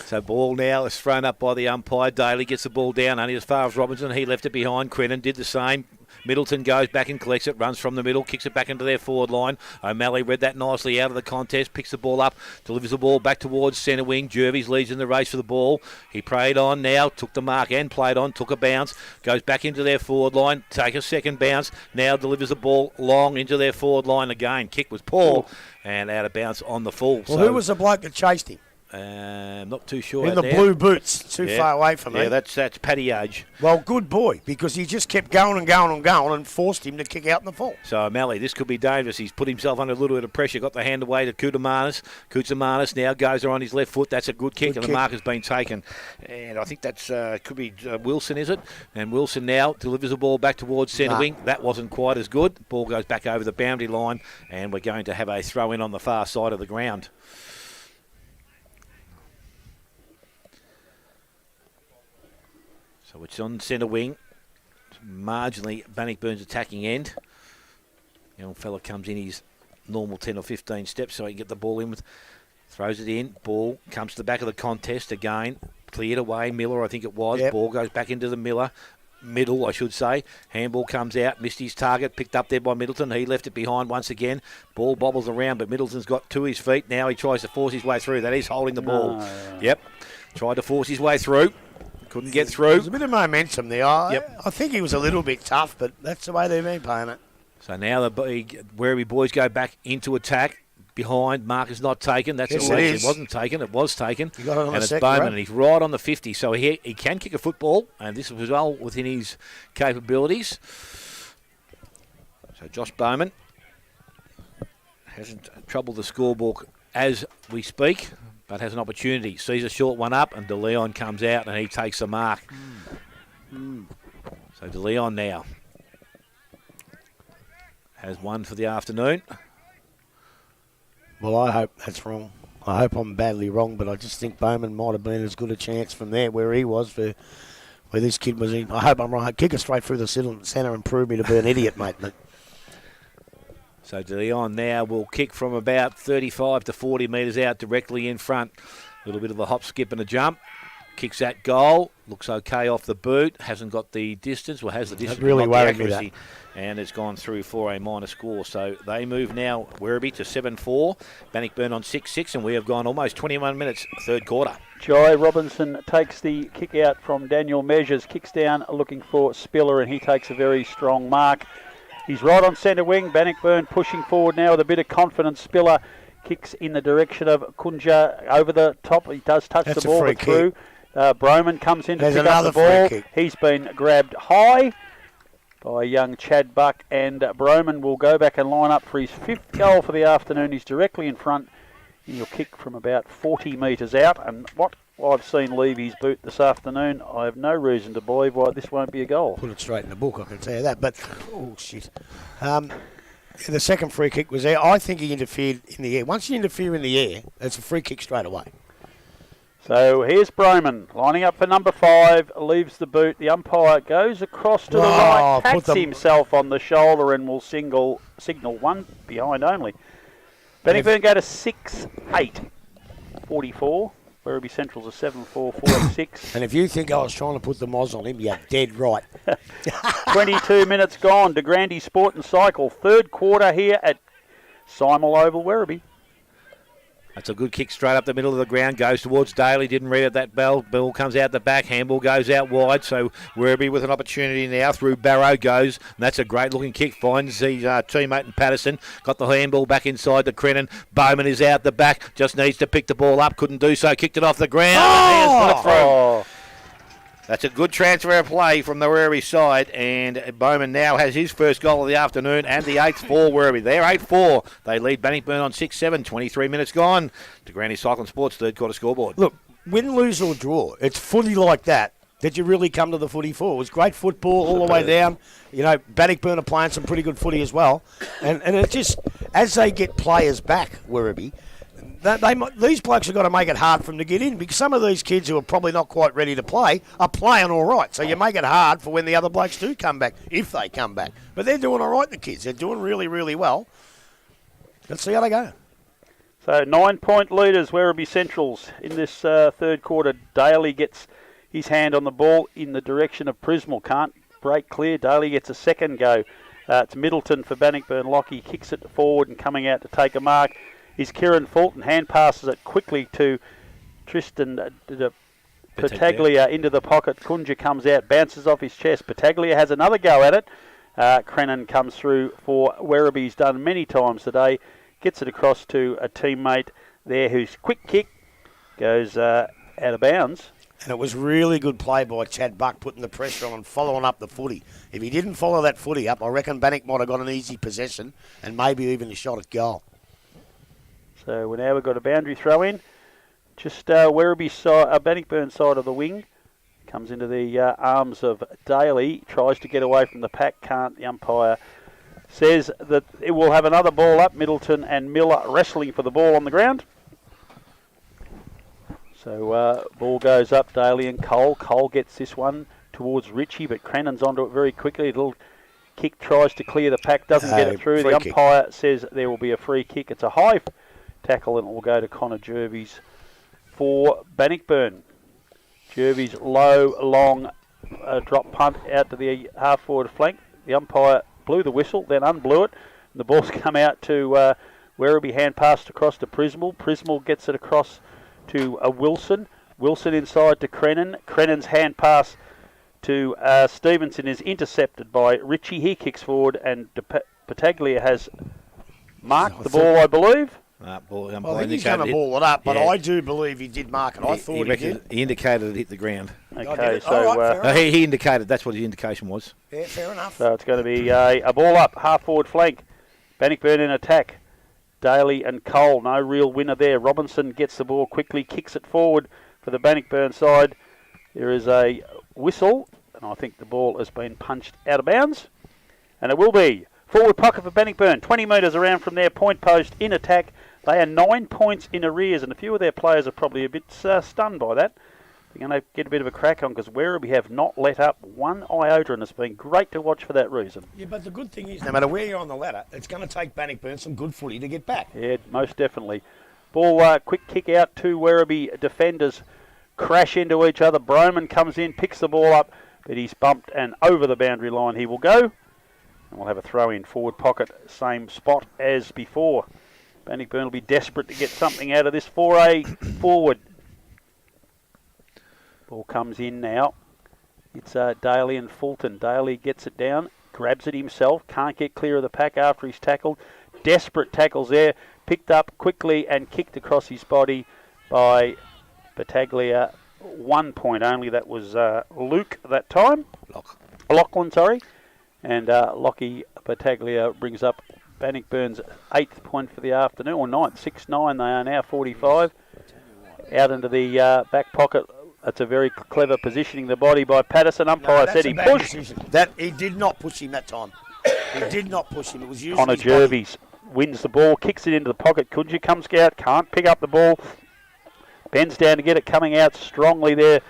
So ball now is thrown up by the umpire. Daly gets the ball down only as far as Robinson. He left it behind. Crennan did the same. Middleton goes back and collects it, runs from the middle, kicks it back into their forward line. O'Malley read that nicely out of the contest, picks the ball up, delivers the ball back towards centre wing. Jervis leads in the race for the ball. He prayed on now, took the mark and played on, took a bounce, goes back into their forward line, take a second bounce, now delivers the ball long into their forward line again. Kick was poor and out of bounce on the full. Well, who was the bloke that chased him? Not too sure. In the blue boots, too far away from me. Yeah, that's Paddy Age. Well, good boy, because he just kept going and going and going and forced him to kick out in the full. So O'Malley, this could be dangerous. He's put himself under a little bit of pressure, got the hand away to Koutamanis. Koutamanis now goes on his left foot. That's a good kick, and the mark has been taken. And I think that's could be Wilson, is it? And Wilson now delivers the ball back towards centre wing. That wasn't quite as good. Ball goes back over the boundary line, and we're going to have a throw in on the far side of the ground. So it's on centre wing. Marginally Bannockburn's attacking end. Young fella comes in his normal 10 or 15 steps so he can get the ball in with. Throws it in. Ball comes to the back of the contest again. Cleared away. Miller, I think it was. Yep. Ball goes back into the middle, I should say. Handball comes out. Missed his target. Picked up there by Middleton. He left it behind once again. Ball bobbles around, but Middleton's got to his feet. Now he tries to force his way through. That is holding the ball. Yep. Tried to force his way through. Couldn't get through. There's a bit of momentum there. I think he was a little bit tough, but that's the way they've been playing it. So now the Werribee boys go back into attack. Behind, mark is not taken. That's yes, it wasn't taken. It was taken. You got it on and the it's second Bowman, row. and he's right on the 50. So he can kick a football, and this was well within his capabilities. So Josh Bowman hasn't troubled the scorebook as we speak, but has an opportunity. Sees a short one up, and De Leon comes out, and he takes the mark. So De Leon now has one for the afternoon. Well, I hope that's wrong. I hope I'm badly wrong, but I just think Bowman might have been as good a chance from there where he was for where this kid was in. I hope I'm right. Kick it straight through the centre and prove me to be an idiot, mate. So De Leon now will kick from about 35 to 40 metres out directly in front. A little bit of a hop, skip and a jump. Kicks that goal. Looks okay off the boot. Hasn't got the distance. Well, has the distance. That really worried me, that. And it's gone through for a minor score. So they move now, Werribee, to 7-4. Bannockburn on 6-6, and we have gone almost 21 minutes, third quarter. Jai Robinson takes the kick out from Daniel Measures, kicks down looking for Spiller, and he takes a very strong mark. He's right on centre wing. Bannockburn pushing forward now with a bit of confidence. Spiller kicks in the direction of Kunja over the top. He does touch the ball but through. Broman comes in to pick up the ball. He's been grabbed high by young Chad Buck, and Broman will go back and line up for his fifth goal for the afternoon. He's directly in front. He'll kick from about 40 metres out, and what I've seen leave his boot this afternoon, I have no reason to believe why this won't be a goal. Put it straight in the book, I can tell you that. But, oh, shit. The second free kick was there. I think he interfered in the air. Once you interfere in the air, it's a free kick straight away. So here's Broman lining up for number 5, leaves the boot. The umpire goes across to the right, pats himself on the shoulder, and will signal one behind only. Bannockburn go to 6-8, 44. Werribee Central's a 7-4, 46. And if you think I was trying to put the moz on him, you're dead right. 22 minutes gone. De Grande Sport and Cycle. Third quarter here at Symal Oval, Werribee. That's a good kick straight up the middle of the ground. Goes towards Daly. Didn't read it, that bell. Ball comes out the back. Handball goes out wide. So Werribee with an opportunity now. Through Barrow goes. And that's a great looking kick. Finds his teammate in Patterson. Got the handball back inside to Crennan. Bowman is out the back. Just needs to pick the ball up. Couldn't do so. Kicked it off the ground. And he has put it through. That's a good transfer of play from the Werribee side, and Bowman now has his first goal of the afternoon and the 8th for Werribee. They're 8-4. They lead Bannockburn on 6-7, 23 minutes gone. De Grande Cycling Sports third quarter scoreboard. Look, win, lose or draw, it's footy like that you really come to the footy for. It was great football all the way down. You know, Bannockburn are playing some pretty good footy as well. And it just, as they get players back, Werribee, these blokes have got to make it hard for them to get in, because some of these kids who are probably not quite ready to play are playing all right. So you make it hard for when the other blokes do come back, if they come back. But they're doing all right, the kids. They're doing really, really well. Let's see how they go. So 9-point leaders, Werribee Centrals, in this third quarter. Daly gets his hand on the ball in the direction of Prismal. Can't break clear. Daly gets a second go. It's Middleton for Bannockburn. Lockie kicks it forward and coming out to take a mark is Kieran Fulton. Hand passes it quickly to Tristan Pataglia into the pocket. Kunja comes out, bounces off his chest. Pataglia has another go at it. Crennan comes through for Werribee. He's done many times today. Gets it across to a teammate there who's quick kick. goes out of bounds. And it was really good play by Chad Buck, putting the pressure on and following up the footy. If he didn't follow that footy up, I reckon Bannock might have got an easy possession and maybe even a shot at goal. So now we've got a boundary throw in. Just Werribee side, Bannockburn side of the wing. Comes into the arms of Daly. Tries to get away from the pack. Can't. The umpire says that it will have another ball up. Middleton and Miller wrestling for the ball on the ground. So ball goes up, Daly and Cole. Cole gets this one towards Ritchie, but Crannon's onto it very quickly. Little kick, tries to clear the pack, doesn't get it through. The umpire says there will be a free kick. It's a high tackle and it will go to Connor Jervis for Bannockburn. Jervis low, long drop punt out to the half-forward flank. The umpire blew the whistle, then unblew it. And the ball's come out to Werribee, hand passed across to Prismal. Prismal gets it across to Wilson. Wilson inside to Crennan. Crennan's hand pass to Stevenson is intercepted by Ritchie. He kicks forward and Pataglia has marked the ball, I believe. I think he's going to ball it up, but I do believe he did mark it. I thought he did. He indicated it hit the ground. Okay, so he indicated. That's what his indication was. Yeah, fair enough. So it's going to be a ball up, half-forward flank. Bannockburn in attack. Daly and Cole, no real winner there. Robinson gets the ball quickly, kicks it forward for the Bannockburn side. There is a whistle, and I think the ball has been punched out of bounds. And it will be forward pocket for Bannockburn, 20 metres around from their point post in attack. They are 9 points in arrears, and a few of their players are probably a bit stunned by that. They're going to get a bit of a crack on because Werribee have not let up one iota, and it's been great to watch for that reason. Yeah, but the good thing is, no matter where you're on the ladder, it's going to take Bannockburn some good footy to get back. Yeah, most definitely. Ball, quick kick out to Werribee defenders. Crash into each other. Broman comes in, picks the ball up, but he's bumped and over the boundary line he will go. And we'll have a throw in forward pocket, same spot as before. Bannockburn will be desperate to get something out of this foray forward. Ball comes in now. It's Daly and Fulton. Daly gets it down, grabs it himself, can't get clear of the pack after he's tackled. Desperate tackles there, picked up quickly and kicked across his body by Pataglia. 1 point only. That was Luke that time. Lachlan, sorry. And Lockie Pataglia brings up Bannockburn's 8th point for the afternoon, or 9th, 6-9. They are now 45. Out into the back pocket. That's a very clever positioning the body by Patterson. Umpire said he pushed. He did not push him that time. He did not push him. It was using Connor Jervis wins the ball, kicks it into the pocket. Kunja comes out, can't pick up the ball. Bends down to get it, coming out strongly there.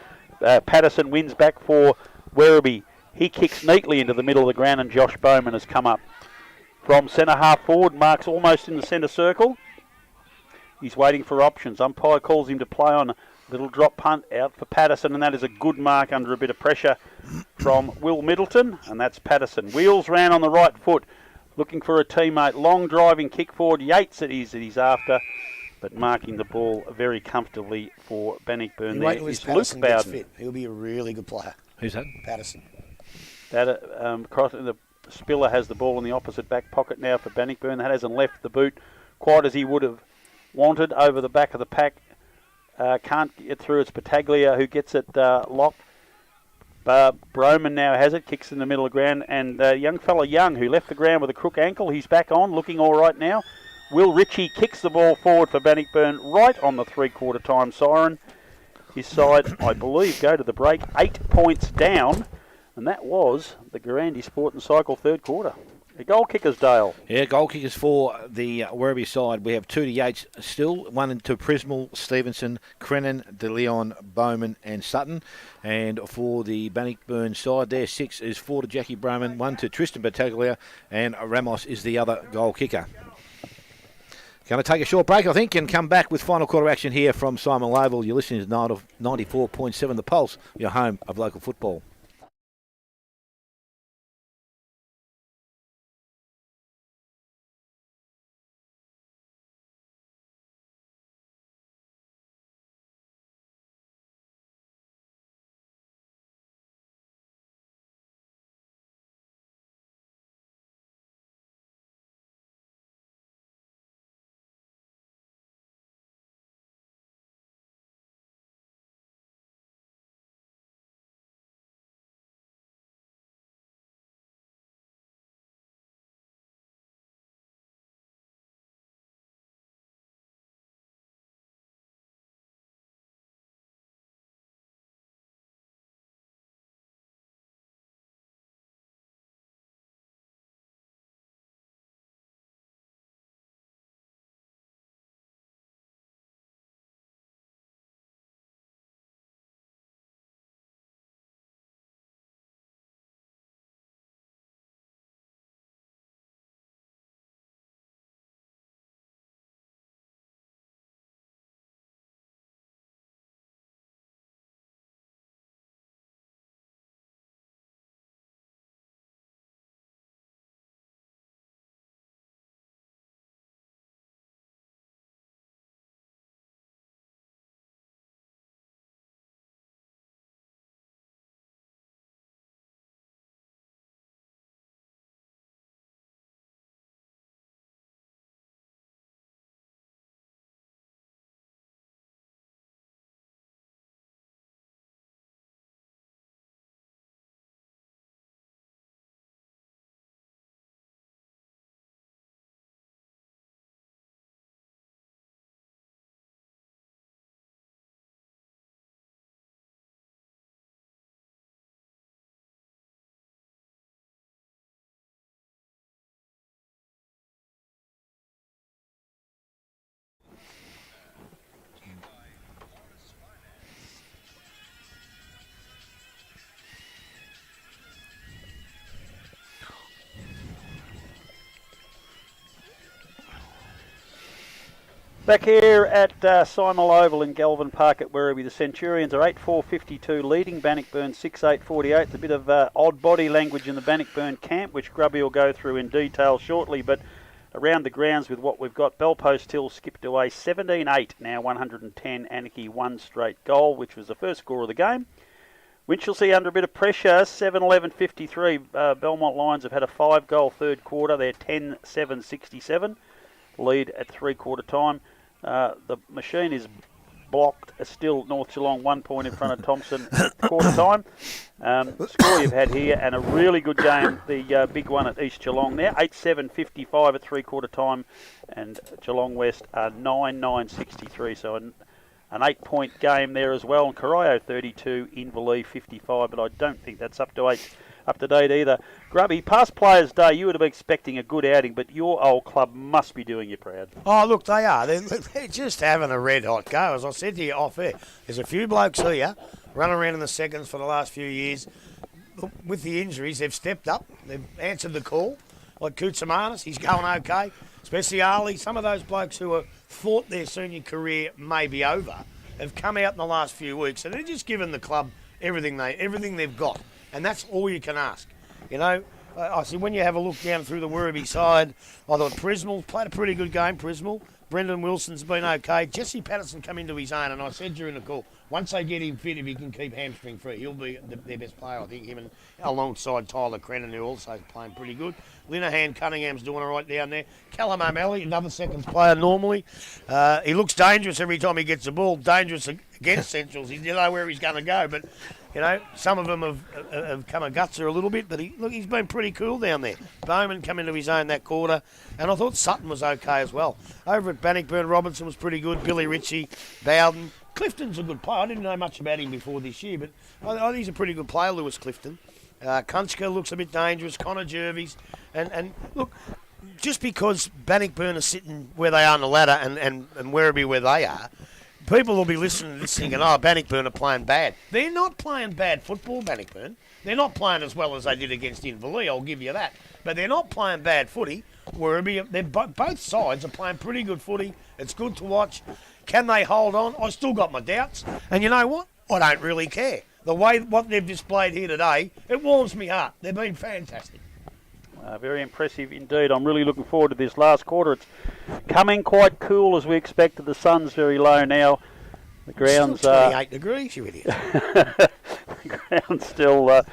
Patterson wins back for Werribee. He kicks neatly into the middle of the ground, and Josh Bowman has come up from centre half forward. Marks almost in the centre circle. He's waiting for options. Umpire calls him to play on a little drop punt out for Patterson, and that is a good mark under a bit of pressure from Will Middleton, and that's Patterson. Wheels round on the right foot, looking for a teammate. Long driving kick forward. Yates it is that he's after, but marking the ball very comfortably for Bannockburn. There is Luke Bowden. He'll be a really good player. Who's that? Patterson. The Spiller has the ball in the opposite back pocket now for Bannockburn. That hasn't left the boot quite as he would have wanted over the back of the pack. Can't get through. It's Pataglia who gets it locked. Broman now has it, kicks in the middle of the ground, and young fella Young, who left the ground with a crook ankle, he's back on, looking all right now. Will Ritchie kicks the ball forward for Bannockburn right on the three-quarter time siren. His side, I believe, go to the break 8 points down, and that was the Garandi Sport and Cycle third quarter. The goal kickers, Dale. Yeah, goal kickers for the Werribee side. We have 2 to Yates still, 1 to Prismal, Stevenson, Crennan, De Leon, Bowman and Sutton. And for the Bannockburn side there, 6 is 4 to Jackie Broman, 1 to Tristan Battaglia, and Ramos is the other goal kicker. Going to take a short break, I think, and come back with final quarter action here from Symal Oval. You're listening to 94.7 The Pulse, your home of local football. Back here at Symal Oval in Galvin Park at Werribee, the Centurions are 8-4-52, leading Bannockburn 6-8-48. It's a bit of odd body language in the Bannockburn camp, which Grubby will go through in detail shortly, but around the grounds with what we've got, Bellpost Hill skipped away 17-8, now 110. Anarchy one straight goal, which was the first score of the game. Winchelsea under a bit of pressure, 7-11-53. Belmont Lions have had a 5-goal third quarter. They're 10-7-67. Lead at three-quarter time. The machine is blocked. Still North Geelong 1 point in front of Thompson quarter time. The score you've had here, and a really good game, the big one at East Geelong now, 8-7-55 at three-quarter time, and Geelong West are 9-9-63, so an 8-point game there as well. And Corio 32, Inverleigh 55, but I don't think that's up to date either. Grubby, past Players' Day, you would have been expecting a good outing, but your old club must be doing you proud. Oh, look, they are. They're just having a red-hot go. As I said to you off air, there's a few blokes here running around in the seconds for the last few years. Look, with the injuries, they've stepped up. They've answered the call. Like Koutsamanis, he's going okay. Speciali, some of those blokes who have thought their senior career may be over have come out in the last few weeks, and they're just giving the club everything they've got. And that's all you can ask. You know, I see when you have a look down through the Werribee side, I thought Prismal played a pretty good game, Prismal. Brendan Wilson's been okay. Jesse Patterson come into his own, and I said during the call, once they get him fit, if he can keep hamstring free, he'll be their best player, I think, him and alongside Tyler Crennan, who also playing pretty good. Linehan Cunningham's doing all right down there. Callum O'Malley, another seconds player normally. He looks dangerous every time he gets the ball, dangerous against Centrals. You know where he's going to go, but you know, some of them have come a gutser a little bit, but he's been pretty cool down there. Bowman come into his own that quarter, and I thought Sutton was okay as well. Over at Bannockburn, Robinson was pretty good. Billy Ritchie, Bowden. Clifton's a good player. I didn't know much about him before this year, but I think he's a pretty good player, Lewis Clifton. Kunchka looks a bit dangerous. Connor Jervis. And look, just because Bannockburn are sitting where they are on the ladder and Werribee where they are, people will be listening to this thinking, oh, Bannockburn are playing bad. They're not playing bad football, Bannockburn. They're not playing as well as they did against Inverleigh, I'll give you that. But they're not playing bad footy. Werribee, both sides are playing pretty good footy. It's good to watch. Can they hold on? I still got my doubts. And you know what? I don't really care. The way what they've displayed here today, it warms me heart. They've been fantastic. Very impressive indeed. I'm really looking forward to this last quarter. It's coming quite cool as we expected. The sun's very low now. The ground's still 28 degrees, you idiot. The ground still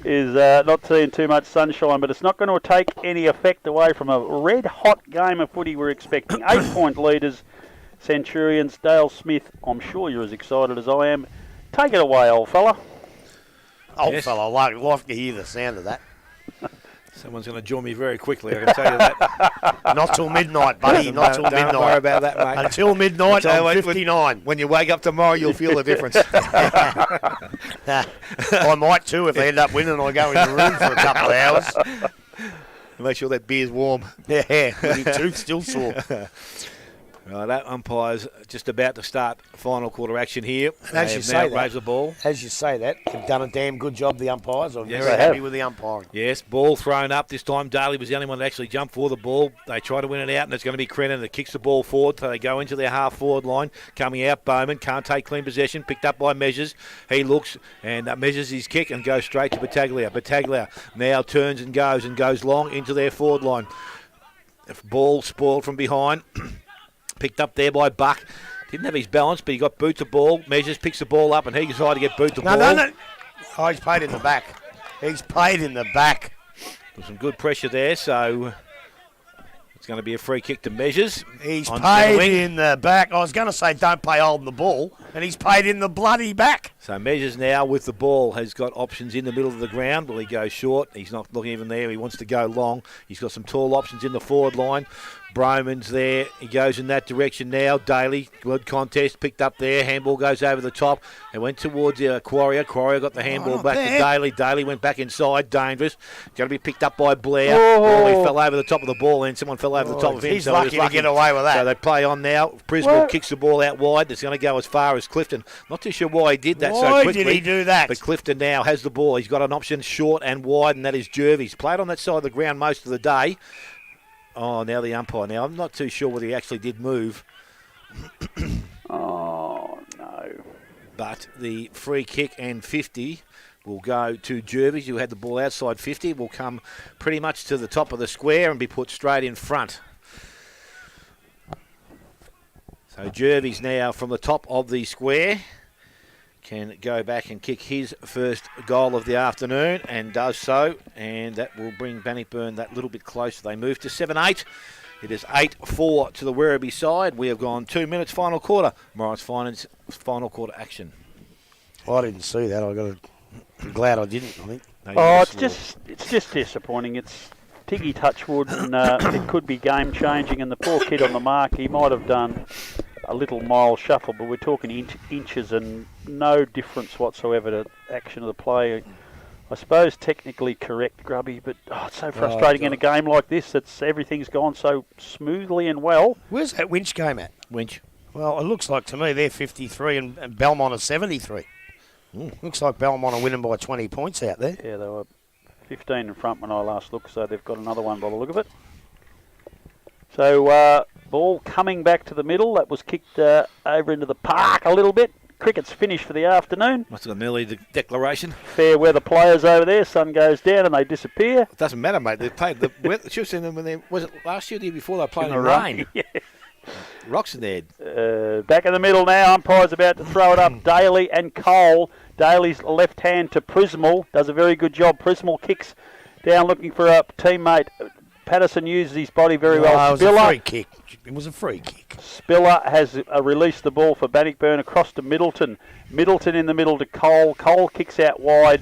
is not seeing too much sunshine, but it's not going to take any effect away from a red-hot game of footy we're expecting. 8-point leaders, Centurions. Dale Smith, I'm sure you're as excited as I am. Take it away, old fella. Old fella, I like to hear the sound of that. Someone's going to join me very quickly, I can tell you that. Not till midnight, buddy. Not till midnight. Don't worry about that, mate. Until midnight, I'm 59. When you wake up tomorrow, you'll feel the difference. I might too if they end up winning. I go in the room for a couple of hours. Make sure that beer's warm. Yeah, your tooth's still sore. Right, that umpire's just about to start final quarter action here. As you say raised the ball. As you say that, they've done a damn good job, the umpires. I'm Yes, very they happy have. with the umpiring. Yes, ball thrown up this time. Daly was the only one that actually jumped for the ball. They try to win it out, and it's going to be Crennan that kicks the ball forward. So they go into their half-forward line. Coming out, Bowman can't take clean possession. Picked up by Measures. He looks and measures his kick and goes straight to Battaglia. Battaglia now turns and goes long into their forward line. Ball spoiled from behind. Picked up there by Buck. Didn't have his balance, but he got boot to ball. Measures, picks the ball up, and he decided to get boot to ball. No. Oh, he's played in the back. He's played in the back. There's some good pressure there, so it's going to be a free kick to Measures. He's paid in the back. I was going to say don't play holding the ball, and he's paid in the bloody back. So Measures now with the ball has got options in the middle of the ground. Will he go short? He's not looking even there. He wants to go long. He's got some tall options in the forward line. Broman's there. He goes in that direction now. Daly, good contest, picked up there. Handball goes over the top and went towards Quarrier. Quarrier got the handball back to Daly. Daly went back inside. Dangerous. Going to be picked up by Blair. Oh, he fell over the top of the ball and someone fell over the top of him. He's lucky to get away with that. So they play on now. Brisbane kicks the ball out wide. It's going to go as far as Clifton. Not too sure why he did that so quickly. Why did he do that? But Clifton now has the ball. He's got an option short and wide, and that is Jervis. Played on that side of the ground most of the day. Oh, now the umpire. Now, I'm not too sure whether he actually did move. Oh, no. But the free kick and 50 will go to Jervis, who had the ball outside 50. Will come pretty much to the top of the square and be put straight in front. So Jervis now from the top of the square can go back and kick his first goal of the afternoon, and does so, and that will bring Bannockburn that little bit closer. They move to 7-8. It is 8-4 to the Werribee side. We have gone 2 minutes, final quarter. Morris Finance, final quarter action. Well, I didn't see that. I'm glad I didn't, I think. Oh, it's just disappointing. It's Tiggy Touchwood, and it could be game changing. And the poor kid on the mark, he might have done a little mile shuffle, but we're talking inches and no difference whatsoever to action of the play. I suppose technically correct, Grubby, but it's so frustrating in a game like this. Everything's gone so smoothly and well. Where's that Winch game at? Winch. Well, it looks like to me they're 53 and Belmont are 73. Looks like Belmont are winning by 20 points out there. Yeah, they were 15 in front when I last looked, so they've got another one by the look of it. So, ball coming back to the middle. That was kicked over into the park a little bit. Cricket's finished for the afternoon. Must have got an early declaration. Fair weather players over there. Sun goes down and they disappear. It doesn't matter, mate. They played the weather. Should have seen them when they was it last year, the year before they were playing in the rain. Yeah. Rocks in there. Back in the middle now. Umpire's about to throw it up. Daly and Cole. Daly's left hand to Prismal. Does a very good job. Prismal kicks down looking for a teammate. Patterson uses his body very well. It was a free kick. It was a free kick. Spiller has released the ball for Bannockburn across to Middleton. Middleton in the middle to Cole. Cole kicks out wide.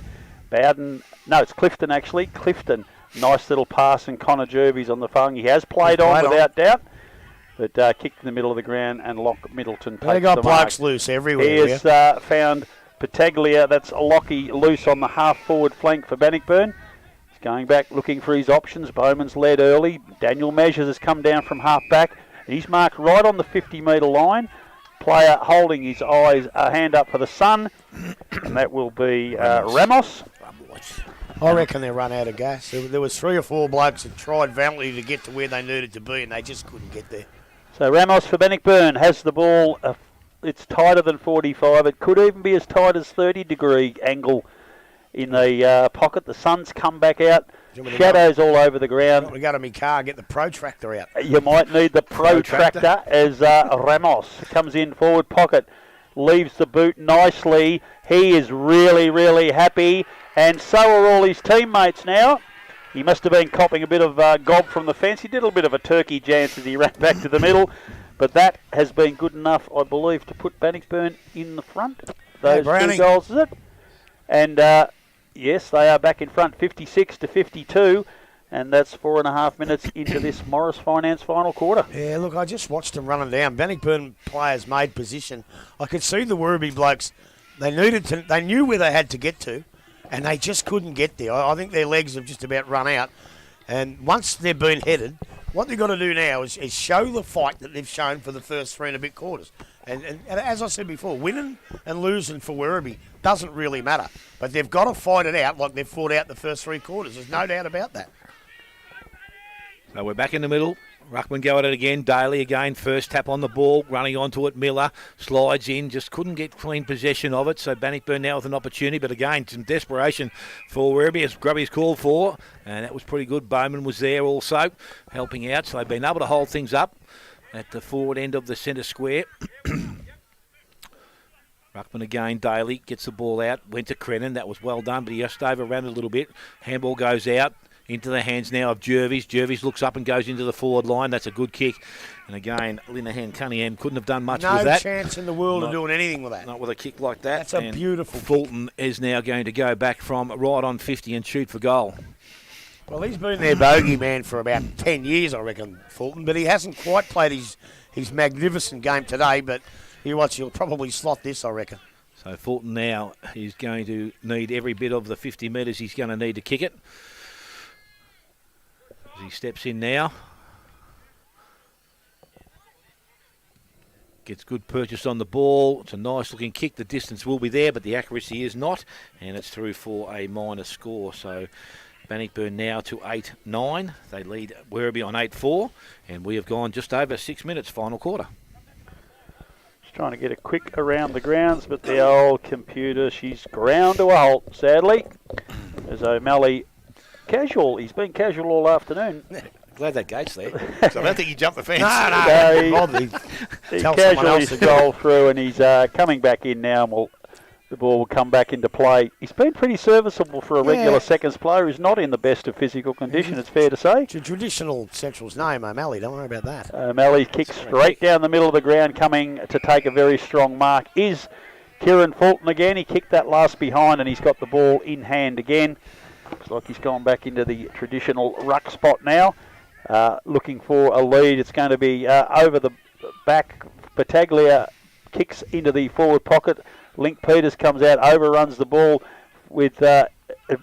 Bowden. No, it's Clifton actually. Clifton. Nice little pass, and Connor Jervis on the phone. He has played on without doubt. But kicked in the middle of the ground, and Lock Middleton takes the mark. They got blokes loose everywhere. He has found Pataglia. That's Lockie loose on the half-forward flank for Bannockburn. He's going back looking for his options. Bowman's led early. Daniel Measures has come down from half-back. He's marked right on the 50-metre line. Player holding his eyes, a hand up for the sun, and that will be Ramos. I reckon they run out of gas. There was 3 or 4 blokes that tried valiantly to get to where they needed to be, and they just couldn't get there. So Ramos for Bannockburn has the ball. It's tighter than 45. It could even be as tight as 30-degree angle in the pocket. The sun's come back out. Shadows all over the ground. We go to my car, get the protractor out. You might need the protractor as Ramos comes in forward pocket. Leaves the boot nicely. He is really, really happy. And so are all his teammates now. He must have been copping a bit of gob from the fence. He did a little bit of a turkey dance as he ran back to the middle. But that has been good enough, I believe, to put Bannockburn in the front. Those 2 goals, is it? And, yes, they are back in front, 56-52. And that's 4.5 minutes into this Morris Finance final quarter. Yeah, look, I just watched them running down. Bannockburn players made position. I could see the Werribee blokes. They knew where they had to get to, and they just couldn't get there. I think their legs have just about run out. And once they've been headed, what they've got to do now is show the fight that they've shown for the first 3 and a bit quarters. And as I said before, winning and losing for Werribee doesn't really matter. But they've got to fight it out like they've fought out the first 3 quarters. There's no doubt about that. So we're back in the middle. Ruckman go at it again. Daly again. First tap on the ball. Running onto it. Miller slides in. Just couldn't get clean possession of it. So Bannockburn now with an opportunity. But again, some desperation for Werribee as Grubby's called for. And that was pretty good. Bowman was there also helping out. So they've been able to hold things up at the forward end of the centre square. Ruckman again. Daly gets the ball out. Went to Crennan. That was well done. But he just overran it a little bit. Handball goes out. Into the hands now of Jervis. Jervis looks up and goes into the forward line. That's a good kick. And again, Linehan Cunningham couldn't have done much with that. No chance in the world of doing anything with that. Not with a kick like that. That's a beautiful Fulton kick. Is now going to go back from right on 50 and shoot for goal. Well, he's been their bogey man for about 10 years, I reckon, Fulton. But he hasn't quite played his magnificent game today. But he'll probably slot this, I reckon. So Fulton now is going to need every bit of the 50 metres he's going to need to kick it. He steps in now. Gets good purchase on the ball. It's a nice looking kick. The distance will be there, but the accuracy is not. And it's through for a minor score. So Bannockburn now to 8-9. They lead Werribee on 8-4. And we have gone just over 6 minutes, final quarter. trying to get a quick around the grounds, but the old computer, she's ground to a halt, sadly. As O'Malley, casual. He's been casual all afternoon. Glad that gate's there. So I don't think he jumped the fence. He casually scrolled through, and he's coming back in now, and the ball will come back into play. He's been pretty serviceable for a regular seconds player who's not in the best of physical condition, it's fair to say. It's a traditional Central's name, O'Malley. Don't worry about that. O'Malley kicks straight down the middle of the ground, coming to take a very strong mark is Kieran Fulton again. He kicked that last behind, and he's got the ball in hand again. Looks like he's gone back into the traditional ruck spot now. Looking for a lead. It's going to be over the back. Battaglia kicks into the forward pocket. Link Peters comes out, overruns the ball with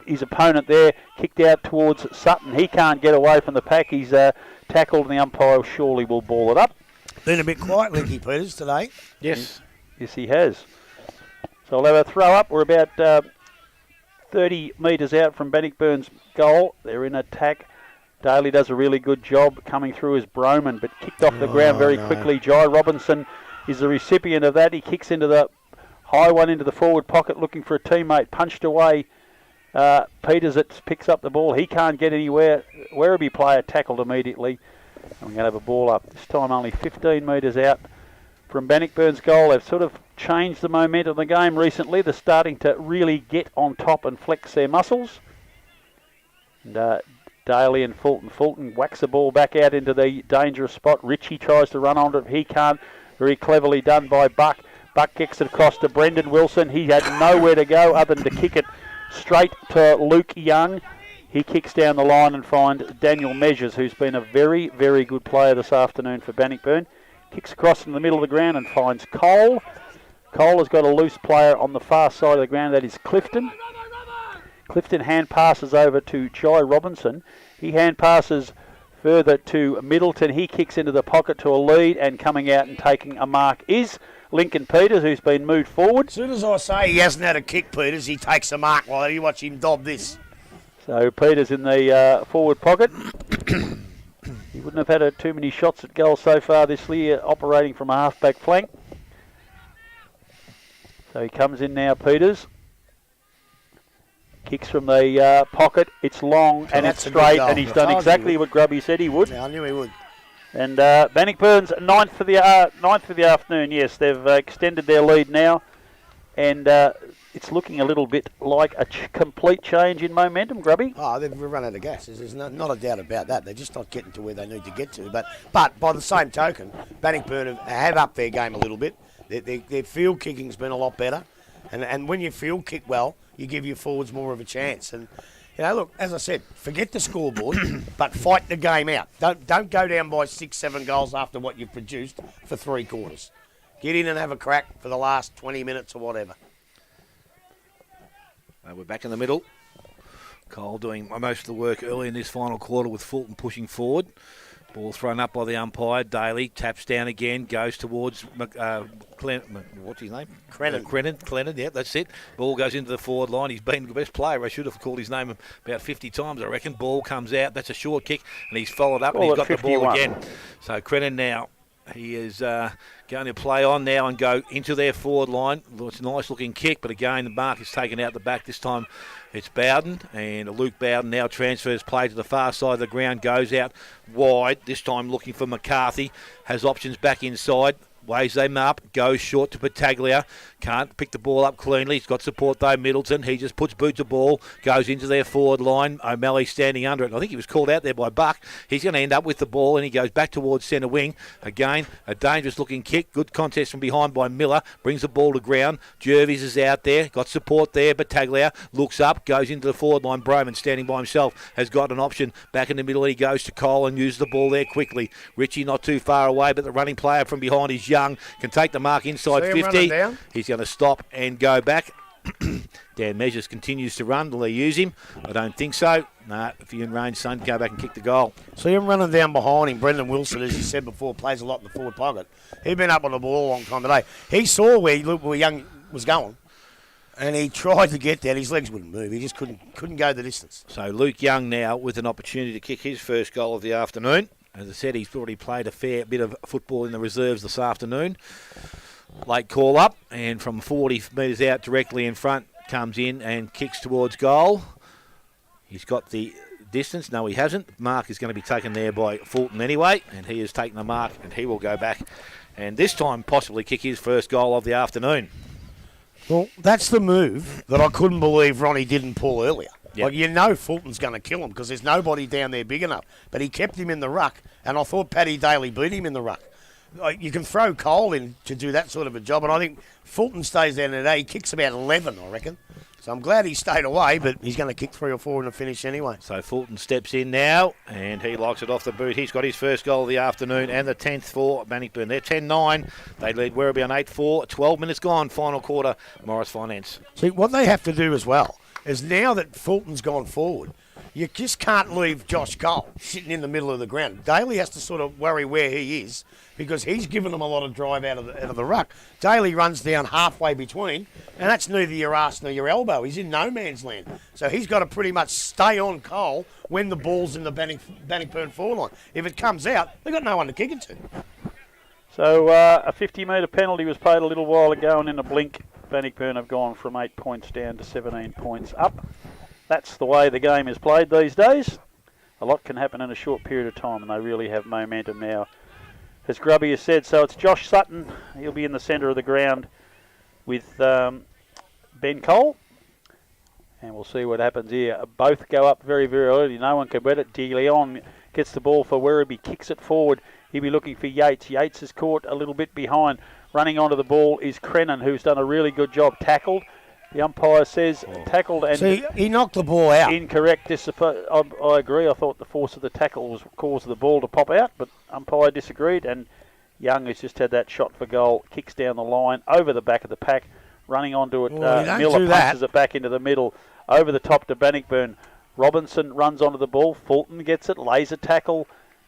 his opponent there, kicked out towards Sutton. He can't get away from the pack. He's tackled, and the umpire surely will ball it up. Been a bit quiet, Linky Peters, today. Yes. Yes, he has. So I'll have a throw up. We're about 30 metres out from Bannockburn's goal. They're in attack. Daly does a really good job coming through as Broman, but kicked off the ground very quickly. Jai Robinson is the recipient of that. He kicks into the high one into the forward pocket, looking for a teammate. Punched away. Peters picks up the ball. He can't get anywhere. Werribee player tackled immediately. And we're going to have a ball up. This time only 15 metres out from Bannockburn's goal. They've sort of changed the momentum of the game recently. They're starting to really get on top and flex their muscles. And Daly and Fulton. Fulton whacks the ball back out into the dangerous spot. Ritchie tries to run onto it. He can't. Very cleverly done by Buck. Buck kicks it across to Brendan Wilson. He had nowhere to go other than to kick it straight to Luke Young. He kicks down the line and finds Daniel Measures, who's been a very, very good player this afternoon for Bannockburn. Kicks across in the middle of the ground and finds Cole. Cole has got a loose player on the far side of the ground. That is Clifton. Clifton hand passes over to Jai Robinson. He hand passes further to Middleton. He kicks into the pocket to a lead, and coming out and taking a mark is Lincoln Peters, who's been moved forward. As soon as I say he hasn't had a kick, Peters, he takes a mark. Well, you watch him dob this. So Peters in the forward pocket. He wouldn't have had too many shots at goal so far this year, operating from a half-back flank. So he comes in now, Peters. Kicks from the pocket. It's long and it's straight, and he's done exactly what Grubby said he would. Yeah, I knew he would. And Bannockburn's ninth for the afternoon. Yes, they've extended their lead now, and it's looking a little bit like a complete change in momentum, Grubby. Oh, they've run out of gas. There's not a doubt about that. They're just not getting to where they need to get to. But by the same token, Bannockburn have upped their game a little bit. Their field kicking's been a lot better, and when you field kick well, you give your forwards more of a chance. And look, as I said, forget the scoreboard, but fight the game out. Don't go down by 6-7 goals after what you've produced for 3 quarters. Get in and have a crack for the last 20 minutes or whatever. We're back in the middle. Cole doing most of the work early in this final quarter with Fulton pushing forward. Ball thrown up by the umpire. Daly taps down again, goes towards what's his name? Crennan, yep, that's it. Ball goes into the forward line. He's been the best player. I should have called his name about 50 times, I reckon. Ball comes out. That's a short kick, and he's followed up, and he's got 51. The ball again. So Crennan now, he is going to play on now and go into their forward line. It's a nice-looking kick, but again, the mark is taken out the back. This time it's Bowden, and Luke Bowden now transfers play to the far side of the ground, goes out wide, this time looking for McCarthy, has options back inside. Weighs them up, goes short to Battaglia, can't pick the ball up cleanly. He's got support though, Middleton. He just puts boots of ball, goes into their forward line. O'Malley standing under it. I think he was called out there by Buck. He's going to end up with the ball, and he goes back towards centre wing. Again, a dangerous looking kick. Good contest from behind by Miller. Brings the ball to ground. Jervis is out there, got support there. Battaglia looks up, goes into the forward line. Broman standing by himself has got an option. Back in the middle, he goes to Cole and uses the ball there quickly. Ritchie not too far away, but the running player from behind is Young, can take the mark inside 50. He's going to stop and go back. Dan Measures continues to run. Will they use him? I don't think so. No, if you're in range, son, go back and kick the goal. See him running down behind him. Brendan Wilson, as you said before, plays a lot in the forward pocket. He'd been up on the ball a long time today. He saw where Young was going, and he tried to get there. His legs wouldn't move. He just couldn't go the distance. So Luke Young now with an opportunity to kick his first goal of the afternoon. As I said, he's already played a fair bit of football in the reserves this afternoon. Late call up, and from 40 metres out directly in front, comes in and kicks towards goal. He's got the distance. No, he hasn't. The mark is going to be taken there by Fulton anyway, and he has taken the mark, and he will go back and this time possibly kick his first goal of the afternoon. Well, that's the move that I couldn't believe Ronnie didn't pull earlier. Yep. Like, Fulton's going to kill him because there's nobody down there big enough. But he kept him in the ruck, and I thought Paddy Daly beat him in the ruck. Like, you can throw Cole in to do that sort of a job, and I think Fulton stays down today. He kicks about 11, I reckon. So I'm glad he stayed away, but he's going to kick 3 or 4 in the finish anyway. So Fulton steps in now, and he locks it off the boot. He's got his first goal of the afternoon and the 10th for Bannockburn. They're 10-9. They lead Werribee on 8-4. 12 minutes gone, final quarter, Morris Finance. See, what they have to do as well is now that Fulton's gone forward, you just can't leave Josh Cole sitting in the middle of the ground. Daly has to sort of worry where he is because he's given them a lot of drive out of the ruck. Daly runs down halfway between, and that's neither your arse nor your elbow. He's in no man's land. So he's got to pretty much stay on Cole when the ball's in the Bannockburn forward line. If it comes out, they've got no one to kick it to. So a 50-metre penalty was played a little while ago, and in a blink, Bannockburn have gone from 8 points down to 17 points up. That's the way the game is played these days. A lot can happen in a short period of time, and they really have momentum now. As Grubby has said, so it's Josh Sutton. He'll be in the centre of the ground with Ben Cole. And we'll see what happens here. Both go up very, very early. No one can bet it. De Leon gets the ball for Werribee, kicks it forward. He'll be looking for Yates. Yates is caught a little bit behind. Running onto the ball is Crennan, who's done a really good job. Tackled. The umpire says tackled and... See, he knocked the ball out. Incorrect. I agree. I thought the force of the tackle was caused the ball to pop out, but umpire disagreed, and Young has just had that shot for goal, kicks down the line, over the back of the pack, running onto it. Miller punches it back into the middle, over the top to Bannockburn. Robinson runs onto the ball. Fulton gets it, lays a tackle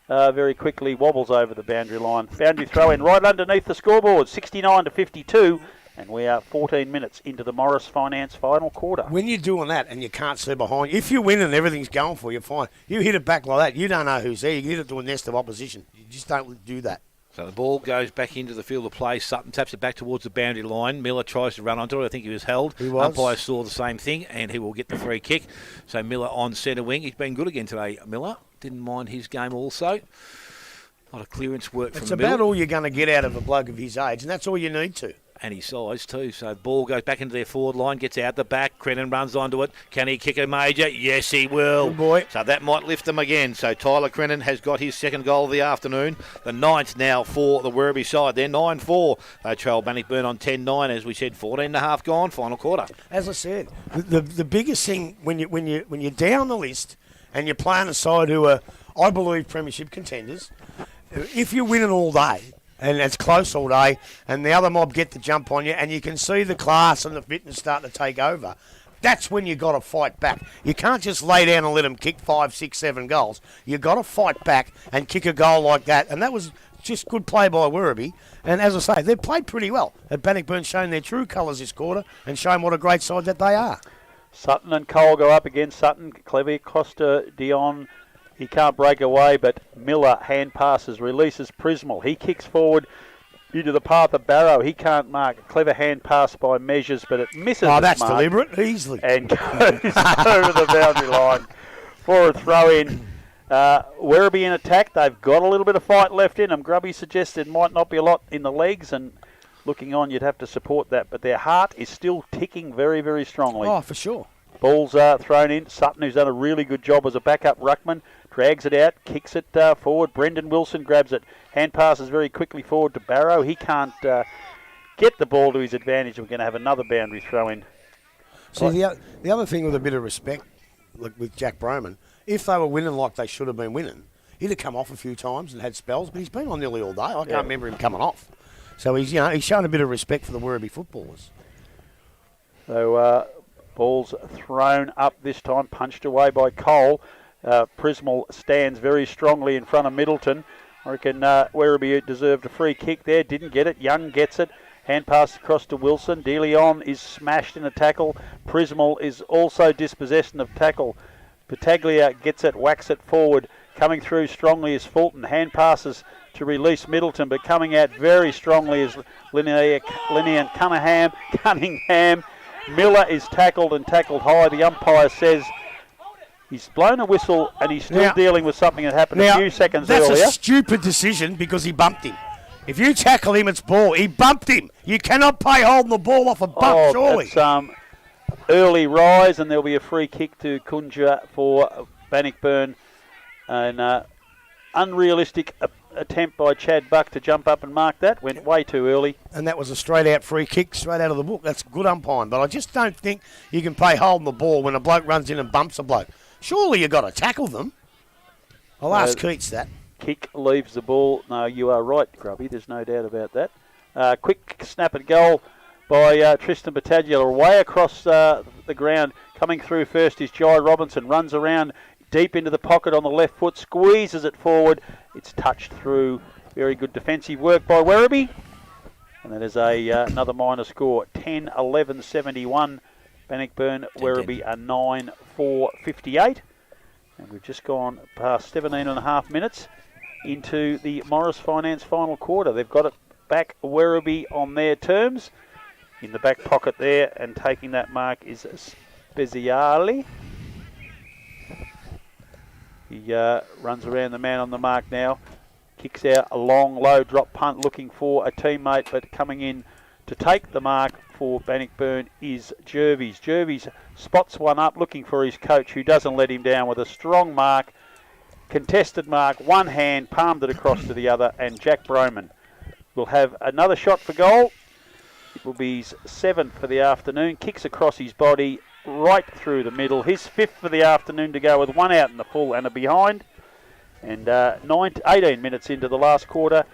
very quickly, wobbles over the boundary line. Boundary throw in right underneath the scoreboard, 69-52. And we are 14 minutes into the Morris Finance final quarter. When you're doing that and you can't see behind you, if you win and everything's going for you, fine. You hit it back like that, you don't know who's there. You hit it to a nest of opposition. You just don't do that. So the ball goes back into the field of play. Sutton taps it back towards the boundary line. Miller tries to run onto it. I think he was held. He was. Umpire saw the same thing, and he will get the free kick. So Miller on centre wing. He's been good again today, Miller. Didn't mind his game also. A lot of clearance work from It's Miller. about all you're going to get out of a bloke of his age, and that's all you need to. And his size too. So ball goes back into their forward line, gets out the back. Crennan runs onto it. Can he kick a major? Yes, he will. Good boy. So that might lift them again. So Tyler Crennan has got his second goal of the afternoon. The 9th now for the Werribee side. They're 9-4. They trail Bannockburn on 10-9, as we said. 14.5 gone, final quarter. As I said, the biggest thing when you're down the list and you're playing a side who are, I believe, premiership contenders, if you're winning all day, and it's close all day, and the other mob get the jump on you, and you can see the class and the fitness starting to take over, that's when you've got to fight back. You can't just lay down and let them kick 5, 6, 7 goals. You've got to fight back and kick a goal like that, and that was just good play by Werribee. And as I say, they've played pretty well. At Bannockburn showing their true colours this quarter and showing what a great side that they are. Sutton and Cole go up against Sutton. Clever, Costa, Dion. He can't break away, but Miller hand passes, releases Prismal. He kicks forward into the path of Barrow. He can't mark. A clever hand pass by Measures, but it misses. Oh, that's mark deliberate, easily. and goes over the boundary line for a throw in. Werribee in attack. They've got a little bit of fight left in them. Grubby suggested might not be a lot in the legs, and looking on, you'd have to support that. But their heart is still ticking very, very strongly. Oh, for sure. Ball's thrown in. Sutton, who's done a really good job as a backup ruckman, drags it out, kicks it forward. Brendan Wilson grabs it. Hand passes very quickly forward to Barrow. He can't get the ball to his advantage. We're going to have another boundary throw in. See, the other thing with a bit of respect, like with Jack Broman, if they were winning like they should have been winning, he'd have come off a few times and had spells, but he's been on nearly all day. I can't remember him coming off. So he's shown a bit of respect for the Werribee footballers. So ball's thrown up this time, punched away by Cole. Prismal stands very strongly in front of Middleton. I reckon Werribee deserved a free kick there, didn't get it. Young gets it. Hand pass across to Wilson. De Leon is smashed in a tackle. Prismal is also dispossessed in a tackle. Battaglia gets it, whacks it forward. Coming through strongly is Fulton. Hand passes to release Middleton, but coming out very strongly is Linnea Cunningham. Miller is tackled high. The umpire says he's blown a whistle and he's still dealing with something that happened a few seconds earlier. That's a stupid decision because he bumped him. If you tackle him, it's ball. He bumped him. You cannot play holding the ball off a bump, surely. It's early rise, and there'll be a free kick to Kunja for Bannockburn. An unrealistic attempt by Chad Buck to jump up and mark that. Went way too early. And that was a straight-out free kick, straight out of the book. That's good umpiring. But I just don't think you can play holding the ball when a bloke runs in and bumps a bloke. Surely you've got to tackle them. I'll ask Keats that. Kick leaves the ball. No, you are right, Grubby. There's no doubt about that. Quick snap at goal by Tristan Battaglia. Way across the ground. Coming through first is Jai Robinson. Runs around deep into the pocket on the left foot. Squeezes it forward. It's touched through. Very good defensive work by Werribee. And that is another minor score. 10-11-71. Bannockburn, Werribee are 9-4-58. And we've just gone past 17 and a half minutes into the Morris Finance final quarter. They've got it back, Werribee, on their terms. In the back pocket there, and taking that mark is Speziali. He runs around the man on the mark now. Kicks out a long, low drop punt looking for a teammate, but coming in to take the mark for Bannockburn is Jervis. Jervis spots one up looking for his coach, who doesn't let him down with a strong mark. Contested mark, one hand, palmed it across to the other, and Jack Broman will have another shot for goal. It will be his 7th for the afternoon. Kicks across his body, right through the middle. His 5th for the afternoon to go with one out in the full and a behind. And 18 minutes into the last quarter.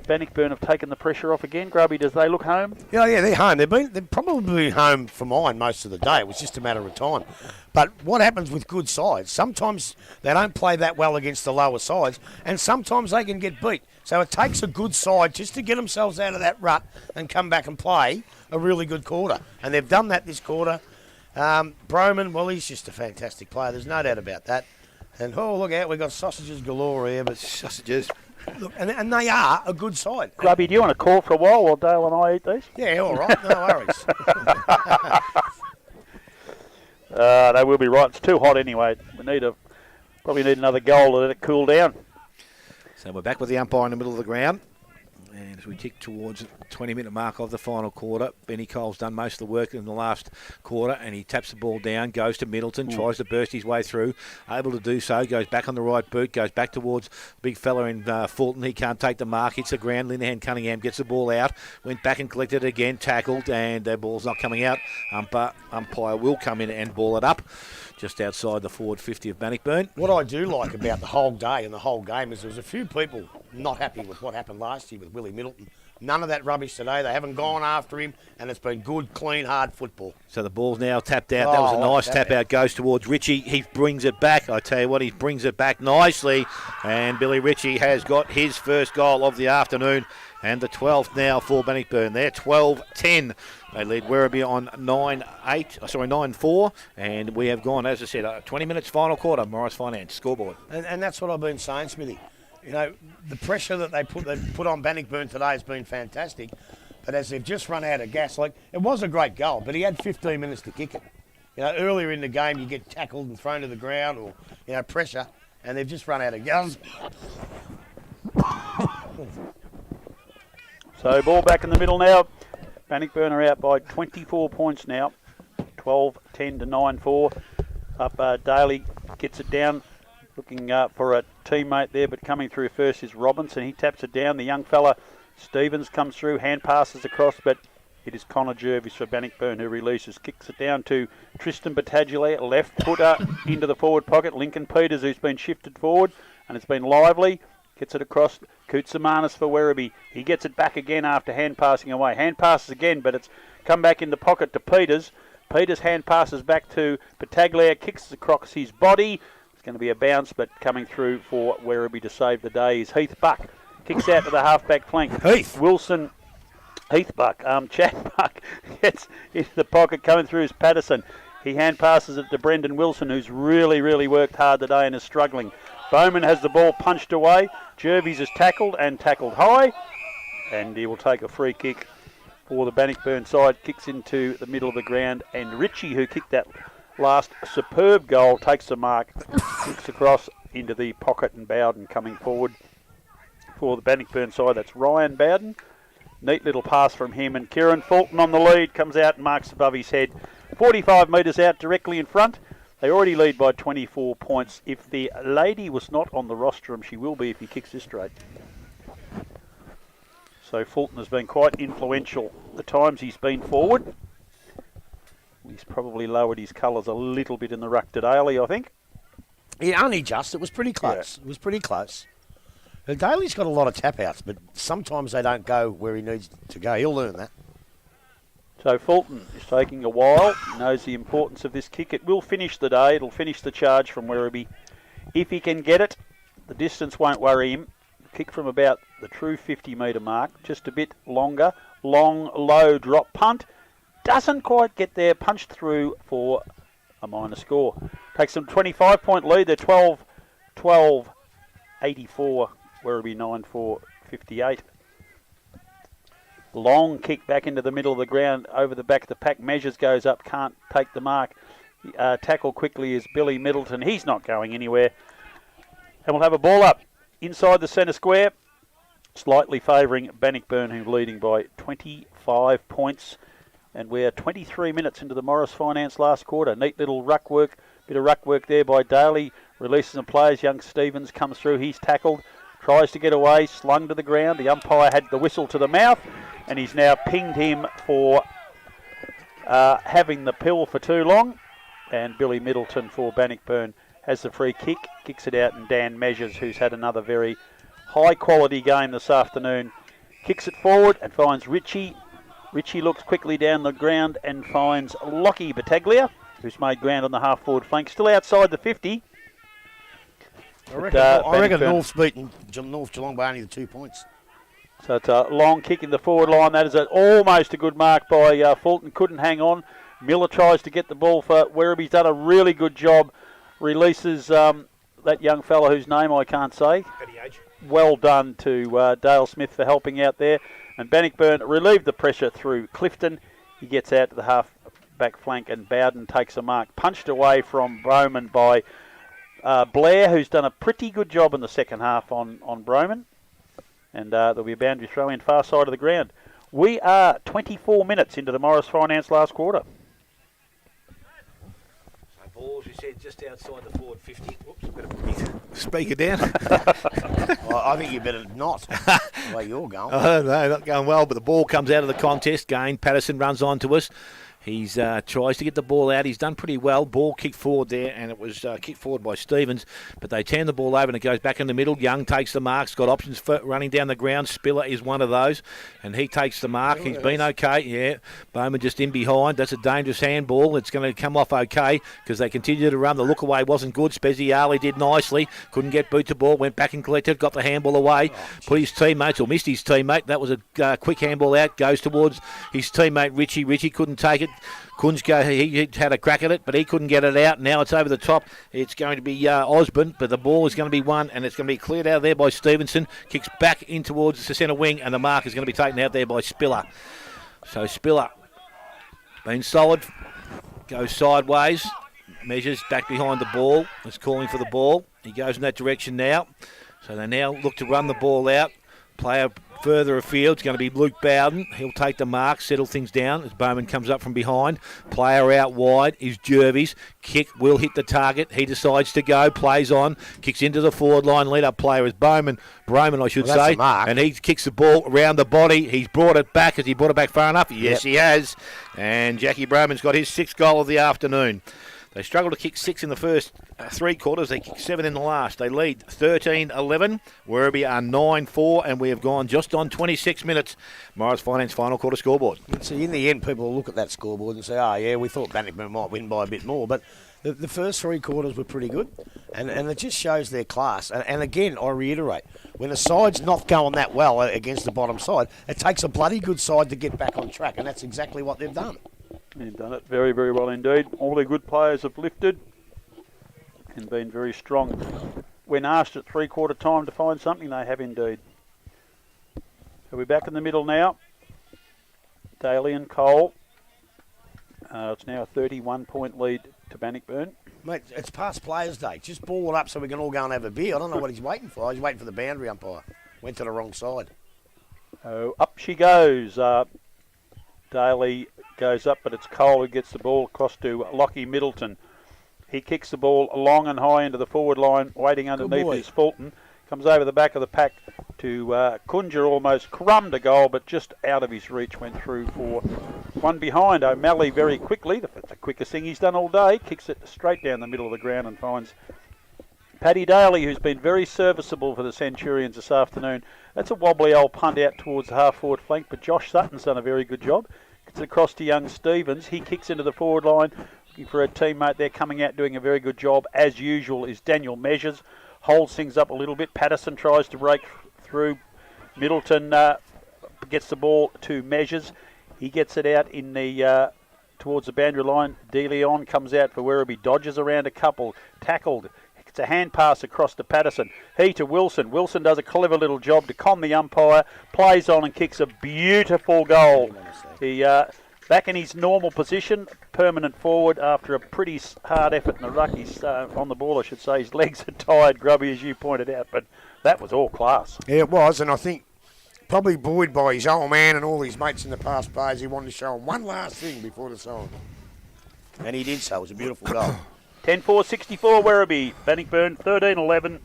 Bannockburn have taken the pressure off again. Grubby, does they look home? Yeah, they're home. They've probably been home for mine most of the day. It was just a matter of time. But what happens with good sides, sometimes they don't play that well against the lower sides, and sometimes they can get beat. So it takes a good side just to get themselves out of that rut and come back and play a really good quarter. And they've done that this quarter. Broman, well, he's just a fantastic player. There's no doubt about that. And, look out, we've got sausages galore here. But sausages. Look, and they are a good side. Grubby, do you want to call for a while Dale and I eat these? Yeah, all right. No worries. They will be right. It's too hot anyway. We probably need another goal to let it cool down. So we're back with the umpire in the middle of the ground. And as we tick towards the 20-minute mark of the final quarter, Benny Cole's done most of the work in the last quarter, and he taps the ball down, goes to Middleton, tries to burst his way through, able to do so, goes back on the right boot, goes back towards big fella in Fulton. He can't take the mark, hits the ground. Linehan Cunningham gets the ball out, went back and collected it again, tackled, and the ball's not coming out. Umpire will come in and ball it up just outside the forward 50 of Bannockburn. What I do like about the whole day and the whole game is there's a few people not happy with what happened last year with Willie Middleton. None of that rubbish today. They haven't gone after him, and it's been good, clean, hard football. So the ball's now tapped out. That was a nice tap out. Goes towards Ritchie. He brings it back. I tell you what, he brings it back nicely. And Billy Ritchie has got his first goal of the afternoon. And the 12th now for Bannockburn. They're 12-10. They lead Werribee on 9-4. And we have gone, as I said, 20 minutes final quarter, Morris Finance scoreboard. And that's what I've been saying, Smithy. You know, the pressure that they put on Bannockburn today has been fantastic. But as they've just run out of gas, like, it was a great goal, but he had 15 minutes to kick it. You know, earlier in the game, you get tackled and thrown to the ground or, you know, pressure, and they've just run out of gas. So ball back in the middle now. Bannockburn are out by 24 points now. 12-10 to 9-4. Up Daly gets it down. Looking for a teammate there, but coming through first is Robinson. He taps it down. The young fella, Stevens, comes through, hand passes across, but it is Connor Jervis for Bannockburn who releases. Kicks it down to Tristan Battaglia, left footer into the forward pocket. Lincoln Peters, who's been shifted forward, and it's been lively. Gets it across. Koutsamanis for Werribee. He gets it back again after hand passing away. Hand passes again, but it's come back in the pocket to Peters. Peters hand passes back to Battaglia, kicks across his body. Going to be a bounce, but coming through for Werribee to save the day is Heath Buck. Kicks out to the half-back flank. Wilson, Heath Buck. Chad Buck gets into the pocket, coming through is Patterson. He hand passes it to Brendan Wilson, who's really worked hard today and is struggling. Bowman has the ball punched away. Jervis is tackled high, and he will take a free kick for the Bannockburn side. Kicks into the middle of the ground, and Ritchie, who kicked that last superb goal, takes the mark, kicks across into the pocket, and Bowden coming forward for the Bannockburn side. That's Ryan Bowden. Neat little pass from him, and Kieran Fulton on the lead, comes out and marks above his head. 45 metres out directly in front. They already lead by 24 points. If the lady was not on the rostrum, she will be if he kicks this straight. So Fulton has been quite influential the times he's been forward. He's probably lowered his colours a little bit in the ruck to Daly, I think. Yeah, only just. It was pretty close. Yeah. It was pretty close. Daly's got a lot of tap-outs, but sometimes they don't go where he needs to go. He'll learn that. So Fulton is taking a while. He knows the importance of this kick. It will finish the day. It'll finish the charge from Werribee. If he can get it, the distance won't worry him. Kick from about the true 50-metre mark, just a bit longer. Long, low drop punt. Doesn't quite get there. Punched through for a minor score. Takes them 25-point lead. They're 12-84. Werribee 9-4-58. Long kick back into the middle of the ground, over the back of the pack. Measures goes up, can't take the mark. Tackle quickly is Billy Middleton. He's not going anywhere. And we'll have a ball up inside the centre square, slightly favouring Bannockburn, who leading by 25 points. And we're 23 minutes into the Morris Finance last quarter. Neat little ruck work, bit of ruck work there by Daly. Releases some players. Young Stevens comes through. He's tackled, tries to get away, slung to the ground. The umpire had the whistle to the mouth, and he's now pinged him for having the pill for too long. And Billy Middleton for Bannockburn has the free kick, kicks it out, and Dan Measures, who's had another very high-quality game this afternoon, kicks it forward and finds Ritchie. Ritchie looks quickly down the ground and finds Lockie Battaglia, who's made ground on the half-forward flank, still outside the 50. I reckon North's beaten North Geelong by only the 2 points. So it's a long kick in the forward line. That is almost a good mark by Fulton. Couldn't hang on. Miller tries to get the ball for Werribee. He's done a really good job. Releases that young fella whose name I can't say. Well done to Dale Smith for helping out there. And Bannockburn relieved the pressure through Clifton. He gets out to the half-back flank, and Bowden takes a mark. Punched away from Bowman by Blair, who's done a pretty good job in the second half on Broman. And there'll be a boundary throw in far side of the ground. We are 24 minutes into the Morris Finance last quarter. So balls, you said, just outside the forward 50. Whoops, better put me speaker down. Well, I think you better not, the way you're going. Oh, no, not going well, but the ball comes out of the contest. Gain, Patterson runs on to us. He tries to get the ball out. He's done pretty well. Ball kicked forward there, and it was kicked forward by Stevens. But they turn the ball over, and it goes back in the middle. Young takes the marks, got options for running down the ground. Spiller is one of those, and he takes the mark. He's been okay, yeah. Bowman just in behind. That's a dangerous handball. It's going to come off okay because they continue to run. The look away wasn't good. Speziale did nicely. Couldn't get boot to ball. Went back and collected. Got the handball away. Put his teammates, or missed his teammate. That was a quick handball out. Goes towards his teammate Ritchie. Ritchie couldn't take it. Kunzko, he had a crack at it, but he couldn't get it out. Now it's over the top. It's going to be Osborne, but the ball is going to be won, and it's going to be cleared out of there by Stevenson. Kicks back in towards the centre wing, and the mark is going to be taken out there by Spiller. So Spiller, been solid, goes sideways, measures back behind the ball. Is calling for the ball. He goes in that direction now. So they now look to run the ball out. Player further afield, it's going to be Luke Bowden. He'll take the mark, settle things down as Bowman comes up from behind. Player out wide is Jervis. Kick will hit the target. He decides to go, plays on, kicks into the forward line. Lead-up player is Broman, I should say. And he kicks the ball around the body. He's brought it back. Has he brought it back far enough? Yes, he has. And Jackie Broman's got his 6th goal of the afternoon. They struggled to kick 6 in the first 3 quarters. They kicked 7 in the last. They lead 13-11. Werribee are 9-4, and we have gone just on 26 minutes. Morris Finance final quarter scoreboard. See, in the end, people will look at that scoreboard and say, oh, yeah, we thought Bannockburn might win by a bit more. But the first 3 quarters were pretty good, and it just shows their class. And again, I reiterate, when a side's not going that well against the bottom side, it takes a bloody good side to get back on track, and that's exactly what they've done. They've done it very, very well indeed. All their good players have lifted and been very strong. When asked at three-quarter time to find something, they have indeed. So we're back in the middle now. Daly and Cole. It's now a 31-point lead to Bannockburn. Mate, it's past Players' Day. Just ball it up so we can all go and have a beer. I don't know what he's waiting for. He's waiting for the boundary umpire. Went to the wrong side. Oh, up she goes. Daly goes up, but it's Cole who gets the ball across to Lockie Middleton. He kicks the ball long and high into the forward line, waiting underneath is Fulton. Comes over the back of the pack to Kunja, almost crumbed a goal, but just out of his reach, went through for one behind. O'Malley very quickly, that's the quickest thing he's done all day, kicks it straight down the middle of the ground and finds Paddy Daly, who's been very serviceable for the Centurions this afternoon. That's a wobbly old punt out towards the half-forward flank, but Josh Sutton's done a very good job. Gets it across to young Stevens. He kicks into the forward line, looking for a teammate there coming out doing a very good job. As usual is Daniel Measures. Holds things up a little bit. Patterson tries to break through. Middleton gets the ball to Measures. He gets it out in the towards the boundary line. De Leon comes out for Werribee. Dodges around a couple. Tackled. It's a hand pass across to Patterson. He to Wilson. Wilson does a clever little job to con the umpire. Plays on and kicks a beautiful goal. He back in his normal position, permanent forward after a pretty hard effort in the ruck. He's on the ball, I should say. His legs are tired, grubby, as you pointed out, but that was all class. Yeah, it was, and I think probably buoyed by his old man and all his mates in the past players, he wanted to show him one last thing before the song. And he did so. It was a beautiful goal. 10-4-64 Werribee. Bannockburn 13-11,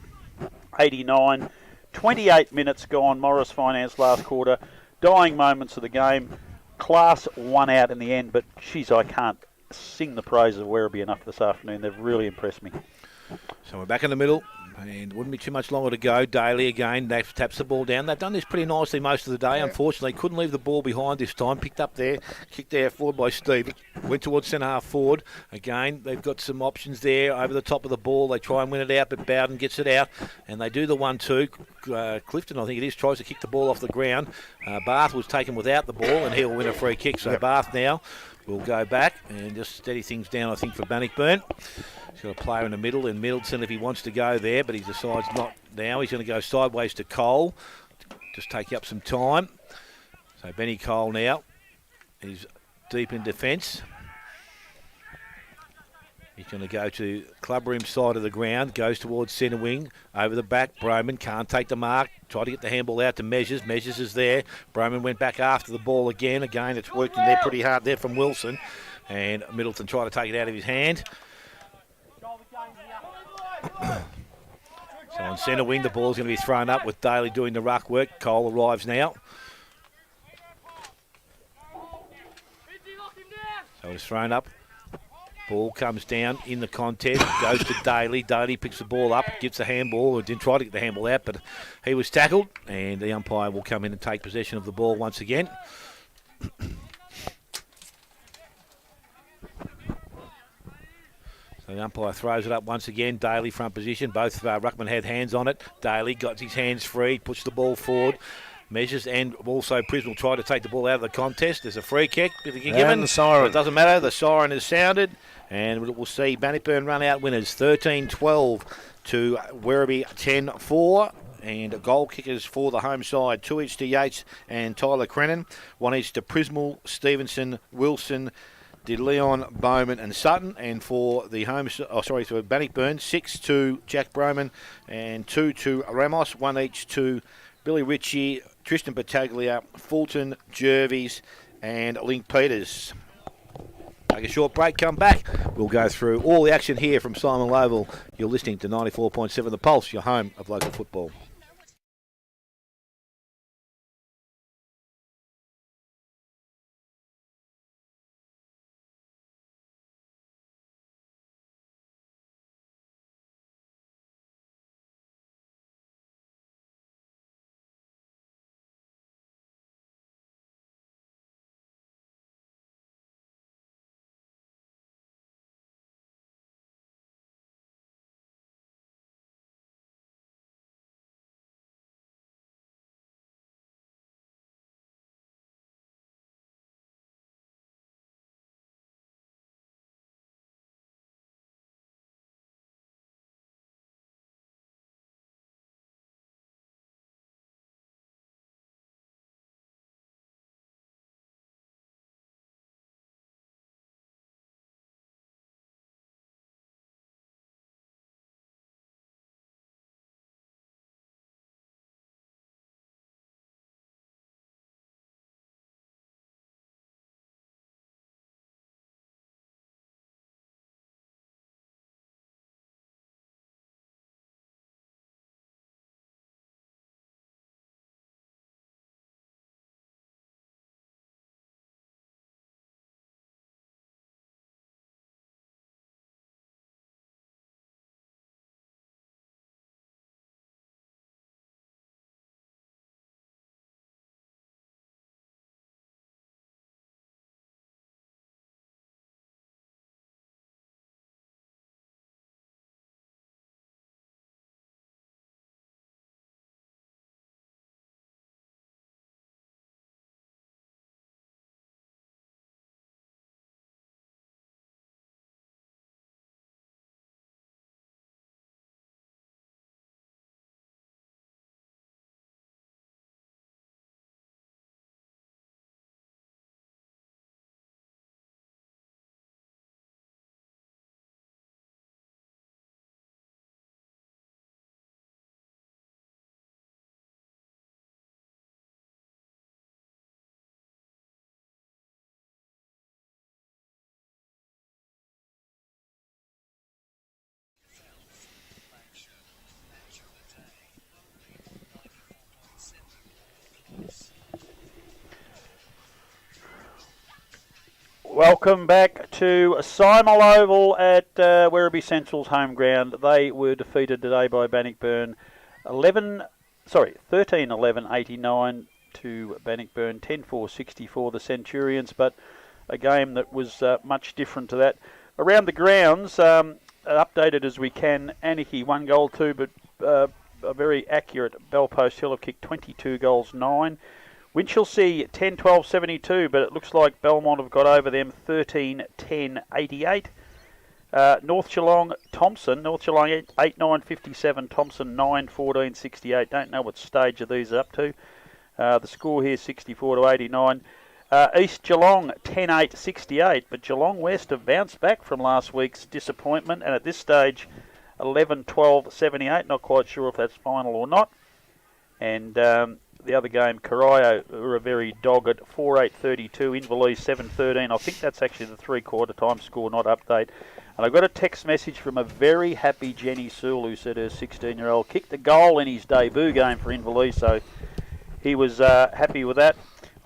89. 28 minutes gone. Morris Finance last quarter. Dying moments of the game. Class won out in the end, but geez, I can't sing the praises of Werribee enough this afternoon. They've really impressed me. So we're back in the middle, and wouldn't be too much longer to go. Daly again, taps the ball down. They've done this pretty nicely most of the day. Unfortunately, couldn't leave the ball behind this time. Picked up there, kicked there forward by Steve. Went towards centre half forward. Again, they've got some options there over the top of the ball. They try and win it out, but Bowden gets it out, and they do the 1-2. Clifton, I think it is, tries to kick the ball off the ground. Bath was taken without the ball, and he'll win a free kick. So Bath now will go back and just steady things down, I think, for Bannockburn. He's got a player in the middle, and Middleton if he wants to go there, but he decides not now. He's going to go sideways to Cole, just take up some time. So Benny Cole now is deep in defence. He's going to go to club room side of the ground, goes towards centre wing, over the back. Broman can't take the mark, try to get the handball out to Measures. Measures is there. Broman went back after the ball again. Again, it's worked in there pretty hard there from Wilson. And Middleton tried to take it out of his hand. So on centre wing, the ball's going to be thrown up with Daly doing the ruck work. Cole arrives now. So it's thrown up. Ball comes down in the contest, goes to Daly. Daly picks the ball up, gets the handball, or didn't try to get the handball out, but he was tackled, and the umpire will come in and take possession of the ball once again. So the umpire throws it up once again. Daly front position. Both ruckmen had hands on it. Daly got his hands free, puts the ball forward. Measures and also Prism will try to take the ball out of the contest. There's a free kick given. The siren. It doesn't matter. The siren is sounded. And we'll see Bannockburn run out winners 13-12 to Werribee 10-4. And goal kickers for the home side. 2 each to Yates and Tyler Crennan. 1 each to Prismal, Stevenson, Wilson, De Leon, Bowman and Sutton. And for the home, for Bannockburn, 6 to Jack Broman and 2 to Ramos. 1 each to Billy Ritchie, Tristan Battaglia, Fulton, Jervis and Link Peters. Take a short break, come back. We'll go through all the action here from Symal Oval. You're listening to 94.7 The Pulse, your home of local football. Welcome back to Symal Oval at Werribee Central's home ground. They were defeated today by Bannockburn 13-11-89 to Bannockburn 10-4-60 the Centurions, but a game that was much different to that. Around the grounds, updated as we can, Anarchy 1 goal 2, but a very accurate Bellpost Hill have kicked 22 goals 9. Winchelsea 10-12-72, but it looks like Belmont have got over them 13-10-88. North Geelong 8-9-57, Thompson 9-14-68. Don't know what stage of these are up to. The score here 64-89. East Geelong 10-8-68, but Geelong West have bounced back from last week's disappointment, and at this stage 11-12-78. Not quite sure if that's final or not. And the other game, Corio were a very dogged 4-8-32, Inverleigh 7-13. I think that's actually the three-quarter time score, not update. And I got a text message from a very happy Jenny Sewell who said her 16-year-old kicked a goal in his debut game for Inverleigh, so he was happy with that.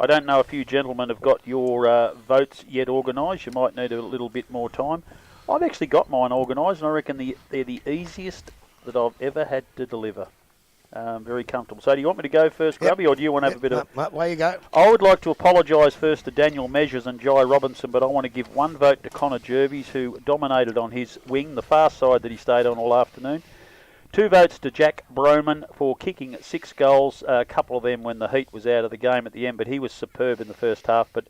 I don't know if you gentlemen have got your votes yet organised. You might need a little bit more time. I've actually got mine organised, and I reckon they're the easiest that I've ever had to deliver. Very comfortable. So do you want me to go first, Grubby, or do you want to have a bit of... Way you go. I would like to apologise first to Daniel Measures and Jai Robinson, but I want to give one vote to Connor Jervis, who dominated on his wing, the far side that he stayed on all afternoon. 2 votes to Jack Broman for kicking 6 goals, a couple of them when the heat was out of the game at the end, but he was superb in the first half. But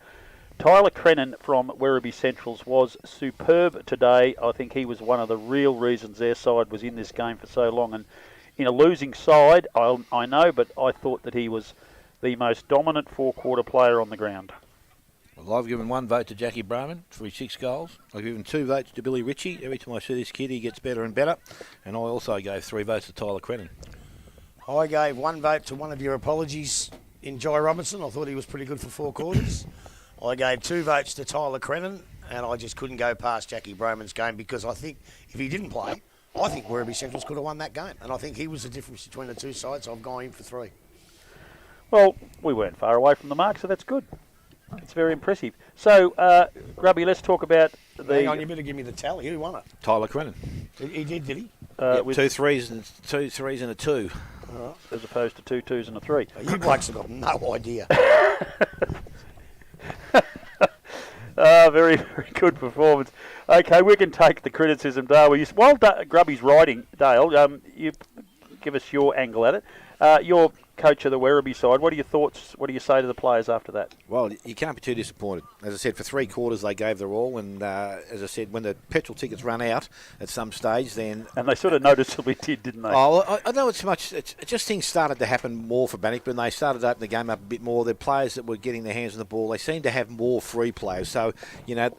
Tyler Crennan from Werribee Centrals was superb today. I think he was one of the real reasons their side was in this game for so long. And in a losing side, I know, but I thought that he was the most dominant four-quarter player on the ground. Well, I've given 1 vote to Jackie Broman for his 6 goals. I've given 2 votes to Billy Ritchie. Every time I see this kid, he gets better and better. And I also gave 3 votes to Tyler Crennan. I gave 1 vote to one of your apologies in Jai Robinson. I thought he was pretty good for 4 quarters. I gave 2 votes to Tyler Crennan, and I just couldn't go past Jackie Broman's game because I think if he didn't play, I think Werribee Centrals could have won that game. And I think he was the difference between the 2 sides. So I've gone in for 3. Well, we weren't far away from the mark, so that's good. It's very impressive. So, Grubby, let's talk about the... Hang on, you better give me the tally. Who won it? Tyler Crennan. He did he? With 2 threes and 2 threes and a 2. as opposed to 2 2s and a 3. You blokes have got no idea. Very, very good performance. Okay, we can take the criticism, Dale. While Grubby's writing, Dale, you give us your angle at it. You're coach of the Werribee side. What are your thoughts? What do you say to the players after that? Well, you can't be too disappointed. As I said, for 3 quarters they gave their all, and as I said, when the petrol tickets run out at some stage, then... And they sort of noticeably did, didn't they? Oh, I know it's much... It's just things started to happen more for Bannockburn. They started to open the game up a bit more. The players that were getting their hands on the ball, they seem to have more free players. So,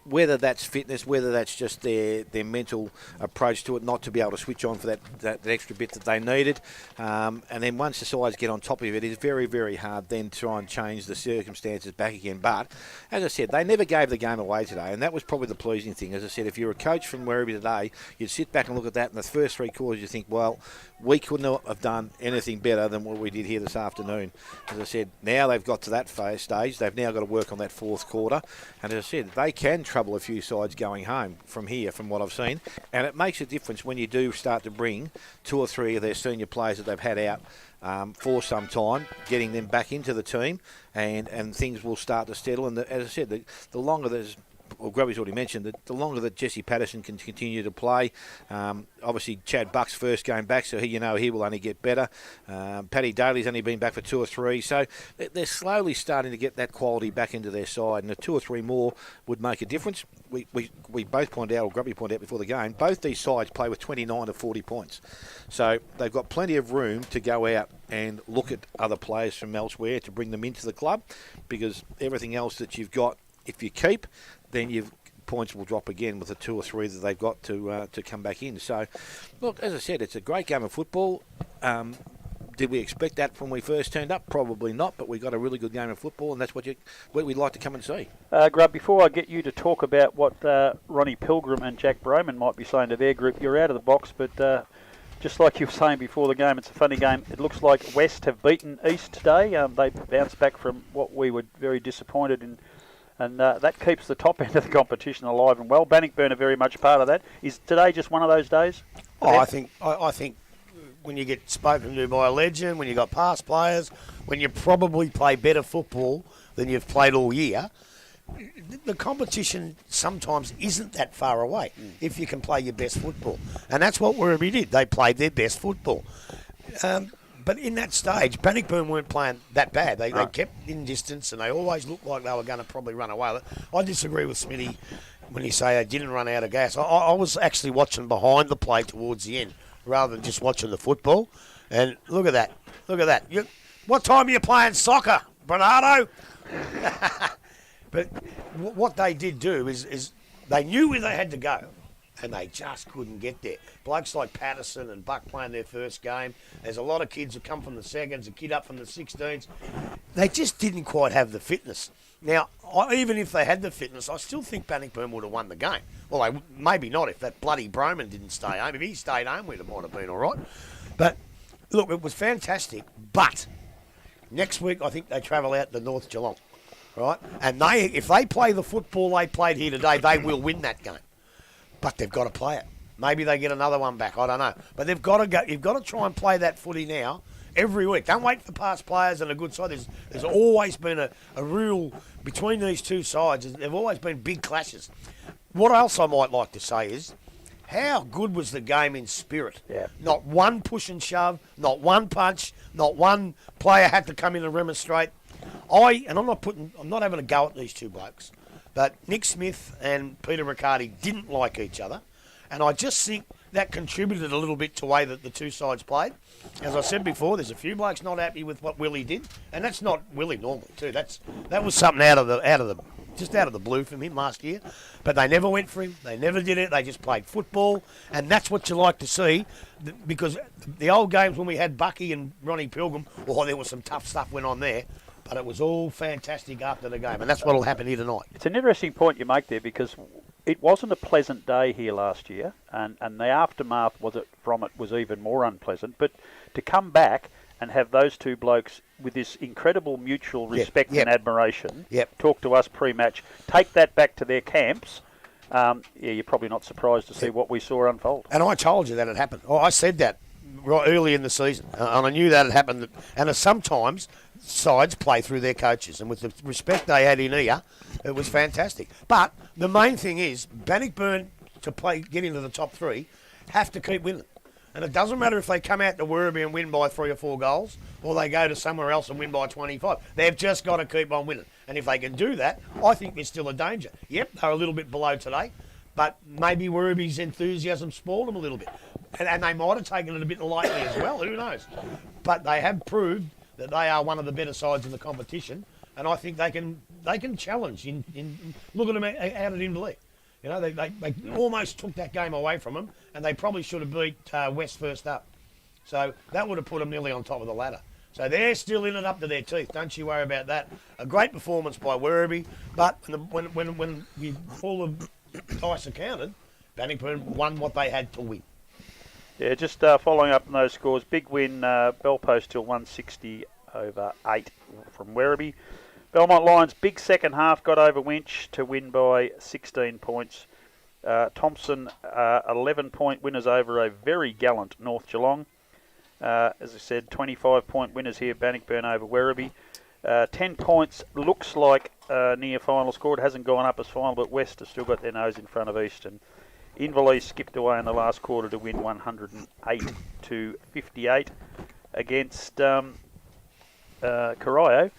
whether that's fitness, whether that's just their mental approach to it, not to be able to switch on for that extra bit that they needed. And then once the sides get on top of it, it's very, very hard then to try and change the circumstances back again. But, as I said, they never gave the game away today, and that was probably the pleasing thing. As I said, if you're a coach from Werribee today, you'd sit back and look at that, and the first 3 quarters you think, well, we couldn't have done anything better than what we did here this afternoon. As I said, now they've got to that stage. They've now got to work on that 4th quarter. And as I said, they can trouble a few sides going home from here, from what I've seen. And it makes a difference when you do start to bring 2 or 3 of their senior players that they've had out for some time, getting them back into the team, and things will start to settle. And as I said, the longer there's... Well, Grubby's already mentioned that the longer that Jesse Patterson can continue to play, obviously Chad Buck's first game back, so he will only get better. Paddy Daly's only been back for 2 or 3, so they're slowly starting to get that quality back into their side, and 2 or 3 more would make a difference. We both pointed out, or Grubby pointed out before the game, both these sides play with 29 to 40 points. So they've got plenty of room to go out and look at other players from elsewhere to bring them into the club, because everything else that you've got, if you keep, then your points will drop again with the 2 or 3 that they've got to come back in. So, look, as I said, it's a great game of football. Did we expect that when we first turned up? Probably not, but we got a really good game of football, and that's what we'd like to come and see. Grub, before I get you to talk about what Ronnie Pilgrim and Jack Broman might be saying to their group, you're out of the box, but just like you were saying before the game, it's a funny game. It looks like West have beaten East today. They bounced back from what we were very disappointed in And that keeps the top end of the competition alive and well. Bannockburn are very much part of that. Is today just one of those days? I think when you get spoken to by a legend, when you got past players, when you probably play better football than you've played all year, the competition sometimes isn't that far away if you can play your best football. And that's what Werribee did. They played their best football. But in that stage, Bannockburn weren't playing that bad. They kept in distance and they always looked like they were going to probably run away. I disagree with Smitty when you say they didn't run out of gas. I was actually watching behind the play towards the end rather than just watching the football. And look at that. Look at that. What time are you playing soccer, Bernardo? But what they did do is they knew where they had to go, and they just couldn't get there. Blokes like Patterson and Buck playing their first game. There's a lot of kids who come from the seconds, a kid up from the 16s. They just didn't quite have the fitness. Now, even if they had the fitness, I still think Bannockburn would have won the game. Well, maybe not if that bloody Broman didn't stay home. If he stayed home, it might have been all right. But, look, it was fantastic. But next week, I think they travel out to North Geelong. Right, and if they play the football they played here today, they will win that game. But they've got to play it. Maybe they get another one back. I don't know. But they've got to go. You've got to try and play that footy now every week. Don't wait for past players and a good side. There's always been a real between these two sides. There've always been big clashes. What else I might like to say is, how good was the game in spirit? Yeah. Not one push and shove, not one punch, not one player had to come in and remonstrate. I'm not having a go at these two blokes, but Nick Smith and Peter Riccardi didn't like each other, and I just think that contributed a little bit to the way that the two sides played. As I said before, there's a few blokes not happy with what Willie did, and that's not Willie normally too. That was something out of the blue from him last year, but they never went for him. They never did it. They just played football, and that's what you like to see, because the old games when we had Bucky and Ronnie Pilgrim, there was some tough stuff went on there. But it was all fantastic after the game, and that's what will happen here tonight. It's an interesting point you make there, because it wasn't a pleasant day here last year, and the aftermath from it was even more unpleasant. But to come back and have those two blokes with this incredible mutual respect and admiration talk to us pre-match, take that back to their camps, you're probably not surprised to see what we saw unfold. And I told you that had happened. I said that right early in the season, and I knew that had happened. And sometimes sides play through their coaches, and with the respect they had in here, it was fantastic. But the main thing is Bannockburn to get into the top three have to keep winning. And it doesn't matter if they come out to Werribee and win by 3 or 4 goals, or they go to somewhere else and win by 25. They've just got to keep on winning. And if they can do that, I think there's still a danger. Yep, they're a little bit below today, but maybe Werribee's enthusiasm spoiled them a little bit. And they might have taken it a bit lightly as well, who knows. But they have proved that they are one of the better sides in the competition, and I think they can challenge. Look at them out at Inverleigh. You know, they almost took that game away from them, and they probably should have beat West first up. So that would have put them nearly on top of the ladder. So they're still in it up to their teeth. Don't you worry about that. A great performance by Werribee, but when all the dice are counted, Bannockburn won what they had to win. Yeah, just following up on those scores. Big win, Bellpost till 160 over 8 from Werribee. Belmont Lions, big second half, got over Winch to win by 16 points. Thompson, 11-point winners over a very gallant North Geelong. As I said, 25-point winners here, Bannockburn over Werribee. 10 points, looks like near final score. It hasn't gone up as final, but West have still got their nose in front of Eastern. Inverleigh skipped away in the last quarter to win 108 to 58 against Corio.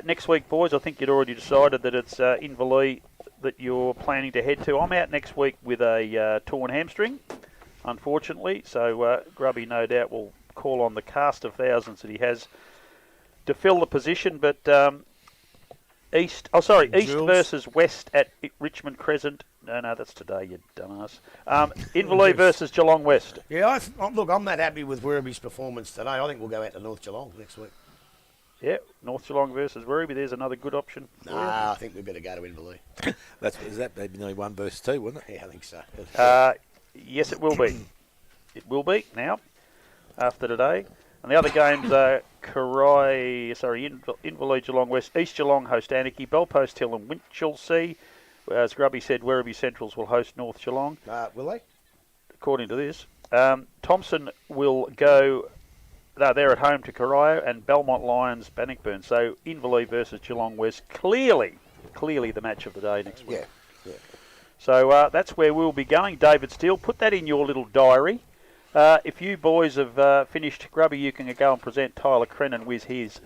Next week, boys, I think you'd already decided that it's Inverleigh that you're planning to head to. I'm out next week with a torn hamstring, unfortunately, so Grubby no doubt will call on the cast of thousands that he has to fill the position, but East versus West at Richmond Crescent. No, that's today, you dumbass. Inverleigh versus Geelong West. Yeah, look, I'm that happy with Werribee's performance today. I think we'll go out to North Geelong next week. Yeah, North Geelong versus Werribee. There's another good option. I think we better go to Inverleigh. Is that maybe nearly 1 versus 2, wouldn't it? Yeah, I think so. Yes, it will be. It will be now, after today. And the other games Inverleigh, Geelong West, East Geelong host Anarchy, Belpost Hill and Winchelsea. As Grubby said, Werribee Centrals will host North Geelong. Will they? According to this. Thompson will go... No, they're at home to Corio, and Belmont Lions, Bannockburn. So Inverleigh versus Geelong West, clearly the match of the day next week. Yeah. So that's where we'll be going. David Steele, put that in your little diary. If you boys have finished Grubby, you can go and present Tyler Crennan with his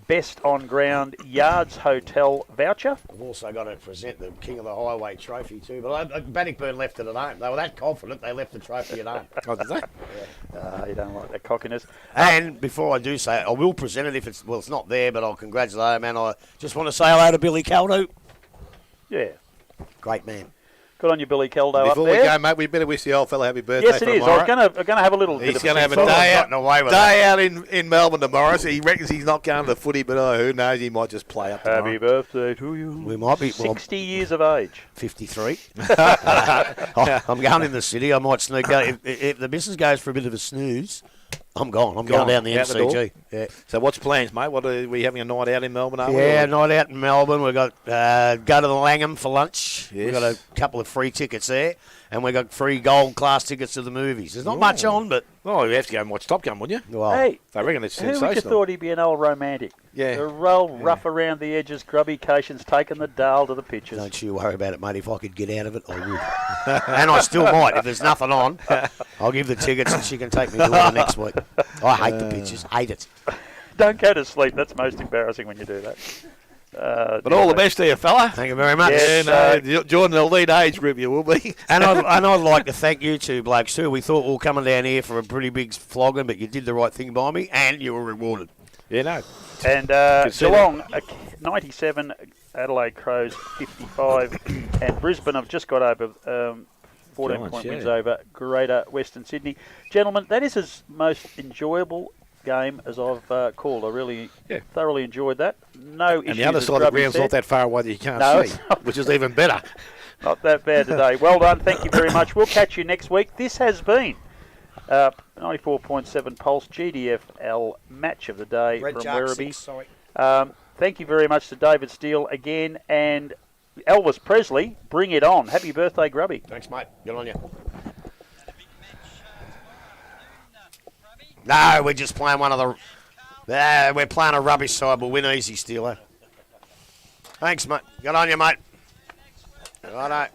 Best On Ground Yards Hotel voucher. I've also got to present the King of the Highway trophy too, but Bannockburn left it at home. They were that confident they left the trophy at home. Oh, did they? You don't like that cockiness. And before I do say it, I will present it if it's not there, but I'll congratulate him. And I just want to say hello to Billy Caldo. Yeah. Great man. Good on you, Billy Caldo. Before up there. we go, mate, we better wish the old fella happy birthday. Yes, it is. I was going to have a little bit He's of going to have a sing-song. day out in Melbourne tomorrow, so he reckons he's not going to the footy, but who knows, he might just play up tomorrow. Happy birthday to you. We might be 60 years of age. 53. I'm going in the city. I might sneak out. If the business goes for a bit of a snooze, I'm gone. I'm going down the Out the MCG. Yeah. So what's plans, mate? What are we having a night out in Melbourne? Are we? Yeah, night out in Melbourne. We've got go to the Langham for lunch. Yes. We've got a couple of free tickets there, and we've got free gold class tickets to the movies. There's not much on, but Oh, you have to go and watch Top Gun, wouldn't you? well, Hey, I reckon it's who would you sensational. thought he'd be an old romantic? Yeah. A roll rough around the edges, grubby-cations, taking the dial to the pitches. don't you worry about it, mate. If I could get out of it, I would. And I still might. If there's nothing on, I'll give the tickets and she can take me to it next week. I hate the pitches. Hate it. Don't go to sleep. That's most embarrassing when you do that. But all the best to you, fella. Thank you very much. Yes. Yeah, Jordan, the lead age group you will be. And I'd like to thank you two blokes too. We thought we were coming down here for a pretty big flogging, but you did the right thing by me, and you were rewarded. Yeah, no. And see Geelong, 97, Adelaide Crows, 55, and Brisbane have just got over 14-point Giants, wins yeah. over Greater Western Sydney. Gentlemen, that is as most enjoyable game as I've called. I really thoroughly enjoyed that. No issues. And the other as side of the Grubby ground's said. not that far away that you can't No, see, it's not. which is even better. Not that bad today. Well done. Thank you very much. We'll catch you next week. This has been 94.7 Pulse GDFL match of the day from Werribee. Thank you very much to David Steele again, and Elvis Presley. Bring it on. Happy birthday, Grubby. Thanks, mate. Good on you. No, we're just playing one of the... we're playing a rubbish side. We'll win easy, Steeler. Thanks, mate. Good on you, mate. Righto.